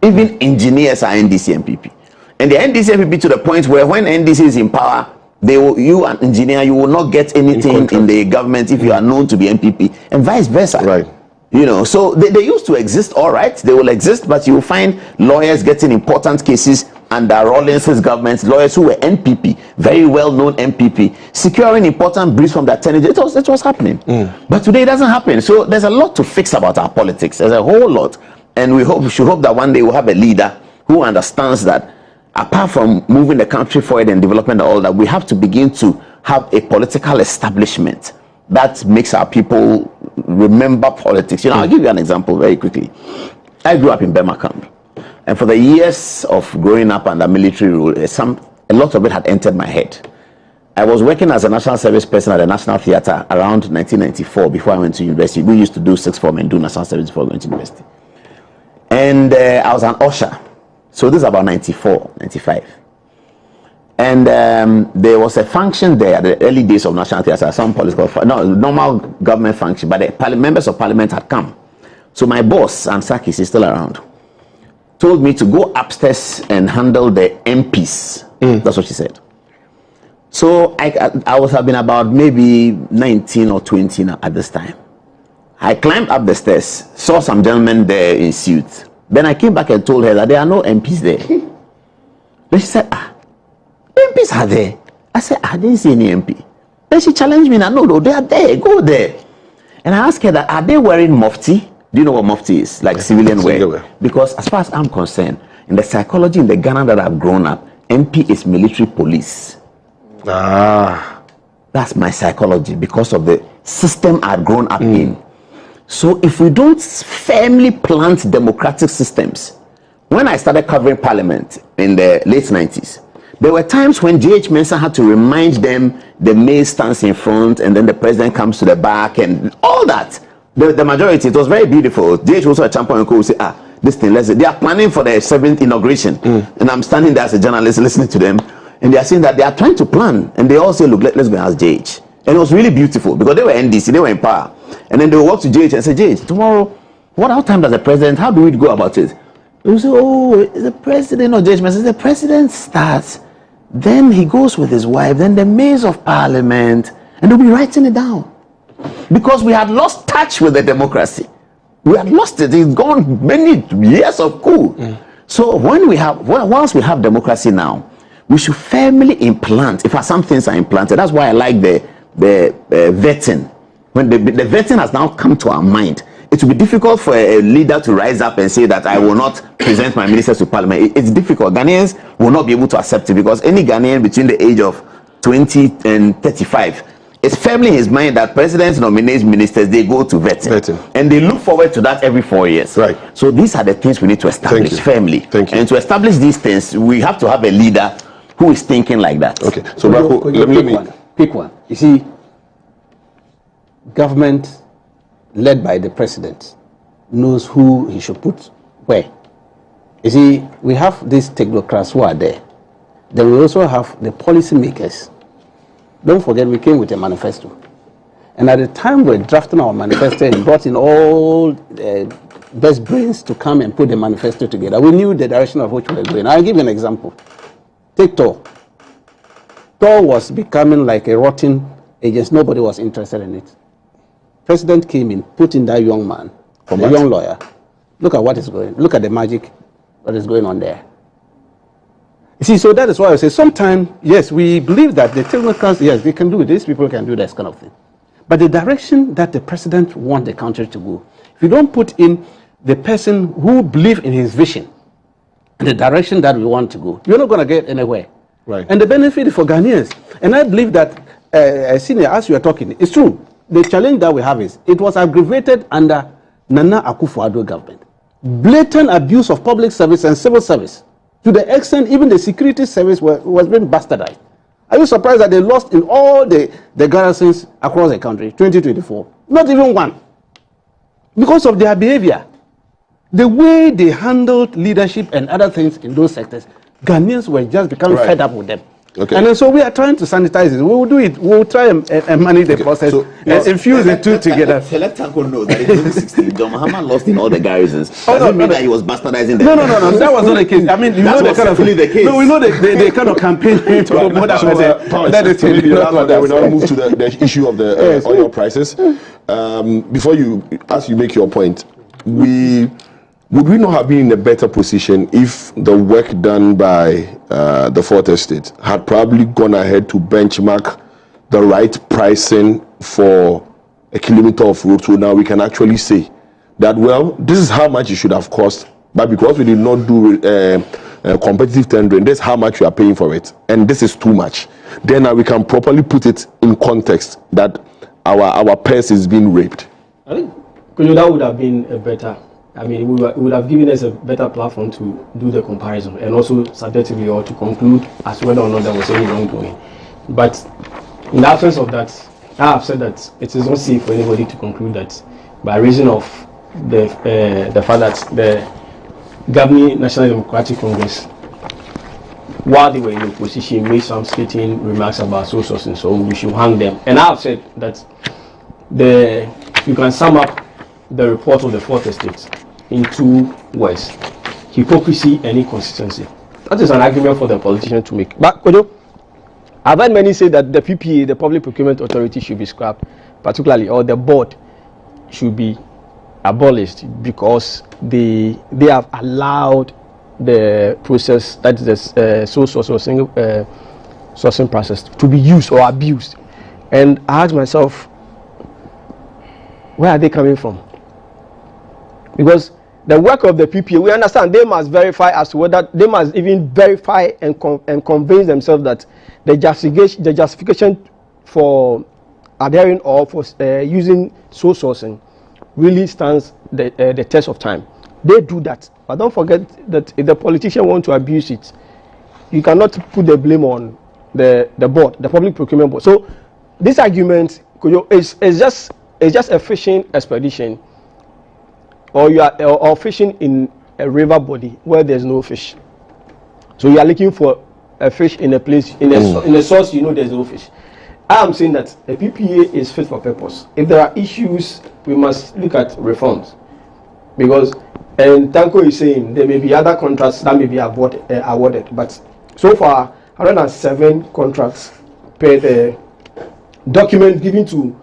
Even engineers are NDC MPP. And the NDC MPP to the point where when NDC is in power, you an engineer, you will not get anything in the government if you are known to be MPP, and vice versa. Right. You know, so they used to exist, all right. They will exist, but you will find lawyers getting important cases under Rawlings's government, lawyers who were NPP, very well-known NPP, securing important briefs from the attorney. It was happening. But today it doesn't happen. So there's a lot to fix about our politics. There's a whole lot. And we should hope that one day we'll have a leader who understands that apart from moving the country forward and development and all that, we have to begin to have a political establishment that makes our people remember politics. You know, I'll give you an example very quickly. I grew up in Burma camp, and for the years of growing up under military rule, a lot of it had entered my head. I was working as a national service person at the National Theatre around 1994 before I went to university. We used to do sixth form and do national service before going to university. And I was an usher. So this is about 94, 95. And there was a function there at the early days of National Theatre, some political, normal government function, but the members of parliament had come. So my boss, Ansakis, is still around, told me to go upstairs and handle the MPs. That's what she said. So I was have been about maybe 19 or 20 now at this time. I climbed up the stairs, saw some gentlemen there in suits. Then I came back and told her that there are no MPs there. Then she said, MPs are there. I said, I didn't see any MP. Then she challenged me, no, they are there, go there. And I asked her that, are they wearing mufti? Do you know what mufti is? Like civilian wear. Because as far as I'm concerned, in the psychology in the Ghana that I've grown up, MP is military police. That's my psychology because of the system I've grown up in. So if we don't firmly plant democratic systems, when I started covering parliament in the late 90s, there were times when J.H. Mensah had to remind them the male stands in front and then the president comes to the back and all that. The majority, it was very beautiful. J.H. also a champion and would say, this thing, they are planning for the 7th inauguration. And I'm standing there as a journalist listening to them. And they are saying that they are trying to plan. And they all say, look, let's go and ask JH. And it was really beautiful because they were NDC, they were in power. And then they would walk to JH and say, JH, tomorrow, what time does the president, how do we go about it? They will say, the president, or JH says, the president starts, then he goes with his wife, then the mayors of parliament, and they'll be writing it down. Because we had lost touch with the democracy. We had lost it. It's gone many years of coup. So once we have democracy now, we should firmly implant, if some things are implanted. That's why I like the vetting. When the vetting has now come to our mind, it will be difficult for a leader to rise up and say that I will not present my ministers to parliament. It's difficult. Ghanaians will not be able to accept it because any Ghanaian between the age of 20 and 35 is firmly in his mind that presidents nominate ministers, they go to vetting. And they look forward to that every 4 years. Right. So these are the things we need to establish firmly. And to establish these things, we have to have a leader who is thinking like that. Okay. So let me pick one. You see, government led by the president knows who he should put where. You see, we have these technocrats who are there. Then we also have the policy makers. Don't forget, we came with a manifesto. And at the time we're drafting our manifesto and brought in all the best brains to come and put the manifesto together, we knew the direction of which we were going. I'll give you an example. Take Tor. Tor was becoming like a rotten agency. Nobody was interested in it. President came in, put in that young man, the young lawyer. Look at what is going on. Look at the magic that is going on there. You see, so that is why I say sometimes, yes, we believe that the technocrats, yes, they can do this, people can do this kind of thing. But the direction that the president wants the country to go, if you don't put in the person who believes in his vision, and the direction that we want to go, you're not going to get anywhere. Right. And the benefit for Ghanaians. And I believe that, Senior, as you are talking, it's true. The challenge that we have is, it was aggravated under Nana Akufo-Addo government. Blatant abuse of public service and civil service, to the extent even the security service was being bastardized. Are you surprised that they lost in all the garrisons across the country, 2024? Not even one. Because of their behavior. The way they handled leadership and other things in those sectors, Ghanaians were just becoming fed up with them. Okay. And then so we are trying to sanitize it. We will do it. We will try and manage the process so, and infuse the two together. So let Tanko know that in 2016, John Mahama lost in all the garrisons. Doesn't mean that he was bastardizing them. No. That was not the case. I mean, you know the kind of the case. No, we know the kind of campaign to promote that person. That is maybe we now move to the issue of the oil prices. Before you make your point, would we not have been in a better position if the work done by the Fourth Estate had probably gone ahead to benchmark the right pricing for a kilometer of road? So now we can actually say that, well, this is how much it should have cost, but because we did not do competitive tendering, this is how much we are paying for it, and this is too much. Then now we can properly put it in context that our purse is being raped. I think that would have been a better. I mean, it would have given us a better platform to do the comparison and also subjectively or to conclude as to whether or not there was any wrongdoing. But in the absence of that, I have said that it is not safe for anybody to conclude that by reason of the fact that the governing National Democratic Congress while they were in opposition, made some scathing remarks about sole sourcing, so we should hang them. And I have said that you can sum up the report of the fourth estate in 2 words: hypocrisy and inconsistency. That is an argument for the politician to make. But Kojo, I've heard many say that the PPA, the Public Procurement Authority, should be scrapped, particularly, or the board should be abolished because they have allowed the process, that is the sole source or single sourcing process, to be used or abused. And I ask myself, where are they coming from? Because the work of the PPA, we understand they must verify as to whether they must even verify and convince themselves that the justification for adhering or for using sole sourcing really stands the test of time. They do that, but don't forget that if the politician want to abuse it, you cannot put the blame on the board, the Public Procurement Board. So this argument is just a fishing expedition, or you are or fishing in a river body where there's no fish. So you are looking for a fish in a place in a source there's no fish. I am saying that the PPA is fit for purpose. If there are issues, we must look at reforms, because and Tanko is saying there may be other contracts that may be awarded, but so far 107 contracts per the document given to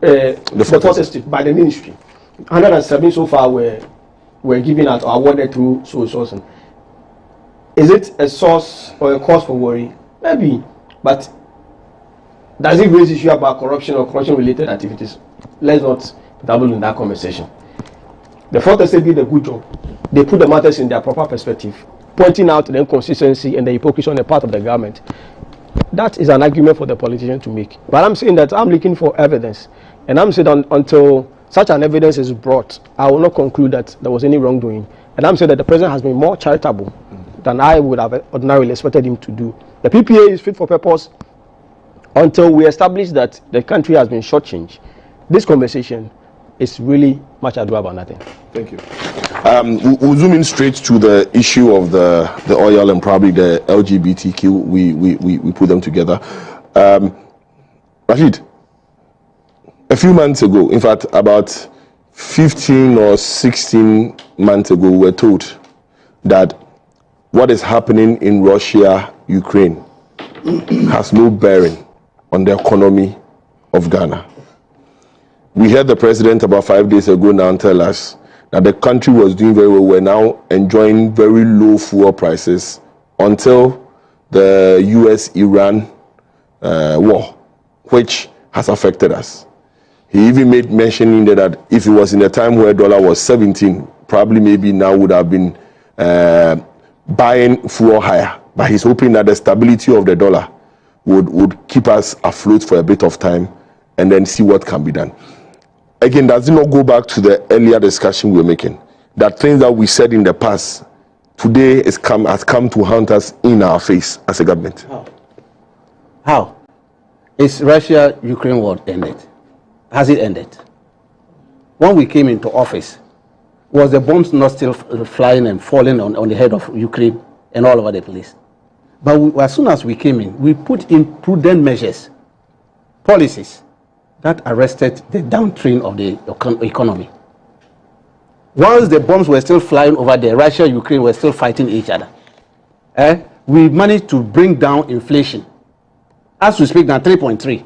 the fourth estate by the ministry. 107 so far were given out or awarded through sole sourcing. Is it a source or a cause for worry? Maybe, but does it raise issue about corruption or corruption-related activities? Let's not dabble in that conversation. The fourth estate did a good job. They put the matters in their proper perspective, pointing out the inconsistency and the hypocrisy on the part of the government. That is an argument for the politician to make. But I'm saying that I'm looking for evidence, and I'm saying until such an evidence is brought, I will not conclude that there was any wrongdoing. And I'm saying that the president has been more charitable than I would have ordinarily expected him to do. The PPA is fit for purpose until we establish that the country has been shortchanged. This conversation is really much ado about nothing. Thank you. We'll zoom in straight to the issue of the oil and probably the LGBTQ. We put them together. Rashid, a few months ago, in fact, about 15 or 16 months ago, we were told that what is happening in Russia, Ukraine, has no bearing on the economy of Ghana. We heard the president about 5 days ago now tell us that the country was doing very well. We're now enjoying very low fuel prices until the US-Iran war, which has affected us. He even made mentioning that if it was in a time where dollar was 17, probably maybe now would have been buying fuel higher. But he's hoping that the stability of the dollar would keep us afloat for a bit of time and then see what can be done. Again, does it not go back to the earlier discussion we were making? That things that we said in the past, today has come to haunt us in our face as a government. How? Is Russia-Ukraine war ended? Has it ended? When we came into office, was the bombs not still flying and falling on the head of Ukraine and all over the place? But as soon as we came in, we put in prudent measures, policies, that arrested the downtrend of the economy. Whilst the bombs were still flying over there, Russia and Ukraine were still fighting each other. We managed to bring down inflation. As we speak now, 3.3.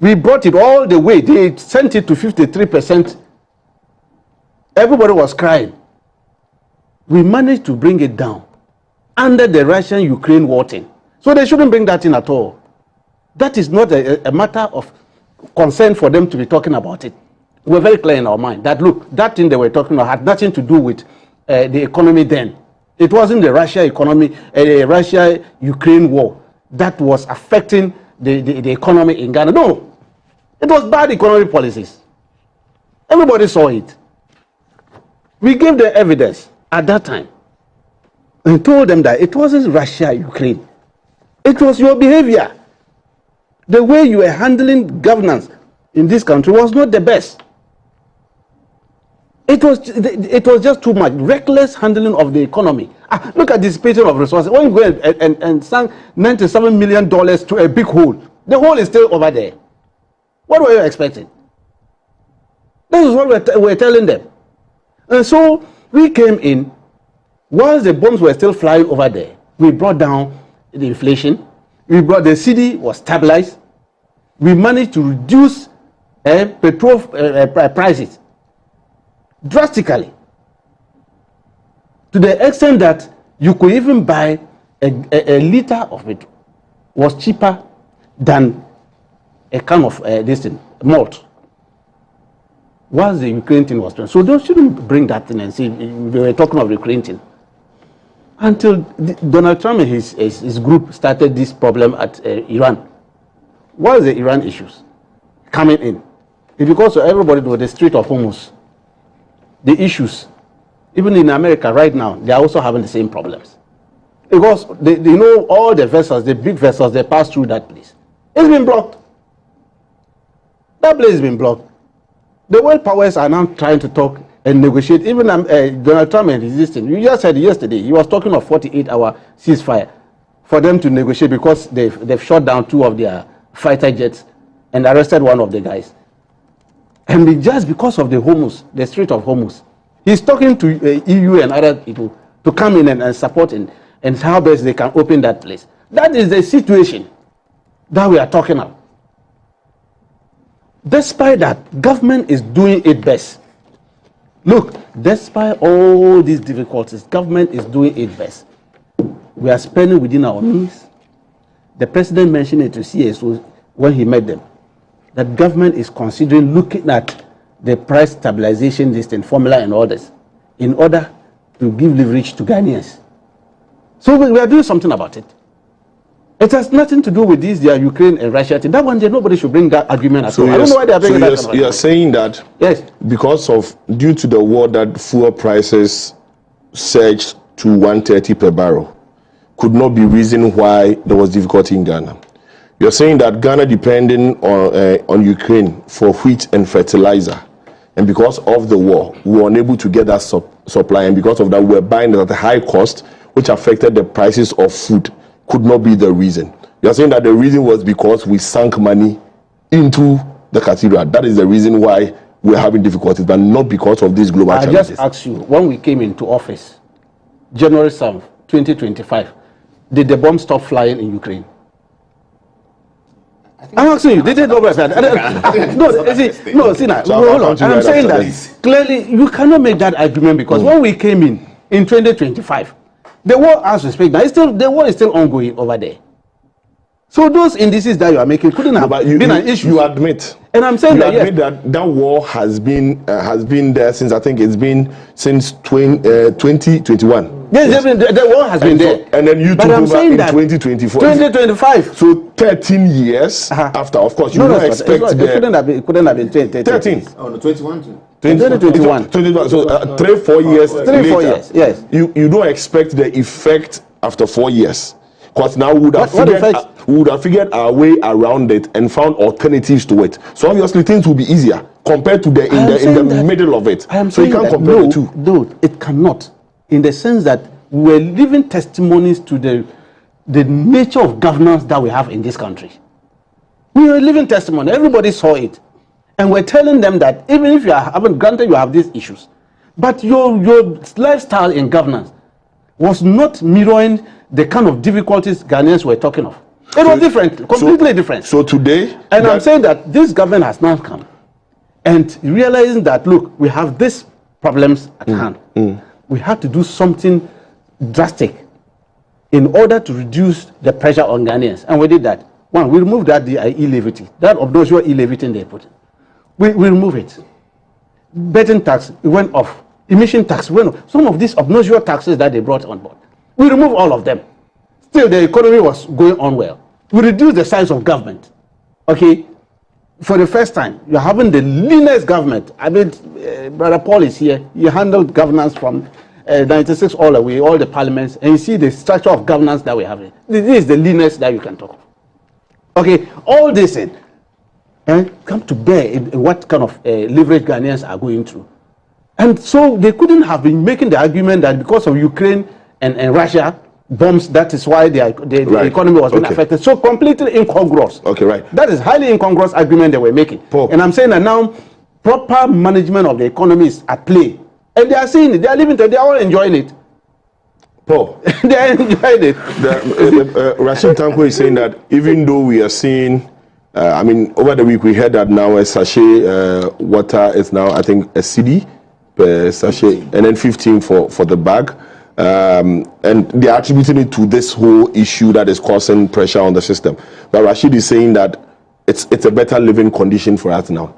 We brought it all the way. They sent it to 53%. Everybody was crying. We managed to bring it down under the Russian-Ukraine war thing. So they shouldn't bring that in at all. That is not a matter of concern for them to be talking about it. We're very clear in our mind that, look, that thing they were talking about had nothing to do with the economy then. It wasn't the Russia economy, Russia-Ukraine war that was affecting the economy in Ghana. No, it was bad economic policies. Everybody saw it. We gave the evidence at that time and told them that it wasn't Russia-Ukraine. It was your behavior. The way you were handling governance in this country was not the best. It was just too much. Reckless handling of the economy Look at the dissipation of resources. When you go and sink $97 million to a big hole, the hole is still over there. What were you expecting? This is what we're telling them. And so we came in, while the bombs were still flying over there, we brought down the inflation. The cedi was stabilized. We managed to reduce petrol prices drastically, to the extent that you could even buy a liter of it was cheaper than a can of malt. Whilst the Ukraine thing was done. So they shouldn't bring that thing and say they were talking of the Ukraine thing. Until Donald Trump and his group started this problem at Iran. What are the Iran issues coming in? It's because everybody knows the Strait of Hormuz. The issues, even in America right now, they are also having the same problems. Because they know all the vessels, the big vessels, they pass through that place. It's been blocked. That place has been blocked. The world powers are now trying to talk and negotiate. Even Donald Trump is resisting. You just said yesterday, he was talking of 48-hour ceasefire for them to negotiate because they've shot down 2 of their fighter jets and arrested 1 of the guys. And just because of the Strait of Hormuz, he's talking to EU and other people to come in and support and how best they can open that place. That is the situation that we are talking about. Despite that, government is doing its best. Look, despite all these difficulties, government is doing its best. We are spending within our means. The president mentioned it to CSOs when he met them, that government is considering looking at the price stabilization formula and all this in order to give leverage to Ghanaians. So we are doing something about it. It has nothing to do with this, Ukraine and Russia thing. That one day, nobody should bring that argument at all. I don't know why they are bringing that. So you are saying that due to the war, that fuel prices surged to 130 per barrel could not be reason why there was difficulty in Ghana. You're saying that Ghana depending on Ukraine for wheat and fertilizer, and because of the war, we were unable to get that supply, and because of that, we were buying it at a high cost, which affected the prices of food. Could not be the reason. You're saying that the reason was because we sank money into the cathedral. That is the reason why we're having difficulties, but not because of these global challenges. I just asked you, when we came into office, January 7th, 2025, did the bomb stop flying in Ukraine? I'm asking you, did it over? No, I'm saying that clearly you cannot make that argument because when we came in 2025, the war, as we speak now, the war is still ongoing over there. So those indices that you are making couldn't have been an issue. You admit. And I'm saying that war has been there since, I think it's been since 2021. Yes, the war has been there. And then you took over in 2024. 2025. So 13 years after, of course, you don't expect it couldn't have been 13. Oh, no, 21. 2021. So 3-4 years later. 3-4 years, yes. You don't expect the effect after 4 years. Because now we would have figured our way around it and found alternatives to it. So obviously things will be easier compared to in the middle of it. So you can't compare the two. No, it cannot. In the sense that we're living testimonies to the nature of governance that we have in this country. We are living testimony. Everybody saw it. And we're telling them that even if you haven't granted you have these issues, but your lifestyle in governance was not mirroring the kind of difficulties Ghanaians were talking of. It was different, completely different. So today... And I'm saying that this government has now come and realizing that, look, we have these problems at hand. We have to do something drastic in order to reduce the pressure on Ghanaians. And we did that. One, we removed that e-levity, that obnoxious e-levity they put. We remove it. Betting tax, it went off. Emission tax went off. Some of these obnoxious taxes that they brought on board, we removed all of them. Still, the economy was going on well. We reduced the size of government. Okay? For the first time, you're having the leanest government. I mean, Brother Paul is here. He handled governance from 96 all the way, all the parliaments, and you see the structure of governance that we have. This is the leanest that you can talk of. Okay? All this come to bear in what kind of leverage Ghanaians are going through. And so they couldn't have been making the argument that because of Ukraine and Russia bombs. That is why the economy was being affected. So completely incongruous. Okay, right. That is highly incongruous argument they were making. Paul. And I'm saying that now proper management of the economy is at play. And they are seeing it. They are living it. They are all enjoying it. Paul. They are enjoying it. Rashid Tanko is saying that even though we are seeing, I mean, over the week we heard that now a sachet water is now, I think, a cedi per sachet, and then 15 for the bag. And they are attributing it to this whole issue that is causing pressure on the system. But Rashid is saying that it's a better living condition for us now.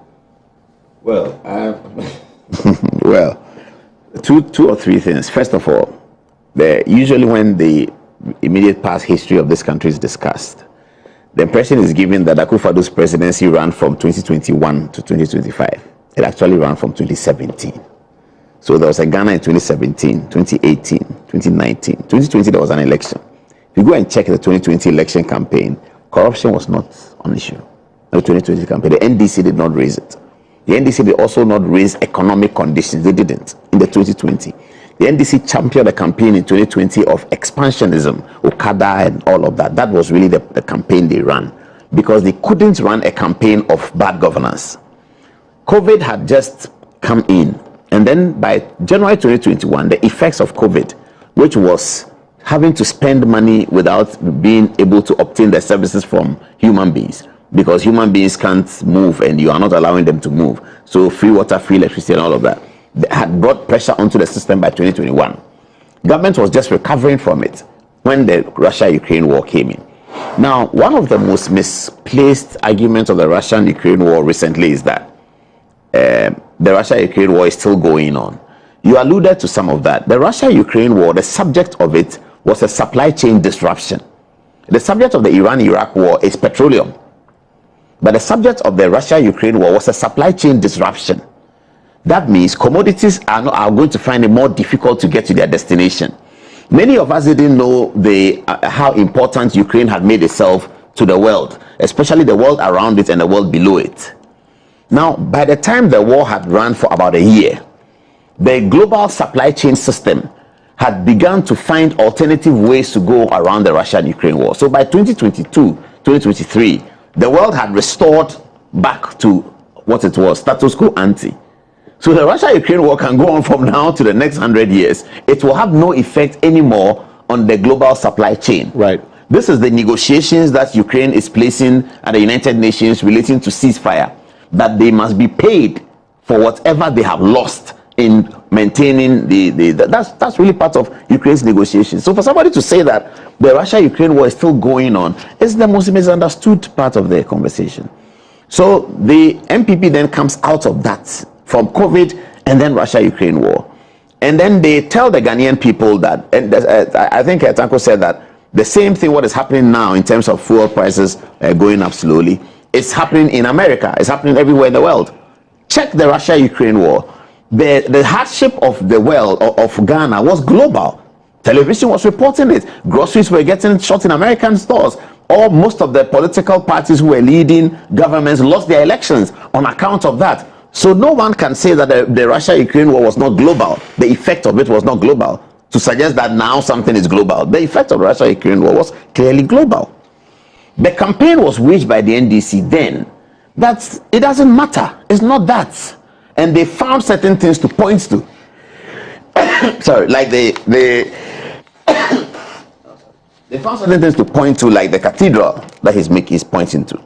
Well, well, two or three things. First of all, usually when the immediate past history of this country is discussed, the impression is given that Akufo-Addo's presidency ran from 2021 to 2025. It actually ran from 2017. So there was a Ghana in 2017, 2018, 2019, 2020 there was an election. If you go and check the 2020 election campaign, corruption was not an issue. The 2020 campaign, the NDC did not raise it. The NDC did also not raise economic conditions. They didn't in the 2020. The NDC championed the campaign in 2020 of expansionism, Okada and all of that. That was really the campaign they ran, because they couldn't run a campaign of bad governance. COVID had just come in, and then by January 2021, the effects of COVID, which was having to spend money without being able to obtain the services from human beings, because human beings can't move and you are not allowing them to move. So free water, free electricity and all of that had brought pressure onto the system by 2021. Government was just recovering from it when the Russia-Ukraine war came in. Now, one of the most misplaced arguments of the Russian-Ukraine war recently is that the Russia-Ukraine war is still going on. You alluded to some of that. The Russia-Ukraine war, the subject of it was a supply chain disruption. The subject of the Iran-Iraq war is petroleum. But the subject of the Russia-Ukraine war was a supply chain disruption. That means commodities are going to find it more difficult to get to their destination. Many of us didn't know how important Ukraine had made itself to the world, especially the world around it and the world below it. Now, by the time the war had run for about a year, the global supply chain system had begun to find alternative ways to go around the Russia-Ukraine war. So by 2022, 2023, the world had restored back to what it was, status quo ante. So the Russia-Ukraine war can go on from now to the next 100 years. It will have no effect anymore on the global supply chain. Right. This is the negotiations that Ukraine is placing at the United Nations relating to ceasefire, that they must be paid for whatever they have lost in maintaining that's really part of Ukraine's negotiations. So for somebody to say that the Russia-Ukraine war is still going on is the most misunderstood part of the conversation. So the MPP then comes out of that from COVID and then Russia-Ukraine war. And then they tell the Ghanaian people that, and I think Tanko said that the same thing what is happening now in terms of fuel prices going up slowly, it's happening in America, it's happening everywhere in the world. Check the Russia-Ukraine war. The hardship of the world, of Ghana, was global. Television was reporting it. Groceries were getting shot in American stores. Most of the political parties who were leading governments lost their elections on account of that. So no one can say that the Russia-Ukraine war was not global. The effect of it was not global. To suggest that now something is global. The effect of the Russia-Ukraine war was clearly global. The campaign was waged by the NDC then. That it doesn't matter. It's not that. And they found certain things to point to. Sorry, like they found certain things to point to, like the cathedral that he's pointing to.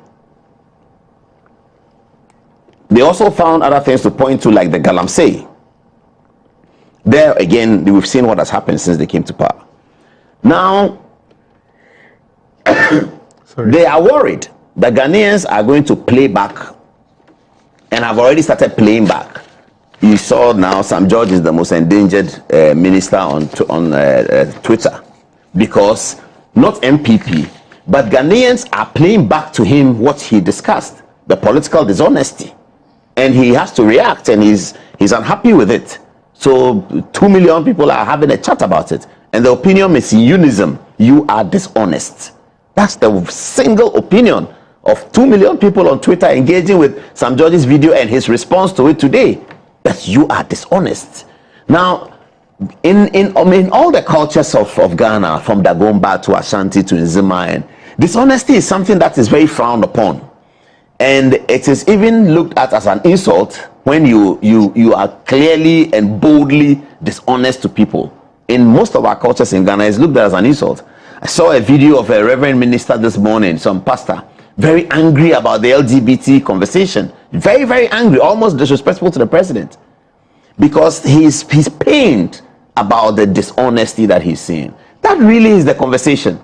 They also found other things to point to, like the Galamsey. There again, we've seen what has happened since they came to power. Now, they are worried that Ghanaians are going to play back, and have already started playing back. You saw now Sam George is the most endangered minister on Twitter, because not MPP, but Ghanaians are playing back to him what he discussed, the political dishonesty. And he has to react, and he's unhappy with it. So 2 million people are having a chat about it. And the opinion is in unison: you are dishonest. That's the single opinion of 2 million people on Twitter engaging with Sam George's video and his response to it today. That you are dishonest. Now, in all the cultures of Ghana, from Dagomba to Ashanti to Nzima, and dishonesty is something that is very frowned upon, and it is even looked at as an insult when you are clearly and boldly dishonest to people. In most of our cultures in Ghana, it's looked at as an insult. I saw a video of a reverend minister this morning, some pastor, very angry about the LGBT conversation, very, very angry, almost disrespectful to the president, because he's pained about the dishonesty that he's seeing. That really is the conversation.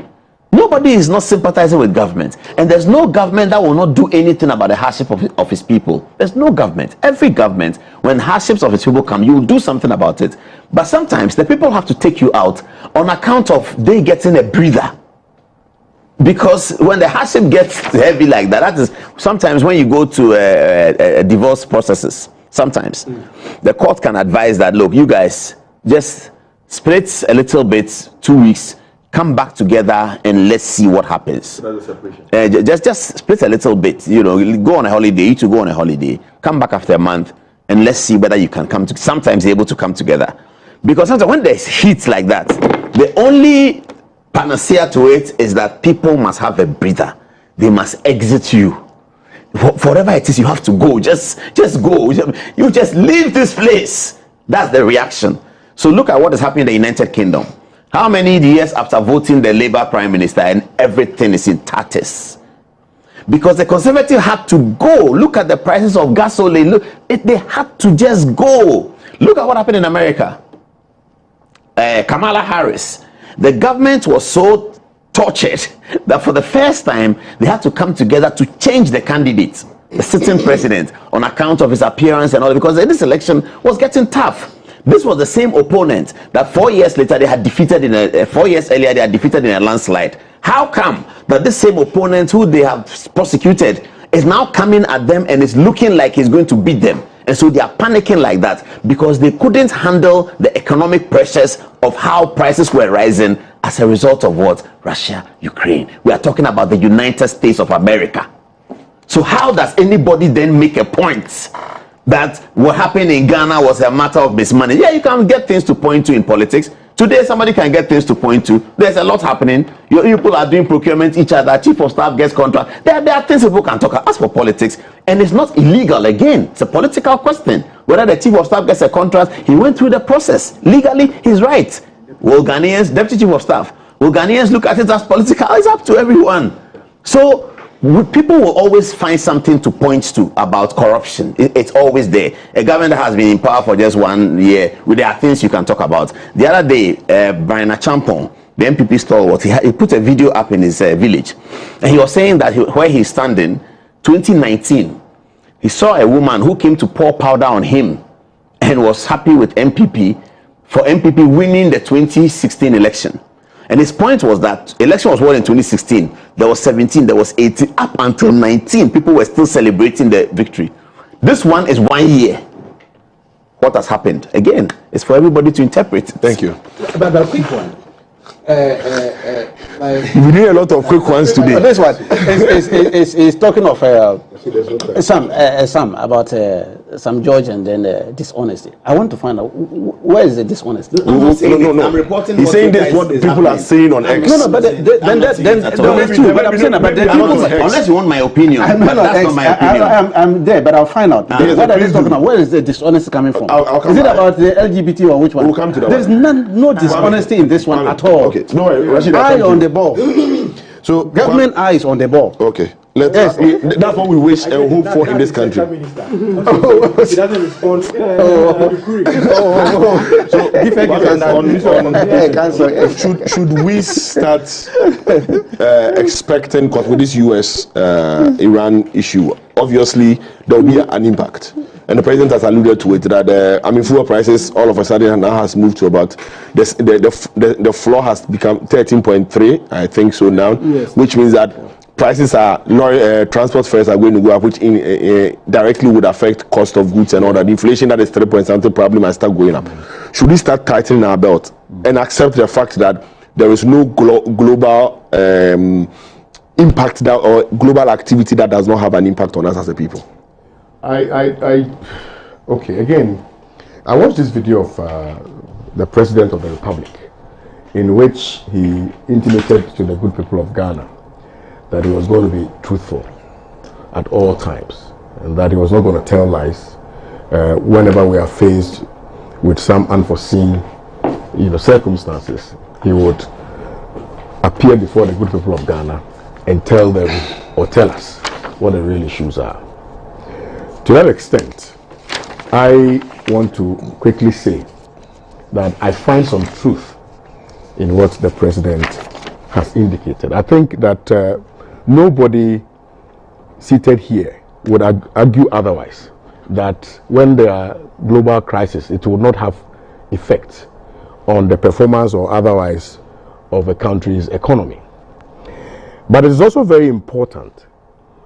Nobody is not sympathizing with government, and there's no government that will not do anything about the hardship of his people. There's no government. Every government, when hardships of its people come, you will do something about it. But sometimes the people have to take you out on account of they getting a breather. Because when the hardship gets heavy like that, that is sometimes when you go to divorce processes, sometimes the court can advise that, look, you guys just split a little bit, 2 weeks, come back together and let's see what happens. Just split a little bit, you know, go on a holiday, you two go on a holiday, come back after a month, and let's see whether you can come to, sometimes able to come together. Because sometimes when there's heat like that, the only panacea to it is that people must have a breather. They must exit you. Whatever it is, you have to go. Just go. You just leave this place. That's the reaction. So look at what is happening in the United Kingdom. How many years after voting the Labour Prime Minister and everything is in tatters? Because the Conservative had to go. Look at the prices of gasoline. Look, they had to just go. Look at what happened in America. Kamala Harris. The government was so tortured that for the first time they had to come together to change the candidate, the sitting president, on account of his appearance and all, because this election was getting tough. This was the same opponent that 4 years later they had defeated 4 years earlier they had defeated in a landslide. How come that this same opponent who they have prosecuted is now coming at them and is looking like he's going to beat them? And so they are panicking like that because they couldn't handle the economic pressures of how prices were rising as a result of what? Russia, Ukraine. We are talking about the United States of America. So how does anybody then make a point that what happened in Ghana was a matter of mismanagement? Yeah, you can get things to point to in politics. Today, somebody can get things to point to. There's a lot happening. Your people are doing procurement, each other. Chief of staff gets contract. There are things people can talk about. As for politics, and it's not illegal again. It's a political question. Whether the chief of staff gets a contract, he went through the process. Legally, he's right. Will Ghanaians, deputy chief of staff, will Ghanaians look at it as political? It's up to everyone. So people will always find something to point to about corruption. It's always there. A government that has been in power for just 1 year, there are things you can talk about. The other day, Brian Achampong, the MPP stalwart, he put a video up in his village, and he was saying that where he's standing, 2019, he saw a woman who came to pour powder on him and was happy with MPP for MPP winning the 2016 election. And his point was that election was won in 2016. There was 17, there was 18, up until 19, people were still celebrating the victory. This one is 1 year. What has happened? Again, it's for everybody to interpret. Thank you. But a quick one. We need a lot of quick ones today. This one is talking of some about some George and then dishonesty. I want to find out where is the dishonesty. No. I'm reporting. He's saying this what people are saying on X. No, but then there's two. But I'm saying about the people. Unless you want my opinion, that's not my opinion. I'm there, but I'll find out. What are they talking about? Where is the dishonesty coming from? Is it about the LGBT or which one? We'll come to that. There's no dishonesty in this one at all. Okay, no, Rashid, eye on the ball. So government eyes on the ball. Okay. That's what we wish and hope for in this country. He doesn't respond. So should we start expecting, because with this US Iran issue, obviously there will be an impact. And the president has alluded to it that fuel prices all of a sudden now has moved to about the floor has become 13.3, I think so now, yes. Which means that prices are transport fares are going to go up, which directly would affect cost of goods and all that. The inflation that is 3 point something probably might start going up. Should we start tightening our belt and accept the fact that there is no global impact that, or global activity that does not have an impact on us as a people? Okay, again, I watched this video of the President of the Republic, in which he intimated to the good people of Ghana that he was going to be truthful at all times, and that he was not going to tell lies whenever we are faced with some unforeseen, circumstances. He would appear before the good people of Ghana and tell them or tell us what the real issues are. To that extent, I want to quickly say that I find some truth in what the president has indicated. I think that nobody seated here would argue otherwise, that when there are global crises, it will not have effect on the performance or otherwise of a country's economy. But it is also very important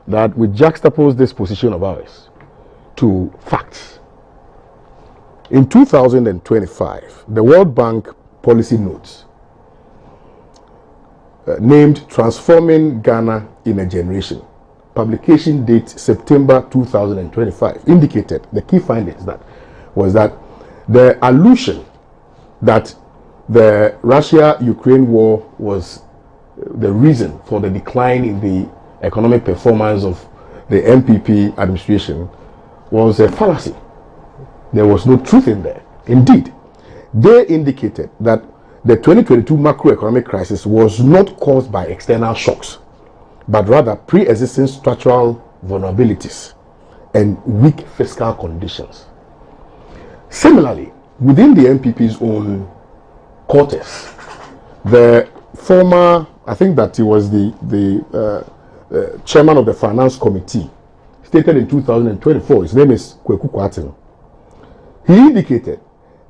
that we juxtapose this position of ours to facts. In 2025, the World Bank policy notes named Transforming Ghana in a Generation, publication date September 2025, indicated the key findings was that the allusion that the Russia-Ukraine war was the reason for the decline in the economic performance of the MPP administration was a fallacy. There was no truth in there. Indeed, they indicated that the 2022 macroeconomic crisis was not caused by external shocks, but rather pre-existing structural vulnerabilities and weak fiscal conditions. Similarly, within the MPP's own quarters, the former, I think that he was the chairman of the finance committee, stated in 2024, his name is Kweku Kwatin. He indicated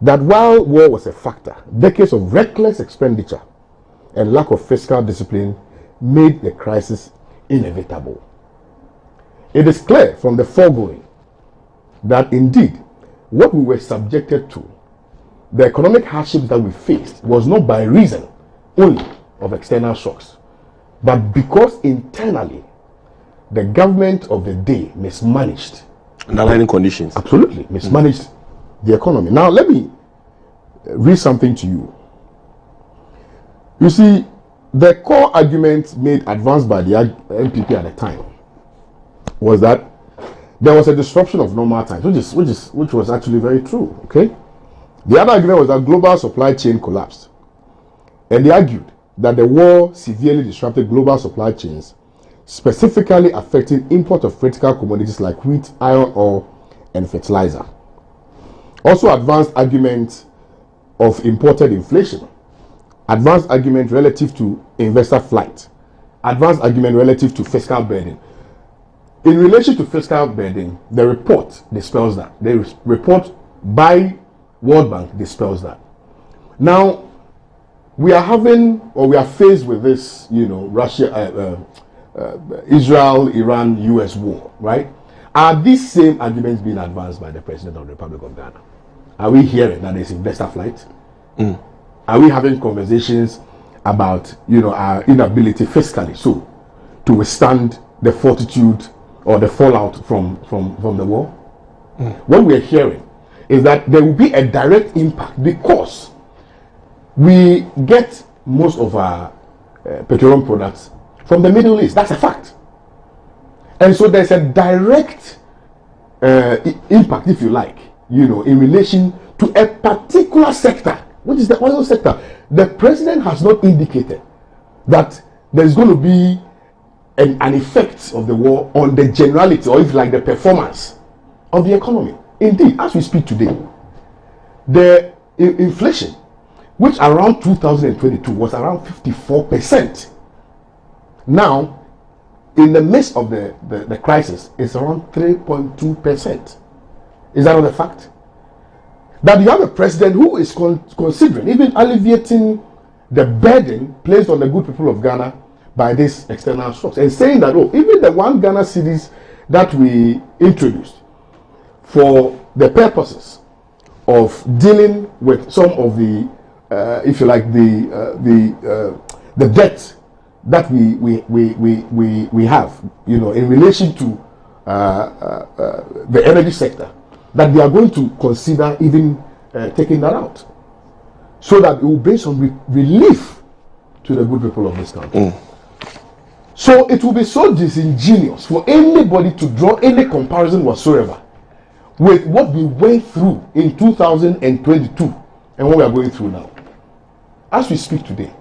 that while war was a factor, decades of reckless expenditure and lack of fiscal discipline made the crisis inevitable. It is clear from the foregoing that indeed what we were subjected to, the economic hardships that we faced, was not by reason only of external shocks, but because internally the government of the day mismanaged underlying conditions. Absolutely mismanaged the economy. Now let me read something to you. You see, the core argument advanced by the MPP at the time was that there was a disruption of normal times, which was actually very true. Okay, the other argument was that global supply chain collapsed, and they argued that the war severely disrupted global supply chains, specifically affecting import of critical commodities like wheat, iron ore, and fertilizer. Also advanced argument of imported inflation, advanced argument relative to investor flight, advanced argument relative to fiscal burden. In relation to fiscal burden, the report dispels that. The report by World Bank dispels that. Now, we are faced with this, Russia, Israel, Iran, US war, right? Are these same arguments being advanced by the President of the Republic of Ghana? Are we hearing that there's investor flight? Are we having conversations about, our inability fiscally to withstand the fortitude or the fallout from the war? What we're hearing is that there will be a direct impact because we get most of our petroleum products from the Middle East. That's a fact. And so there's a direct impact, if you like, in relation to a particular sector, which is the oil sector. The president has not indicated that there's going to be an effect of the war on the generality, or if you like, the performance of the economy. Indeed, as we speak today, the inflation, which around 2022 was around 54%, now in the midst of the crisis is around 3.2%. Is that not a fact? That you have a president who is considering even alleviating the burden placed on the good people of Ghana by these external shocks, and saying that, even the one Ghana cedis that we introduced for the purposes of dealing with some of the, if you like, the debt that we have, in relation to the energy sector, that they are going to consider even taking that out. so that it will bring some relief to the good people of this country. So it will be so disingenuous for anybody to draw any comparison whatsoever with what we went through in 2022 and what we are going through now. As we speak today,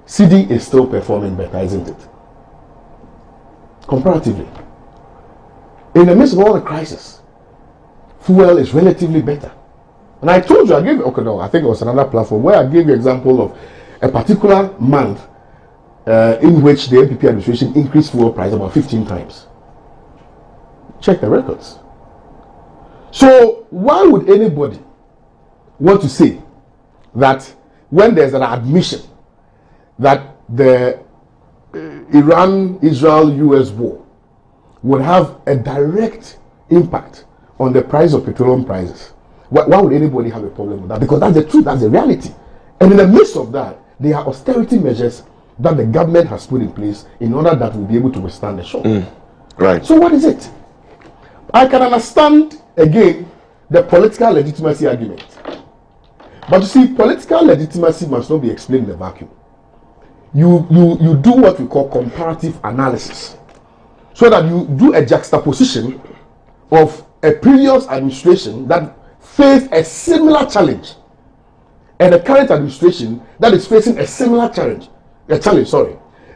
CD is still performing better, isn't it? Comparatively. In the midst of all the crisis, fuel is relatively better. And I told you, I think it was another platform where I gave you an example of a particular month in which the NPP administration increased fuel price about 15 times. Check the records. So why would anybody want to say that when there's an admission that the Iran-Israel-US war would have a direct impact on the price of petroleum prices? Why would anybody have a problem with that? Because that's the truth, that's the reality. And in the midst of that, there are austerity measures that the government has put in place in order that we'll be able to withstand the shock. Right. So what is it? I can understand, again, the political legitimacy argument. But you see, political legitimacy must not be explained in a vacuum. You do what we call comparative analysis, so that you do a juxtaposition of a previous administration that faced a similar challenge and the current administration that is facing a similar challenge.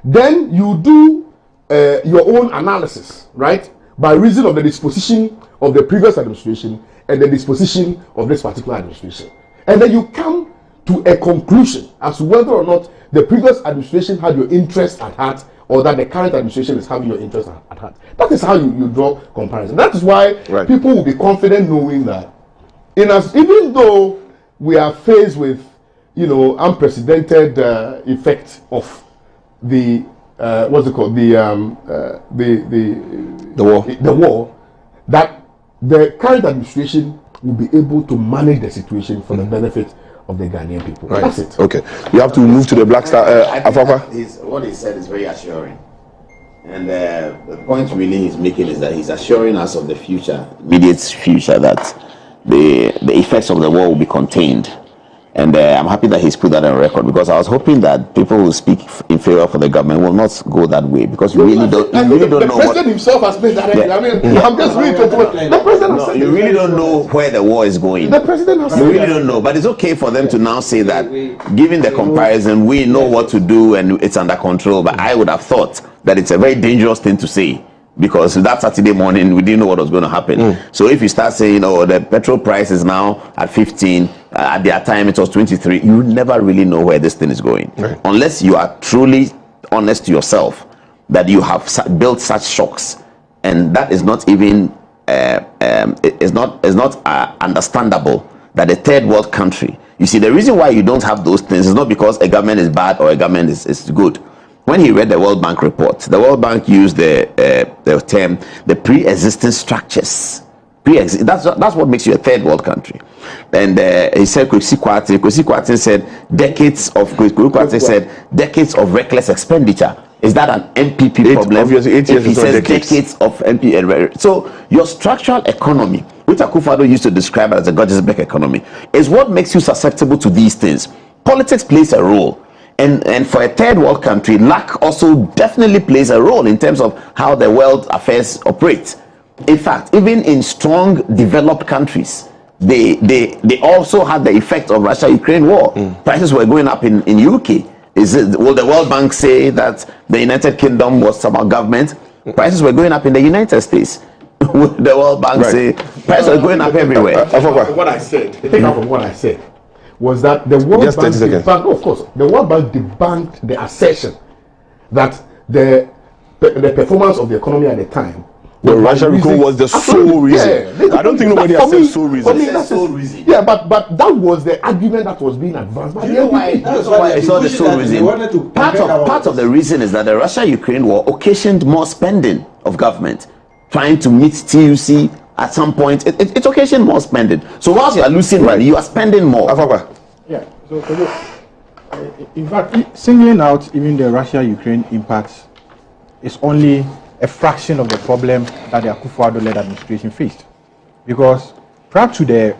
Then you do your own analysis, right? By reason of the disposition of the previous administration and the disposition of this particular administration. And then you come to a conclusion as to whether or not the previous administration had your interest at heart or that the current administration is having your interest at heart. That is how you draw comparison. That is why people will be confident knowing that even though we are faced with, unprecedented effect of the war, that the current administration will be able to manage the situation for the benefit of the Ghanaian people. Right. That's it. Okay. You have to move to the Black Star. What he said is very assuring. And the point really he's making is that he's assuring us of the future, immediate future, that the effects of the war will be contained. And I'm happy that he's put that on record, because I was hoping that people who speak in favor for the government will not go that way, because you really don't know. The president himself has made that. Yeah. I mean, I'm just reading the president has said you really don't know where the war is going. The president has said you really don't know, but it's okay for them to now say that, given the comparison, we know what to do and it's under control. But I would have thought that it's a very dangerous thing to say, because that Saturday morning we didn't know what was going to happen. So if you start saying, the petrol price is now at 15, at their time it was 23, you never really know where this thing is going, unless you are truly honest to yourself that you have built such shocks, and that is not even is not understandable that a third world country. You see, the reason why you don't have those things is not because a government is bad or a government is good. When he read the World Bank report, the World Bank used the term the pre-existing structures. That's what makes you a third world country. And he said, Kwesi said decades of reckless expenditure. Is that an MPP problem? Obviously, 8 years he says decades of MP. So your structural economy, which Akufo-Addo used to describe as a Gothisbeck economy, is what makes you susceptible to these things. Politics plays a role. And for a third world country, luck also definitely plays a role in terms of how the world affairs operate. In fact, even in strong developed countries, they also had the effect of Russia-Ukraine war. Prices were going up in UK. Will the World Bank say that the United Kingdom was about government? Prices were going up in the United States. Will the World Bank say prices are going up everywhere? What I said, take out from what I said, was that the World Bank debunked, the World Bank debunked the assertion that the performance of the economy at the time, the Russia-Ukraine was the sole reason. Yeah, I don't think nobody has said sole reason. That's sole reason. Yeah, but that was the argument that was being advanced by the NPP. That's why it's not the sole reason. Part of the reason is that the Russia-Ukraine war occasioned more spending of government, trying to meet TUC at some point. It occasioned more spending. So whilst you are losing money, you are spending more. Yeah. So in fact, singling out even the Russia-Ukraine impact is only a fraction of the problem that the Akufo-Addo-led administration faced. Because prior to the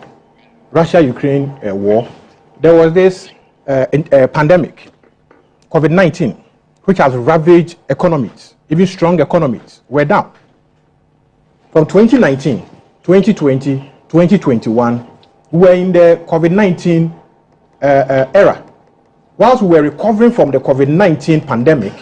Russia-Ukraine war, there was this pandemic, COVID-19, which has ravaged economies, even strong economies, were down. From 2019, 2020, 2021, we were in the COVID-19 era. Whilst we were recovering from the COVID-19 pandemic,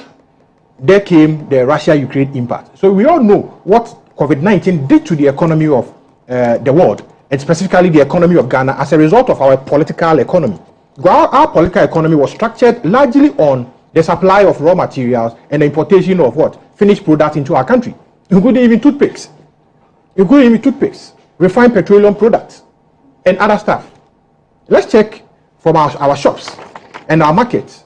there came the Russia-Ukraine impact. So we all know what COVID-19 did to the economy of the world, and specifically the economy of Ghana as a result of our political economy. Our political economy was structured largely on the supply of raw materials and the importation of what? Finished products into our country, including even toothpicks. Refined petroleum products, and other stuff. Let's check from our shops and our markets,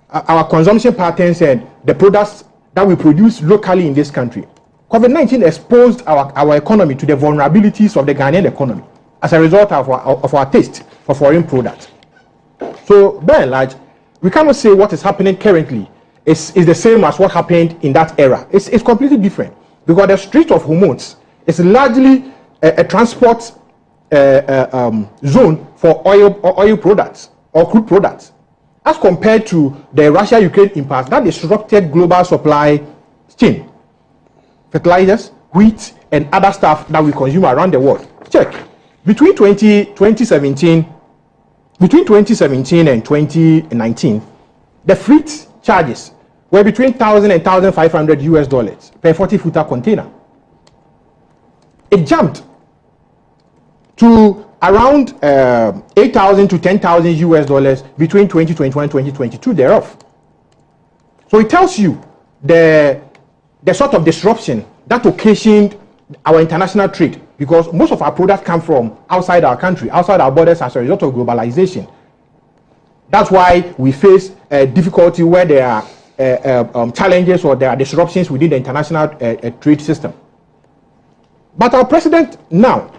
our consumption patterns and the products that we produce locally in this country. COVID-19 exposed our economy to the vulnerabilities of the Ghanaian economy as a result of our taste for foreign products. So, by and large, we cannot say what is happening currently is the same as what happened in that era. It's completely different, because the Strait of Hormuz is largely a transport zone for oil products or crude products, as compared to the Russia-Ukraine impasse that disrupted global supply chain, fertilizers, wheat, and other stuff that we consume around the world. Check. Between 2017 and 2019, the freight charges were between $1,000 and $1,500 per 40-footer container. It jumped to around $8,000 to $10,000 between 2021 and 2022 thereof. So it tells you the sort of disruption that occasioned our international trade, because most of our products come from outside our country, outside our borders, as a result of globalization. That's why we face difficulty where there are challenges or there are disruptions within the international trade system. But our president now,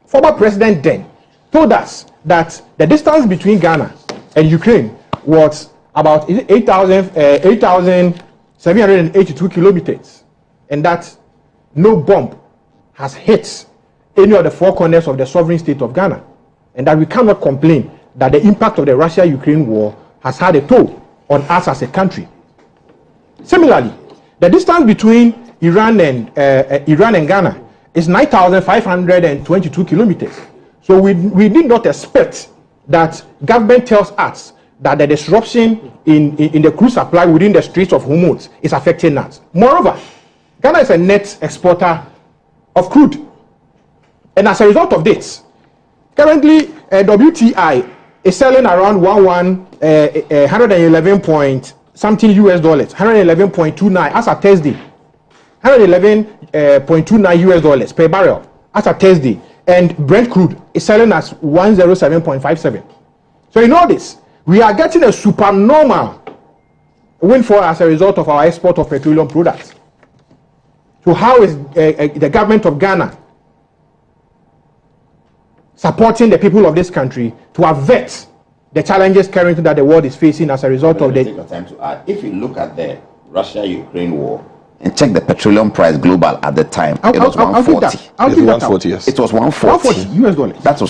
former president then, told us that the distance between Ghana and Ukraine was about 8,782 kilometers, and that no bomb has hit any of the four corners of the sovereign state of Ghana, and that we cannot complain that the impact of the Russia-Ukraine war has had a toll on us as a country. Similarly, the distance between Iran and Ghana is 9,522 kilometers. So we did not expect that government tells us that the disruption in the crude supply within the Strait of Hormuz is affecting us. Moreover, Ghana is a net exporter of crude. And as a result of this, currently WTI is selling around 111 point something $, 111.29 as a Thursday, 111.29 per barrel as a Thursday, and Brent crude is selling as 107.57. So in all this, we are getting a supernormal windfall as a result of our export of petroleum products. So how is the government of Ghana supporting the people of this country to avert the challenges currently that the world is facing as a result of the... Take your time to add. If you look at the Russia-Ukraine war and check the petroleum price global at the time, it was 140. I'll give that 140, yes. It was 140 $140. That's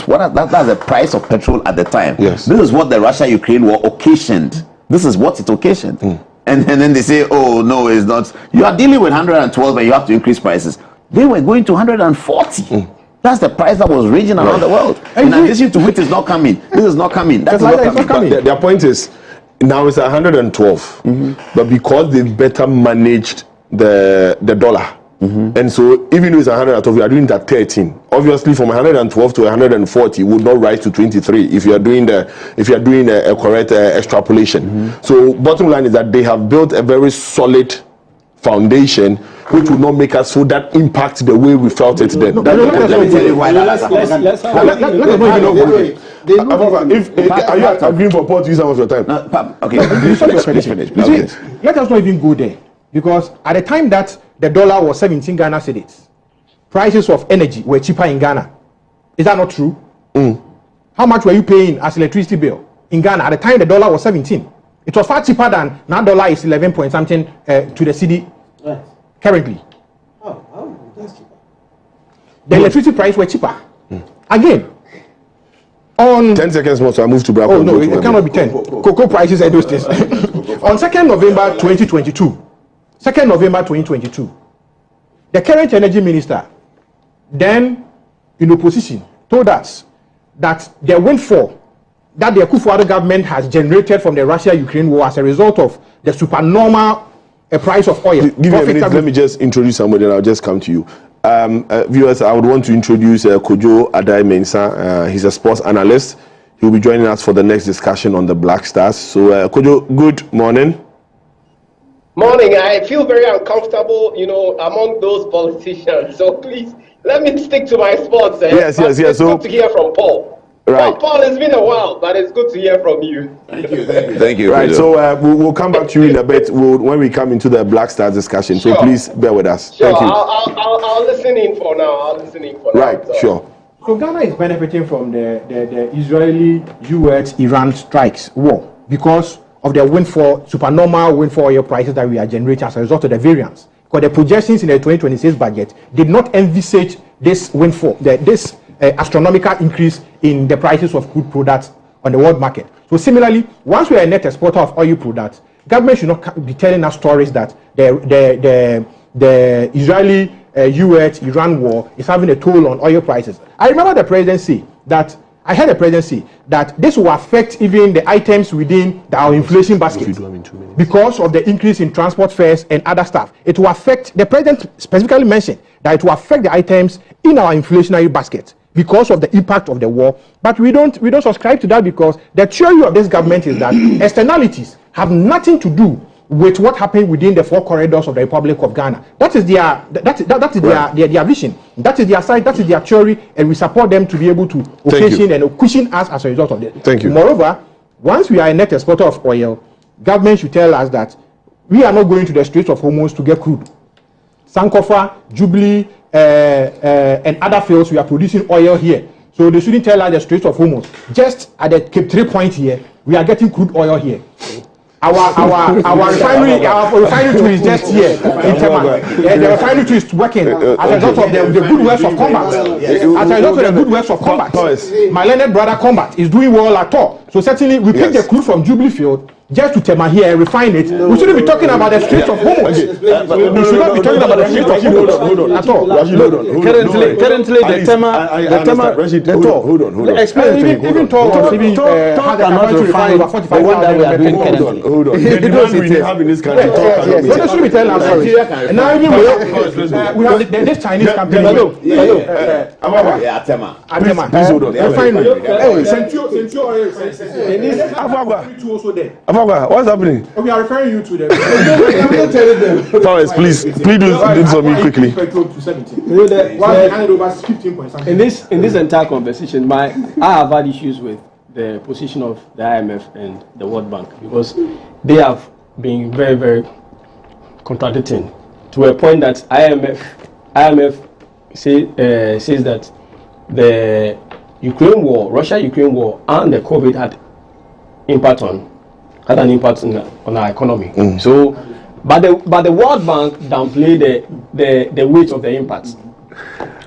the price of petrol at the time. Yes. This is what the Russia-Ukraine war occasioned. This is what it occasioned. And then they say, oh, no, it's not. You are dealing with 112 and you have to increase prices. They were going to 140. That's the price that was raging around the world. In addition to which is not coming. This is not coming. That's not coming. But their point is, now it's 112. But because they better managed the dollar, and so even if it's 112, we are doing it at 13. Obviously, from 112 to 140 would not rise to 23 if you are doing a correct extrapolation. So bottom line is that they have built a very solid foundation, which will not make us feel that impact the way we felt it then. Let me tell you why that Are you agreeing for Paul to use some of your time? Okay, finish. Let us not even go there, because at the time that the dollar was 17 Ghana cedis, prices of energy were cheaper in Ghana. Is that not true? How much were you paying as electricity bill in Ghana at the time the dollar was 17? It was far cheaper than now. Dollar is 11 point something to the cedi currently. Oh, that's cheaper. The electricity price were cheaper. Again, On 10 seconds more, so I move to Bravo. Oh no, it cannot be 10. Cocoa prices and those things. On 2nd November 2022, the current energy minister, then in opposition, told us that the windfall that the Akufo-Addo government has generated from the Russia-Ukraine war as a result of the supernormal price of oil. Give me a minute, let me just introduce somebody and I'll just come to you. Viewers, I would want to introduce Kojo Adai-Mensah. He's a sports analyst. He'll be joining us for the next discussion on the Black Stars. So, Kojo, good morning. Morning. I feel very uncomfortable, among those politicians. So please, let me stick to my sports. Yes. It's good to hear from Paul. Right. Paul, it's been a while, but it's good to hear from you. Thank you. Right, so we'll come back to you in a bit when we come into the Black Stars discussion. So please bear with us. Sure. Thank you. I'll listen in for now. Right, sure. So Ghana is benefiting from the Israeli-US-Iran strikes war because of the supernormal windfall oil prices that we are generating as a result of the variance. Because the projections in the 2026 budget did not envisage this windfall, this astronomical increase in the prices of crude products on the world market. So similarly, once we are a net exporter of oil products, government should not be telling us stories that the Israeli-US-Iran war is having a toll on oil prices. I remember the president say that this will affect even the items within our inflation basket because of the increase in transport fares and other stuff. It will affect, the president specifically mentioned that it will affect the items in our inflationary basket because of the impact of the war. But we don't subscribe to that because the theory of this government is that externalities have nothing to do with what happened within the four corridors of the Republic of Ghana. That is their vision. That is their side. That is their theory, and we support them to be able to occasion and cushion us as a result of it. Thank you. Moreover, once we are a net exporter of oil, government should tell us that we are not going to the Straits of Hormuz to get crude. Sankofa, Jubilee, and other fields, we are producing oil here. So they shouldn't tell us the Straits of Hormuz. Just at the Cape 3 point here, we are getting crude oil here. Our refinery too is just here in Tema. The refinery too is working as a result of the good works of combat. My learned brother Combat is doing well at all. So certainly we pick the crude from Jubilee Field just to Tema here and refine it. We shouldn't be talking about the Straits of Hormuz. We should not be talking about the Straits of Hormuz at all. Currently, the Tema. Even Tor cannot refine over 45,000. Hold on. The demand we have in this country. They should be telling us sorry. And now even we have this Chinese company. Atema. Please hold on. What's happening? We are referring you to them. Thomas, please do this for me quickly. In this entire conversation, I have had issues with the position of the IMF and the World Bank because they have been very, very contradicting to a point that IMF says that the Russia-Ukraine war and the COVID had an impact on our economy. So, but the World Bank downplayed the weight of the impact.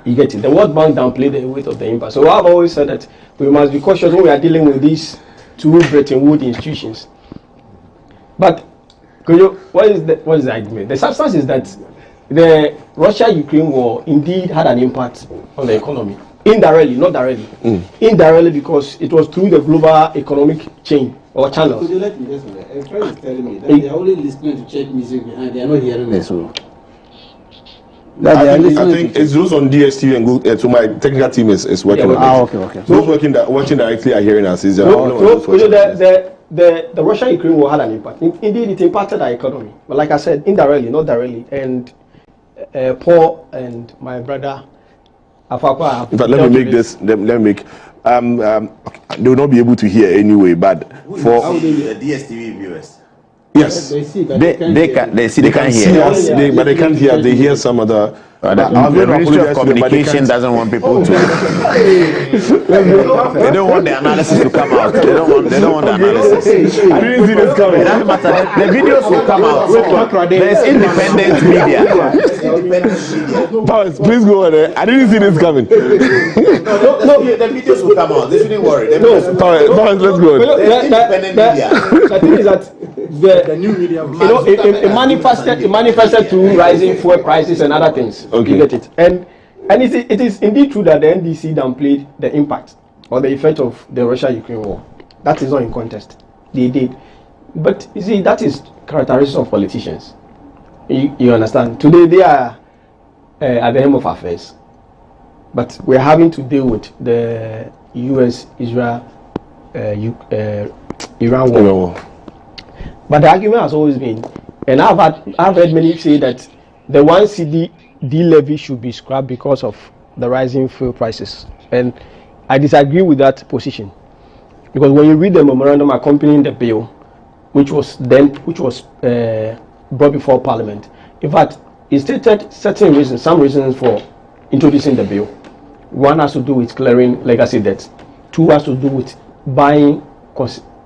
You get it? The World Bank downplayed the weight of the impact. So I've always said that we must be cautious when we are dealing with these two Bretton Woods institutions. But what is the argument? The substance is that the Russia-Ukraine war indeed had an impact on the economy. Indirectly, not directly. Indirectly because it was through the global economic chain or channels. Could you let me just a friend is telling me that they are only listening to check music behind, they are not hearing this. I think it's those on DSTV and go. So my technical team is working on it. Okay. Those watching directly are hearing us. The Russia-Ukraine war had an impact. Indeed, it impacted our economy. But like I said, indirectly, not directly. And Paul and my brother Afakwa. In fact, let me make this. Let me make. They will not be able to hear anyway. But for DSTV viewers. Yes, they see, but they can't hear us, but they can't hear. They hear some other. The Ministry of Communication doesn't want people to. They don't want the analysis to come out. They don't want the analysis. It doesn't matter. The videos will come out. There's independent media. Powers, please go on. I didn't see this coming. The videos will come out. They shouldn't worry. Powers, let's go on. The thing is that the new media, it manifested through rising fuel prices and other things. Okay. You get it? And it is indeed true that the NDC downplayed the impact or the effect of the Russia-Ukraine war. That is not in contest. They did. But you see, that is characteristics of politicians. You understand? Today they are at the helm of affairs. But we're having to deal with the US-Israel Iran war. But the argument has always been, and I've heard many say that the 1 cedi levy should be scrapped because of the rising fuel prices. And I disagree with that position. Because when you read the memorandum accompanying the bill, which was brought before Parliament, in fact, it stated certain reasons, some reasons for introducing the bill. One has to do with clearing legacy debts. Two has to do with buying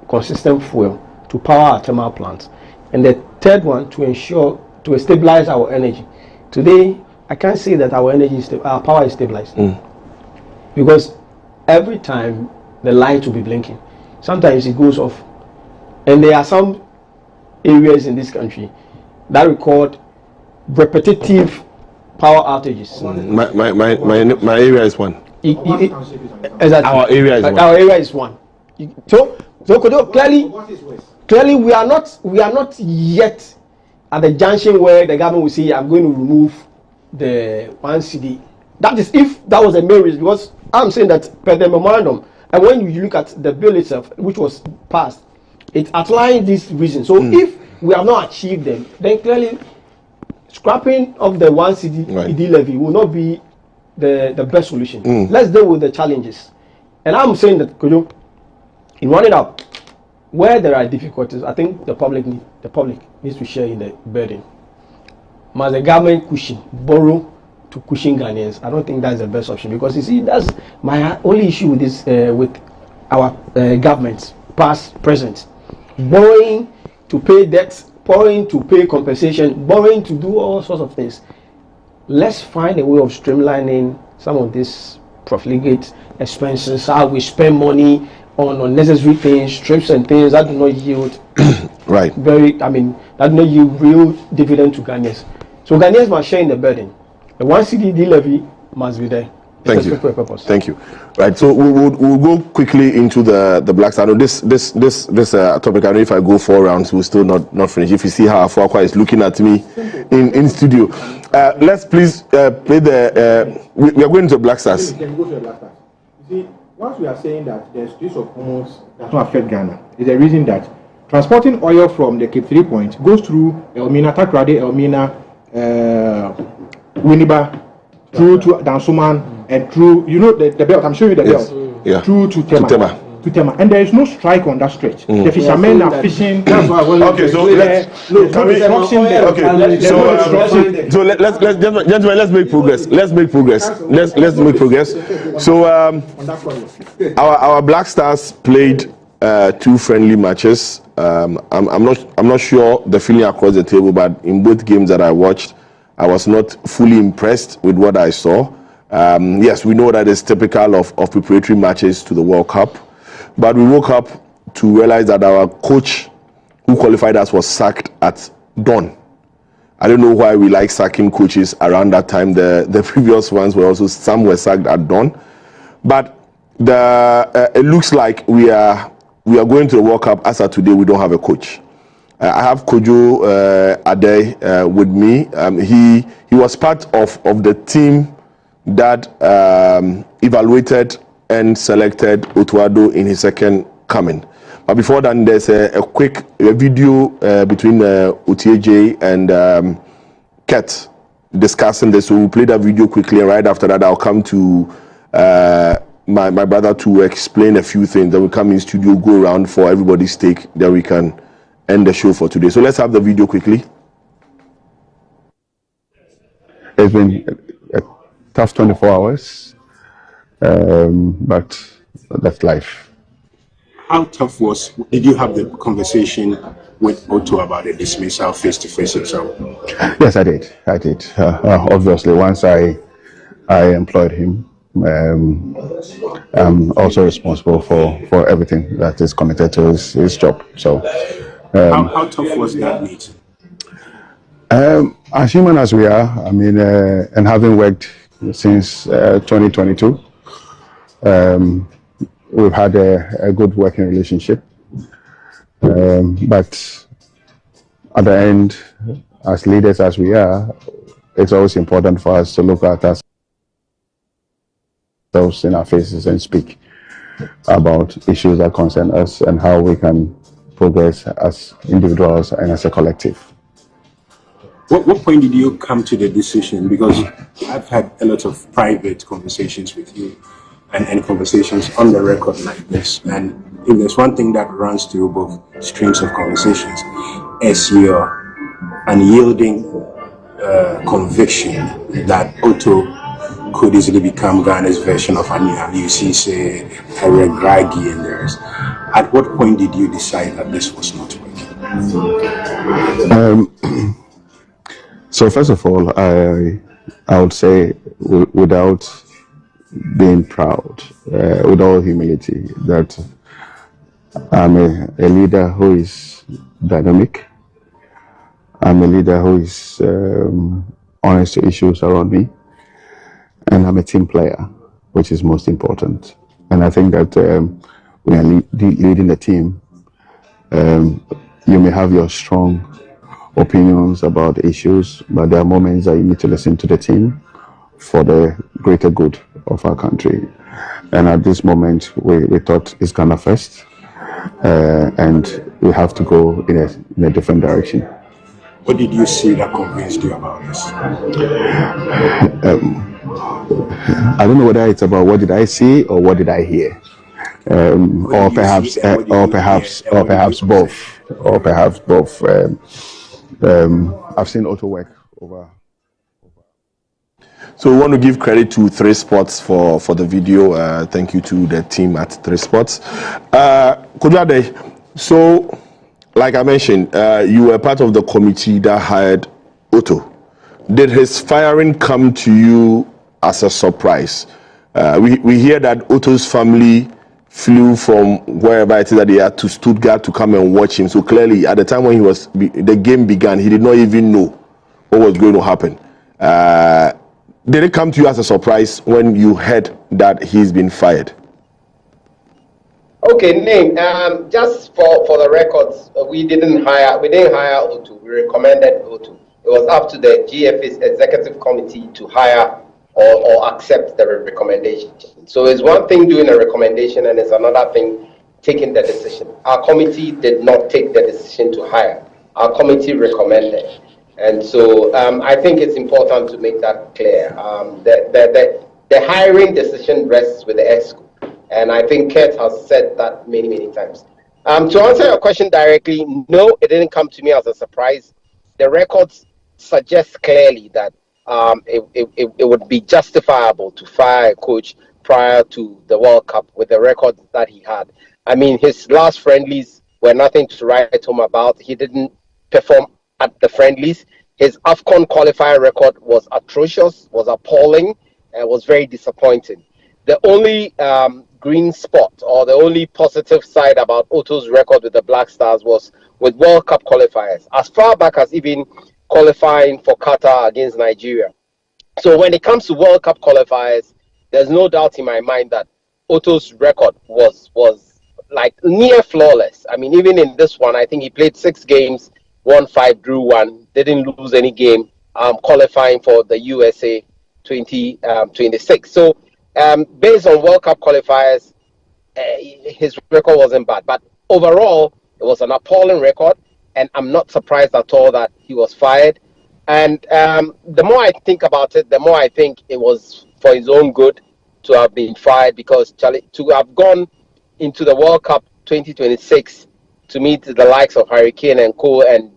consistent fuel to power our thermal plants. And the third one, to stabilize our energy. Today, I can't say that our power is stabilized. Because every time the light will be blinking, sometimes it goes off. And there are some areas in this country that record repetitive power outages. My area is one. Exactly. Our area is one. Our area is one. So clearly we are not yet at the junction where the government will say, I'm going to remove the 1 cedi. That is if that was a main reason, because I'm saying that per the memorandum, and when you look at the bill itself, which was passed, it outlined these reasons. So if we have not achieved them, then clearly scrapping of the 1 cedi levy will not be the best solution. Let's deal with the challenges. And I'm saying that, in running up, where there are difficulties, I think the public needs to share in the burden. Must the government borrow to cushion Ghanaians? I don't think that's the best option, because you see, that's my only issue with this, with our governments, past, present. Borrowing to pay debts, borrowing to pay compensation, borrowing to do all sorts of things. Let's find a way of streamlining some of these profligate expenses, how we spend money on unnecessary things, trips and things that do not yield that do not yield real dividend to Ghanaians. So Ghanaians must share in the burden. The 1 cedi levy must be there. Thank you. Thank you. Right. So we'll go quickly into the Black Star. I know this topic. I don't know if I go 4 rounds, we'll still not finish. If you see how Afuakwa is looking at me in studio, let's please play the. We are going to Black Stars. Can go to the Black Stars. You see, once we are saying that the Straits of Hormuz does not affect Ghana, is the reason that transporting oil from the Cape 3 point goes through Elmina, Takrade, Elmina, Winneba, through to Dansuman, and through, the belt, I'm showing you the belt, through to Tema. And there is no strike on that stretch. The fishermen are fishing. That's why gentlemen, let's make progress. So our Black Stars played 2 friendly matches. I'm not sure the feeling across the table, but in both games that I watched, I was not fully impressed with what I saw. Yes, we know that it's typical of preparatory matches to the World Cup, but we woke up to realize that our coach who qualified us was sacked at dawn. I don't know why we like sacking coaches around that time. The previous ones were also, some were sacked at dawn, but it looks like we are going to the World Cup as of today. We don't have a coach. I have Kojo Ade with me. He was part of the team that evaluated and selected Otuado in his second coming. But before that, there's a quick video between OTAJ and Ket discussing this. So we'll play that video quickly, and right after that, I'll come to my brother to explain a few things. Then we'll come in studio, go around for everybody's take, then we can end the show for today. So let's have the video quickly. It's been a tough 24 hours, but that's life. how tough did you have the conversation with Otto about the dismissal face to face yourself? Yes, I did. Obviously, once I employed him, I'm also responsible for everything that is connected to his job. So, how tough was that meeting? As human as we are, I mean, and having worked since 2022, we've had a good working relationship. But at the end, as leaders as we are, it's always important for us to look at ourselves in our faces and speak about issues that concern us and how we can progress as individuals and as a collective. What point did you come to the decision? Because I've had a lot of private conversations with you and conversations on the record like this. And if there's one thing that runs through both streams of conversations, is your unyielding conviction that Otto could easily become Ghana's version of Aniusi, say, a Regragi and theirs. At what point did you decide that this was not working? So first of all, I would say without being proud, with all humility, that I'm a leader who is dynamic. I'm a leader who is honest to issues around me. And I'm a team player, which is most important. And I think that when you're leading the team, you may have your strong opinions about issues, but there are moments that you need to listen to the team for the greater good of our country. And at this moment, we thought it's Ghana first, and we have to go in a different direction. What did you see that convinced you about this? I don't know whether it's about what did I see or what did I hear, or perhaps both. I've seen Otto work over. So we want to give credit to 3 Sports for the video. Thank you to the team at 3 Sports. Kojade, so like I mentioned, you were part of the committee that hired Otto. Did his firing come to you as a surprise? We hear that Otto's family flew from wherever it is that they are to Stuttgart to come and watch him. So clearly, at the time when the game began, he did not even know what was going to happen. Did it come to you as a surprise when you heard that he's been fired? Okay, Name. Just for the records, we didn't hire Otto. We recommended Otto. It was up to the GFA's executive committee to hire or accept the recommendation. So it's one thing doing a recommendation and it's another thing taking the decision. Our committee did not take the decision to hire. Our committee recommended. And so I think it's important to make that clear. The hiring decision rests with the ESCO. And I think Kurt has said that many, many times. To answer your question directly, no, it didn't come to me as a surprise. The records suggest clearly that it would be justifiable to fire a coach prior to the World Cup with the record that he had. I mean, his last friendlies were nothing to write home about. He didn't perform at the friendlies. His AFCON qualifier record was atrocious, was appalling, and was very disappointing. The only green spot or the only positive side about Otto's record with the Black Stars was with World Cup qualifiers, as far back as even qualifying for Qatar against Nigeria. So when it comes to World Cup qualifiers, there's no doubt in my mind that Otto's record was like near flawless. I mean, even in this one, I think he played 6 games, won 5, drew 1, didn't lose any game, qualifying for the USA 2026. So based on World Cup qualifiers, his record wasn't bad. But overall, it was an appalling record, and I'm not surprised at all that he was fired. And the more I think about it, the more I think it was for his own good to have been fired, because to have gone into the World Cup 2026 to meet the likes of Hurricane and Co. and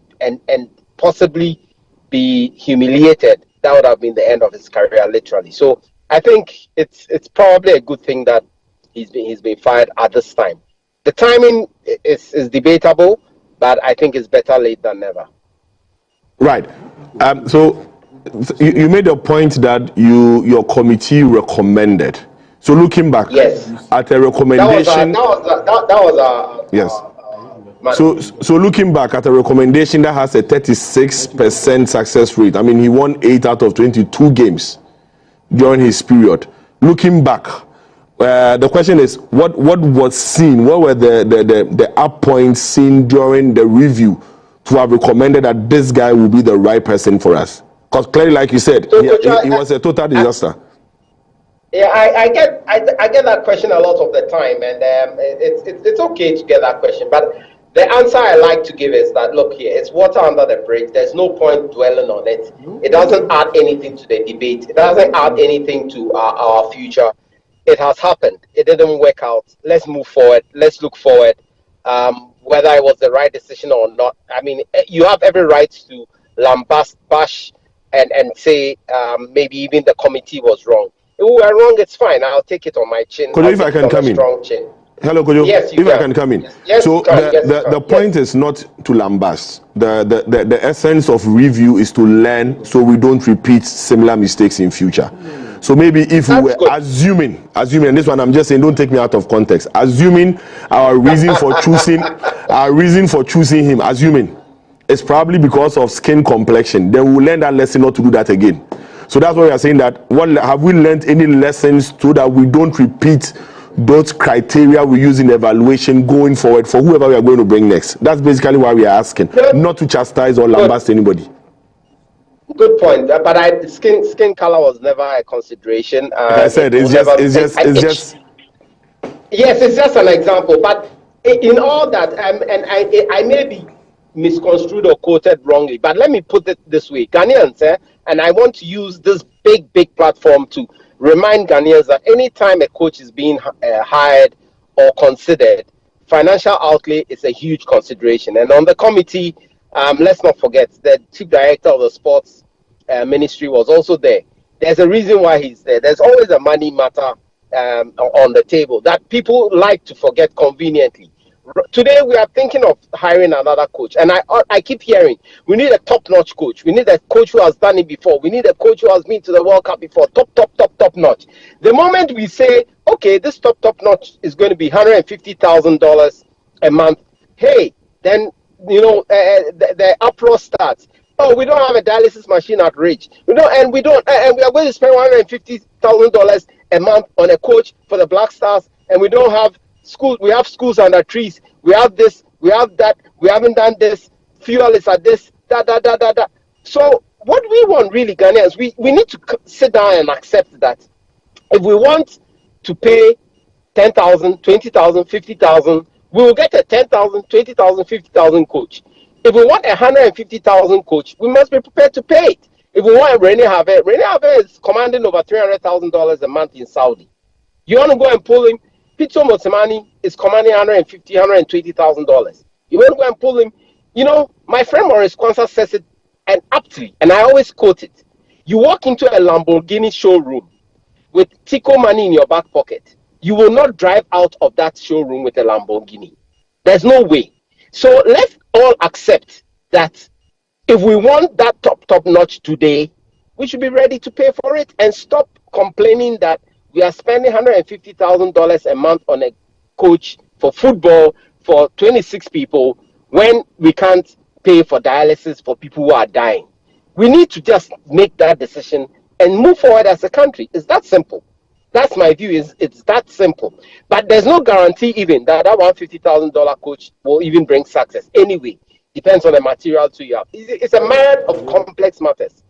possibly be humiliated, that would have been the end of his career, literally. So I think it's probably a good thing that he's been fired at this time. The timing is debatable, but I think it's better late than never. Right. So you made a point that your committee recommended. So looking back, yes, at a recommendation, that was yes. So looking back at a recommendation that has a 36% success rate. I mean, he won 8 out of 22 games during his period. Looking back, the question is, what was seen? What were the up points seen during the review to have recommended that this guy will be the right person for us? Because clearly, like you said, he was a total disaster. Yeah, I get that question a lot of the time, and it's okay to get that question. But the answer I like to give is that, look here, it's water under the bridge. There's no point dwelling on it. It doesn't add anything to the debate. It doesn't add anything to our future. It has happened. It didn't work out. Let's move forward. Let's look forward. Whether it was the right decision or not, I mean, you have every right to lambast, bash, and say maybe even the committee was wrong. If we were wrong, it's fine. I'll take it on my chin. Kojo, if I can come in. Chin. Hello, Kojo. Yes, if I can come in. Yes, so the point is not to lambast. The essence of review is to learn so we don't repeat similar mistakes in future. So maybe if we were assuming, and this one I'm just saying, don't take me out of context. Assuming our reason for choosing him, assuming it's probably because of skin complexion, then we'll learn that lesson not to do that again. So that's why we are saying that. Have we learned any lessons so that we don't repeat those criteria we use in evaluation going forward for whoever we are going to bring next? That's basically why we are asking, not to chastise or lambast anybody. Good point. But skin color was never a consideration. Like I said, it's just. Yes, it's just an example. But in all that, and I may be misconstrued or quoted wrongly, but let me put it this way: Ghanaians, and I want to use this big platform to remind Ghanaians that anytime a coach is being hired or considered, financial outlay is a huge consideration. And on the committee, let's not forget the chief director of the sports ministry was also there. There's a reason why he's there. There's always a money matter on the table that people like to forget conveniently. Today we are thinking of hiring another coach, and I keep hearing we need a top-notch coach. We need a coach who has done it before. We need a coach who has been to the World Cup before. Top notch. The moment we say, okay, this top notch is going to be $150,000 a month, hey, then the uproar starts. Oh, we don't have a dialysis machine at Ridge. And we are going to spend $150,000 a month on a coach for the Black Stars, and we don't have schools. We have schools under trees. We have this. We have that. We haven't done this. Fuel is at this. Da. So what we want really, Ghanaians, we need to sit down and accept that if we want to pay 10,000, 20,000, 50,000, we will get a 10,000, 20,000, 50,000 coach. If we want a 150,000 coach, we must be prepared to pay it. If we want Rene Harvey is commanding over $300,000 a month in Saudi. You want to go and pull him? Pito Motemani is commanding $150,000, $120,000. You want to go and pull him? My friend Maurice Kwanzaa says it, and aptly, and I always quote it. You walk into a Lamborghini showroom with Tico money in your back pocket. You will not drive out of that showroom with a Lamborghini. There's no way. So let's all accept that if we want that top notch today, we should be ready to pay for it and stop complaining that we are spending $150,000 a month on a coach for football for 26 people when we can't pay for dialysis for people who are dying. We need to just make that decision and move forward as a country. It's that simple. That's my view. It's that simple. But there's no guarantee even that $150,000 coach will even bring success. Anyway, depends on the material to you have. It's a myriad of complex matters.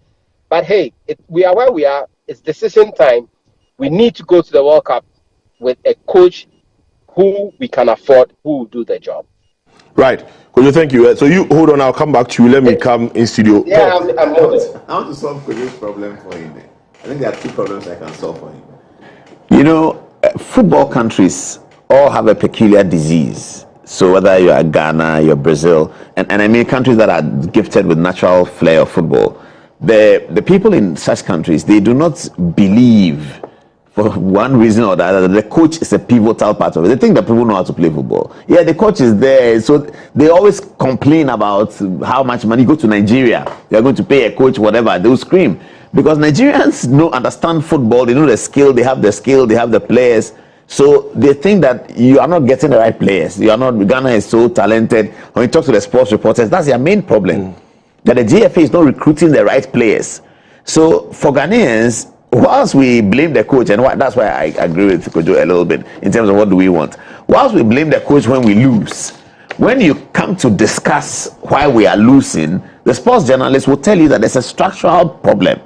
But hey, we are where we are. It's decision time. We need to go to the World Cup with a coach who we can afford, who will do the job. Right. Kojo, thank you. So you hold on, I'll come back to you. Let me come in studio. Yeah, I'm holding. I want to solve Kojo's problem for him. I think there are 2 problems I can solve for him. Football countries all have a peculiar disease. So whether you are Ghana, you're Brazil, and I mean countries that are gifted with natural flair of football, the people in such countries, they do not believe for one reason or the other, the coach is a pivotal part of it. They think that people know how to play football. Yeah, the coach is there, so they always complain about how much money. You go to Nigeria, you're going to pay a coach, whatever, they'll scream. Because Nigerians understand football, they know the skill, they have the players. So they think that you are not getting the right players. Ghana is so talented. When you talk to the sports reporters, that's their main problem. That the GFA is not recruiting the right players. So for Ghanaians, whilst we blame the coach, and that's why I agree with Kojo a little bit in terms of what do we want. Whilst we blame the coach when we lose, when you come to discuss why we are losing, the sports journalists will tell you that there's a structural problem.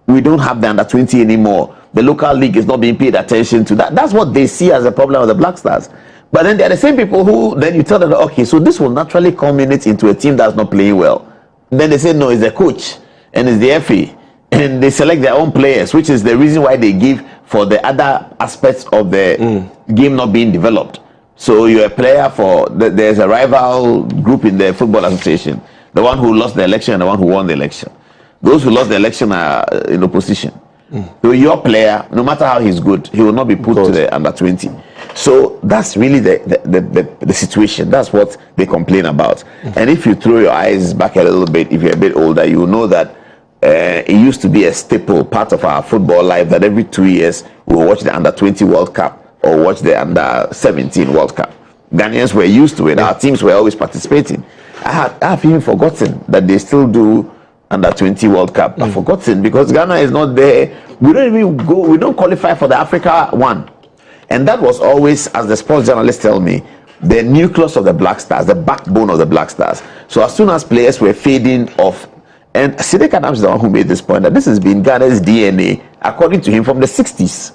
We don't have the under-20 anymore. The local league is not being paid attention to. That's what they see as a problem of the Black Stars. But then they're the same people who then you tell them, okay, so this will naturally culminate into a team that's not playing well. Then they say, no, it's the coach and it's the FA. And they select their own players, which is the reason why they give for the other aspects of the game not being developed. So you're a player there's a rival group in the Football Association, the one who lost the election and the one who won the election. Those who lost the election are in opposition. So your player, no matter how he's good, he will not be put to the under-20. So that's really the situation. That's what they complain about. And if you throw your eyes back a little bit, if you're a bit older, you will know that it used to be a staple part of our football life that every 2 years we will watch the under-20 World Cup or watch the under-17 World Cup. Ghanaians were used to it. Our teams were always participating. I have even forgotten that they still do under-20 World Cup. I've forgotten because Ghana is not there. We don't even go. We don't qualify for the Africa one. And that was always, as the sports journalists tell me, the nucleus of the Black Stars, the backbone of the Black Stars. So as soon as players were fading off, and Sidek Adams is the one who made this point, that this has been Ghana's DNA, according to him, from the 60s.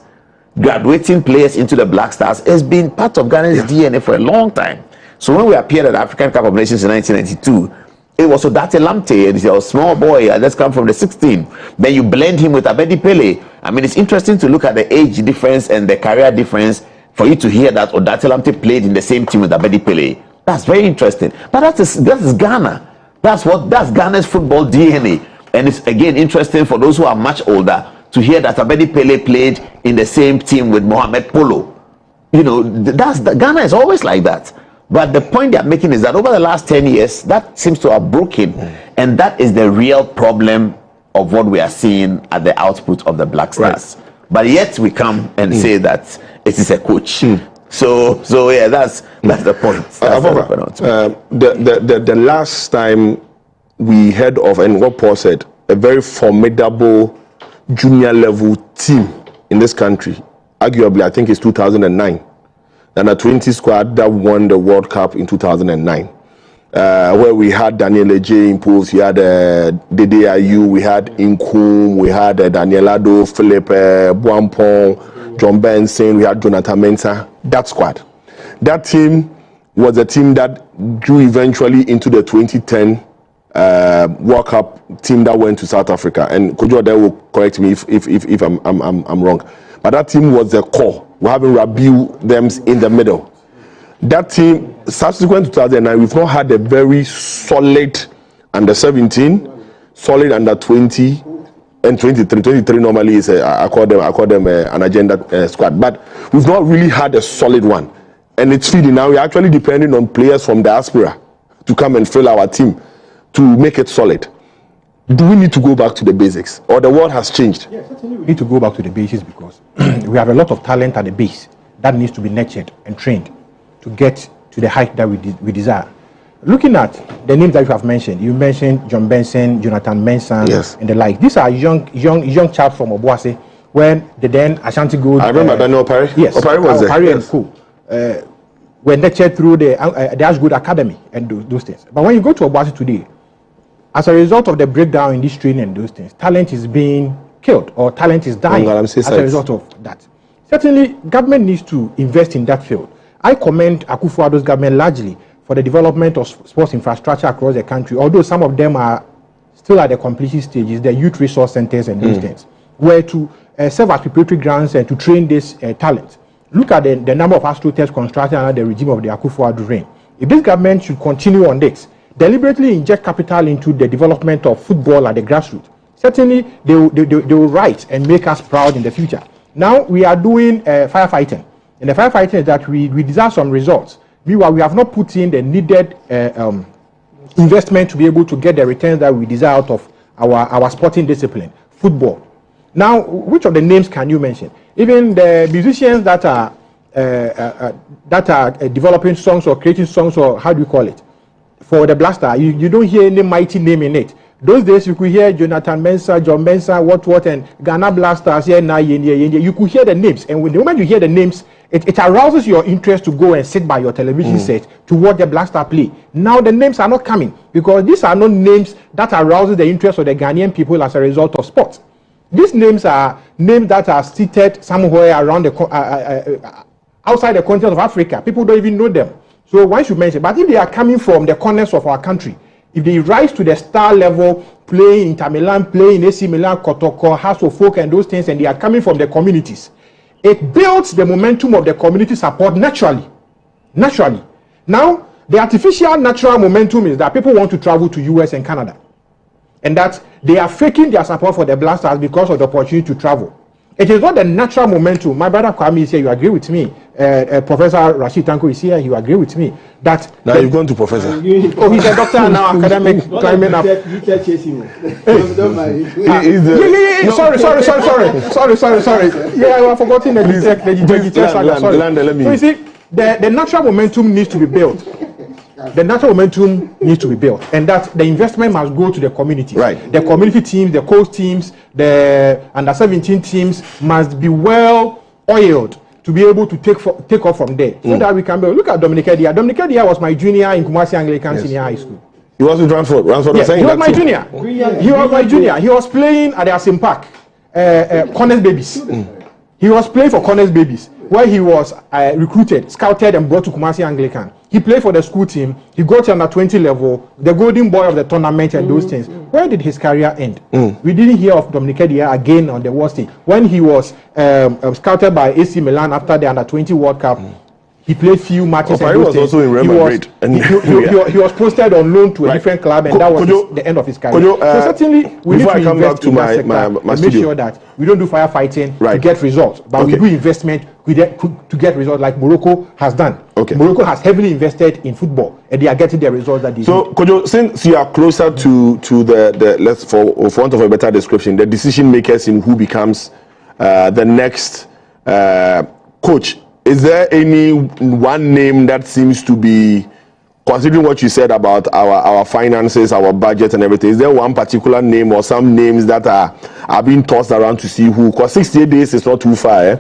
Graduating players into the Black Stars has been part of Ghana's DNA for a long time. So when we appeared at the African Cup of Nations in 1992, it was Odate Lamte, and he's a small boy, and that's come from the 16. Then you blend him with Abedi Pele. I mean, it's interesting to look at the age difference and the career difference for you to hear that Odate Lamte played in the same team with Abedi Pele. That's very interesting. But that is Ghana. That's Ghana's football DNA. And it's again interesting for those who are much older to hear that Abedi Pele played in the same team with Mohamed Polo. You know, Ghana is always like that. But the point they're making is that over the last 10 years, that seems to have broken. And that is the real problem of what we are seeing at the output of the Black Stars. Right. But yet we come and say that it is a coach. So yeah, that's the point. The last time we heard of, and what Paul said, a very formidable junior level team in this country, arguably I think it's 2009. And a 20 squad that won the World Cup in 2009, where we had Daniel Eje in pools, we had Dede Ayew, we had Inkum, we had Daniel Ado, Philip Buampong, John Benson, we had Jonathan Mensah. That squad. That team was a team that grew eventually into the 2010 World Cup team that went to South Africa. And Kojo there will correct me if I'm wrong. But that team was the core. We're having Rabiu them in the middle. That team, subsequent to 2009, we've not had a very solid under 17, solid under 20, and 23. 23 normally is I call them an agenda squad, but we've not really had a solid one. And it's feeding now. We're actually depending on players from diaspora to come and fill our team to make it solid. Do we need to go back to the basics, or the world has changed? Yes, certainly we need to go back to the basics because we have a lot of talent at the base that needs to be nurtured and trained to get to the height that we desire. Looking at the names that you have mentioned, you mentioned John Benson, Jonathan Mensah, and the like. These are young chaps from Obuasi when the then Ashanti Gold. I remember Daniel Opari. Yes, Opari was there. Opari and co. Were nurtured through the Ashgood Academy and those things. But when you go to Obuasi today, as a result of the breakdown in this training and those things, talent is being killed or talent is dying as a result of that. Certainly, government needs to invest in that field. I commend Akufo-Addo's government largely for the development of sports infrastructure across the country, although some of them are still at the completion stages, the youth resource centers and those things, where to serve as preparatory grounds and to train this talent. Look at the number of astroturfs constructed under the regime of the Akufo-Addo reign. If this government should continue on this, deliberately inject capital into the development of football at the grassroots, certainly they will write and make us proud in the future. Now we are doing firefighting. And the firefighting is that we desire some results. Meanwhile, we have not put in the needed investment to be able to get the returns that we desire out of our sporting discipline, football. Now, which of the names can you mention? Even the musicians that are developing songs or creating songs, or how do you call it, for the Black Star, you don't hear any mighty name in it. Those days you could hear Jonathan Mensah, John Mensah, what, and Ghana Black Stars here now. You could hear the names, and when the moment you hear the names, it arouses your interest to go and sit by your television set to watch the Black Star play. Now the names are not coming because these are not names that arouses the interest of the Ghanaian people as a result of sports. These names are names that are seated somewhere around the outside the continent of Africa. People don't even know them. So one should mention. But if they are coming from the corners of our country, if they rise to the star level, playing Inter Milan, playing AC Milan, Kotoko, House of Folk, and those things, and they are coming from the communities, it builds the momentum of the community support naturally. Naturally. Now, the artificial natural momentum is that people want to travel to US and Canada. And that they are faking their support for the Black Stars because of the opportunity to travel. It is not the natural momentum. My brother Kwame is here, you agree with me. Professor Rashid Tanko is here, you agree with me. That now you've gone to Professor. Oh, he's a doctor now, academic climate up. Sorry. Yeah, I've forgotten the sorry. So you see, the natural momentum needs to be built. The natural momentum needs to be built, and that the investment must go to the community. Right. The community teams, the coast teams, the under-17 teams must be well oiled to be able to take off from there, so that we can build. Look at Dominic Edia. Dominic Edia was my junior in Kumasi Anglican Senior High School. He was with Ransford. Yes, he was my junior. He was my junior. He was playing at the Asim Park, Corners Babies. He was playing for Corners Babies, where he was recruited, scouted, and brought to Kumasi Anglican. He played for the school team. He got to under 20 level, the golden boy of the tournament and those things. Where did his career end? We didn't hear of Dominic Edia again on the world stage. When he was scouted by AC Milan after the under 20 World Cup, he played few matches. He was also in Real Madrid. He was posted on loan to a different club, and that was the end of his career. So certainly, we need to invest in that sector to make sure that we don't do firefighting to get results, but we do investment to get results, like Morocco has done. Morocco has heavily invested in football, and they are getting the results that they need. So, Kojo, since you are closer to the let's for want of a better description, the decision makers in who becomes the next coach, is there any one name that seems to be, considering what you said about our finances, our budget and everything, is there one particular name or some names that are being tossed around to see who? Because 68 days is not too far, eh?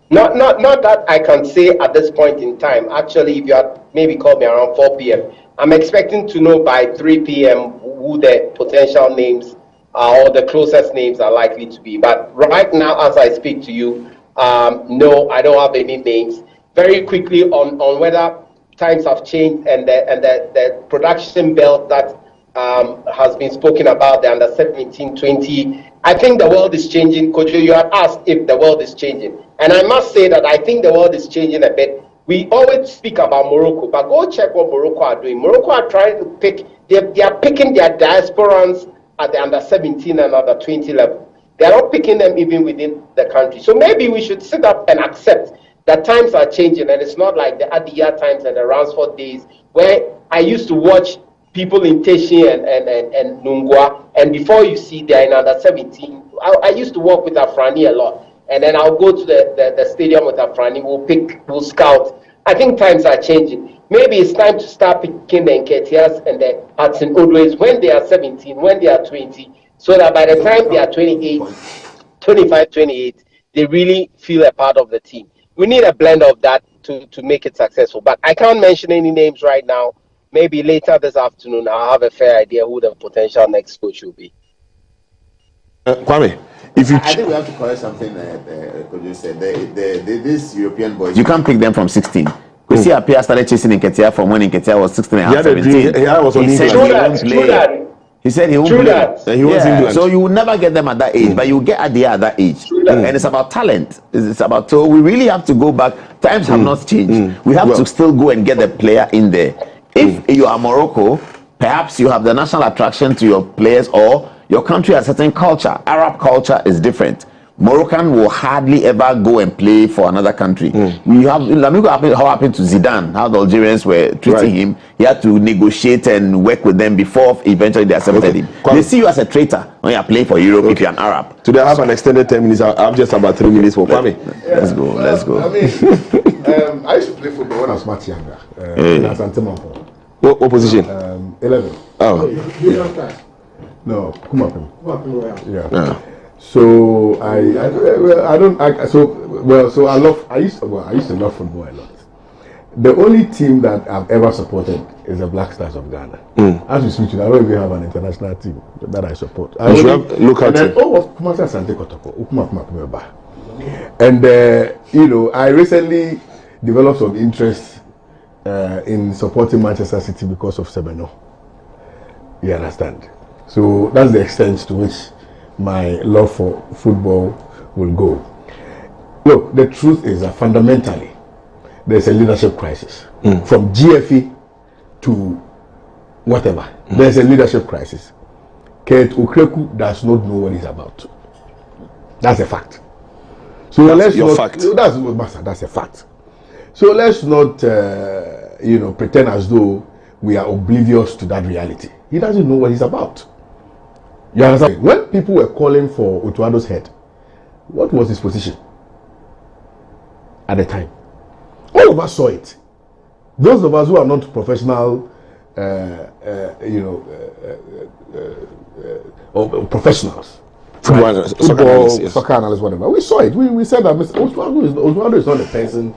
Not that I can say at this point in time. Actually, if you had maybe called me around 4 p.m., I'm expecting to know by 3 p.m. who the potential names or the closest names are likely to be. But right now, as I speak to you, no, I don't have any names. Very quickly on whether times have changed and the production belt that has been spoken about, the under 17, 20. I think the world is changing. Kojo, you had asked if the world is changing. And I must say that I think the world is changing a bit. We always speak about Morocco, but go check what Morocco are doing. Morocco are trying to pick, they are picking their diasporans at the under 17 and under 20 level. They are not picking them even within the country. So maybe we should sit up and accept that times are changing, and it's not like the Adia times and the Ransford days where I used to watch people in Teshi and Nungwa, and before you see they're in under 17. I used to work with Afrani a lot, and then I'll go to the stadium with Afrani, we'll scout. I think times are changing. Maybe it's time to start picking the Nketiahs and the Hudson Odois when they are 17, when they are 20, so that by the time they are 28, 25, 28, they really feel a part of the team. We need a blend of that to make it successful. But I can't mention any names right now. Maybe later this afternoon, I'll have a fair idea who the potential next coach will be. Kwame, I think we have to correct something because you said these European boys, you can't pick them from 16. We see Apia started chasing Nketiah from when Nketiah was 16 and a half, 17. He said he won't play. He was England. So you will never get them at that age, but you will get at that age. And it's about talent. It's about, so we really have to go back. Times have not changed. We have to still go and get the player in there. If you are Morocco, perhaps you have the national attraction to your players, or your country has a certain culture. Arab culture is different. Moroccan will hardly ever go and play for another country. We have how happened to Zidane, how the Algerians were treating him. He had to negotiate and work with them before eventually they accepted him. They see you as a traitor when you are playing for Europe if you're an Arab. Today I have an extended 10 minutes. I have just about 3 minutes for Kwame. Let's go. I mean, I used to play football when I was much younger. What position? 11. Oh. Yeah. No, Kumapim. Yeah. So I used to love football a lot. The only team that I've ever supported is the Black Stars of Ghana. As we speak today, I don't even have an international team that I support. I And I recently developed some interest in supporting Manchester City because of Semenyo. You understand? So that's the extent to which my love for football will go. Look, the truth is that fundamentally there's a leadership crisis. From GFE to whatever. There's a leadership crisis. Kate Ukreku does not know what he's about. That's a fact. So that's a fact. So let's not pretend as though we are oblivious to that reality. He doesn't know what he's about. You understand? When people were calling for Otuado's head, what was his position at the time? All of us saw it. Those of us who are not professional, or professionals, soccer analysts, whatever, we saw it. We said that Otuado is not the person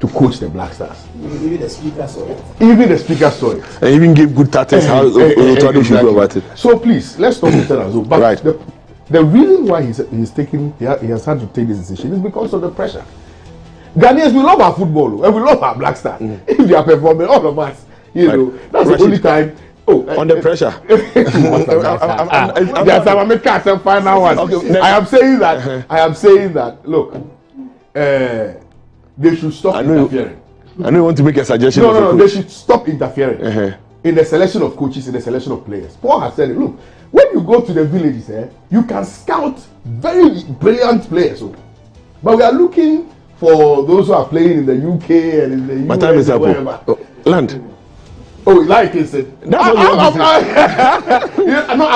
to coach the Black Stars. Even the speaker saw it. Even the speaker saw it. And even gave good tactics how Otuado should go about it. So please, let's not pretend as though. But the reason why he has had to take this decision is because of the pressure. Ghanaians, we love our football and we love our Black Stars. If they are performing, all of us, that's the only time. Under pressure. I am saying that. Look, they should stop interfering. I know you want to make a suggestion. No, they should stop interfering in the selection of coaches, in the selection of players. Paul has said it. Look, when you go to the villages, you can scout very brilliant players. But we are looking for those who are playing in the UK and in the US. My time is up. Land. Like I said. I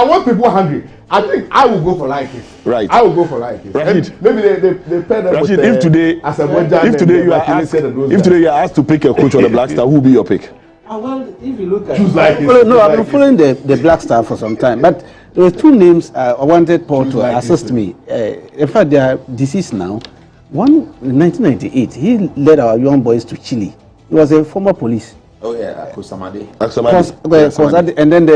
want people hungry. I think I will go for like it. Right. I will go for like it. Rashid. Maybe they pair them Rashid, with if today you are asked to pick a coach on the Black Star, who will be your pick? Well, if you look at I've been following the Black Star for some time, but there were two names I wanted Paul to assist me. In fact, they are deceased now. One in 1998, he led our young boys to Chile. He was a former police. Oh yeah, Akusamade. And then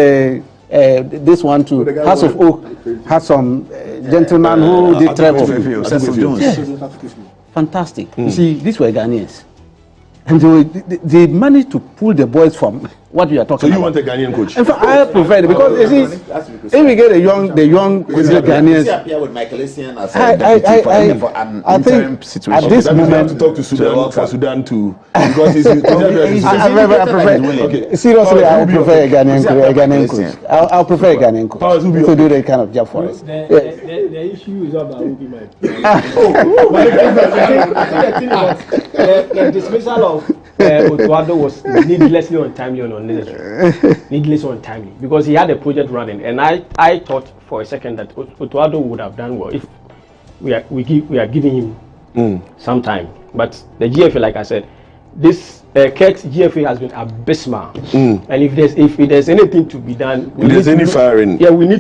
this one too, House of Oak, had some gentleman who did travel. Fantastic. You see, these were Ghanaians. And they managed to pull the boys from what we are talking about. So you want a Ghanaian coach? In fact, I prefer it because you see, if we get the young Ghanaians, I think at this moment to talk to Sudan for Sudan too, because seriously, I would prefer a Ghanaian coach. I'll prefer a Ghanaian coach to do that kind of job for us. The issue is about who my the dismissal of Otuado was needlessly untimely and unnecessary. Needlessly untimely because he had a project running, and I thought for a second that Otuado would have done well if we are giving him some time. But the GFA, like I said, this Kirk's GFA has been abysmal, and if there's anything to be done, we need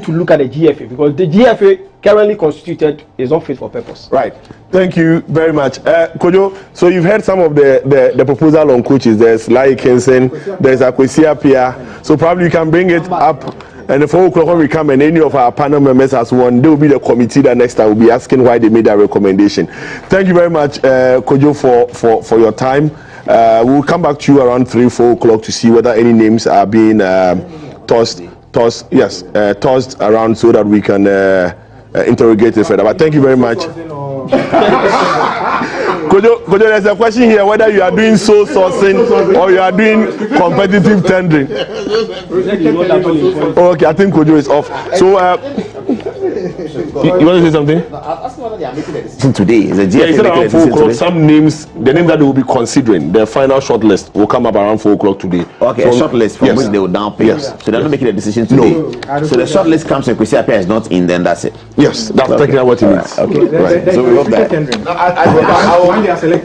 to look at the GFA because the GFA currently constituted is not fit for purpose. Right. Thank you very much, Kojo. So you've heard some of the proposal on coaches. There's Lai Kensen, there's Akwesi Appiah. So probably you can bring it up. And at 4 o'clock when we come and any of our panel members has won, they will be the committee that next time will be asking why they made that recommendation. Thank you very much, Kojo, for your time. We'll come back to you around 3-4 o'clock to see whether any names are being tossed around so that we can interrogate it further. But thank you very much. Kojo, there's a question here whether you are doing soul sourcing or you are doing competitive tendering. Okay, I think Kojo is off. So You want to say something? No, I was asking whether they are making a decision today. Is the GFA Yeah, he said around 4 o'clock. today? Some names, the name that they will be considering, the final shortlist will come up around 4 o'clock today. Okay, so, a shortlist from which they will now pick. Yes. So they're not making a decision today. No. So the shortlist comes and Kwesi Appiah is not in, then that's it. Yes, that's technically what it means. Okay, right. So we hope that. I'll reconsider.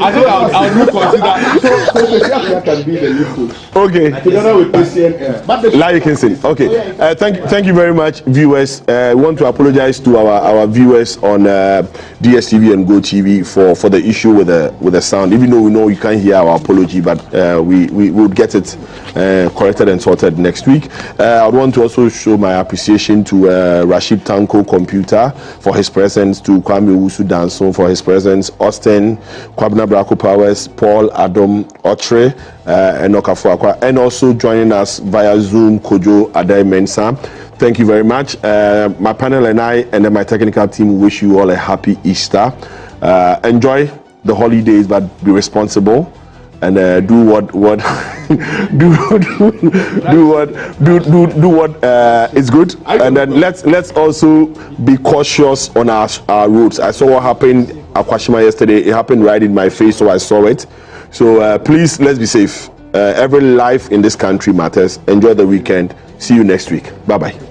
Can be the lead coach. Okay. Together with Christian. Larry Kinson. Okay. Thank you very much, viewers. We want to apologize to our viewers on DSTV and GoTV for the issue with the sound. Even though we know you can't hear our apology, but we will get it corrected and sorted next week. I would want to also show my appreciation to Rashid Tanko Computer for his presence, to Kwame Owusu Danso for his presence, Austin, Kwabena Brako Powers, Paul Adam Otre, Enoka Fuakwa, and also joining us via Zoom, Kojo Adai Mensah. Thank you very much. My panel and I and then my technical team wish you all a happy Easter. Enjoy the holidays, but be responsible and do what is good. And then let's also be cautious on our roads. I saw what happened at Kwashima yesterday. It happened right in my face, so I saw it. So please, let's be safe. Every life in this country matters. Enjoy the weekend. See you next week. Bye bye.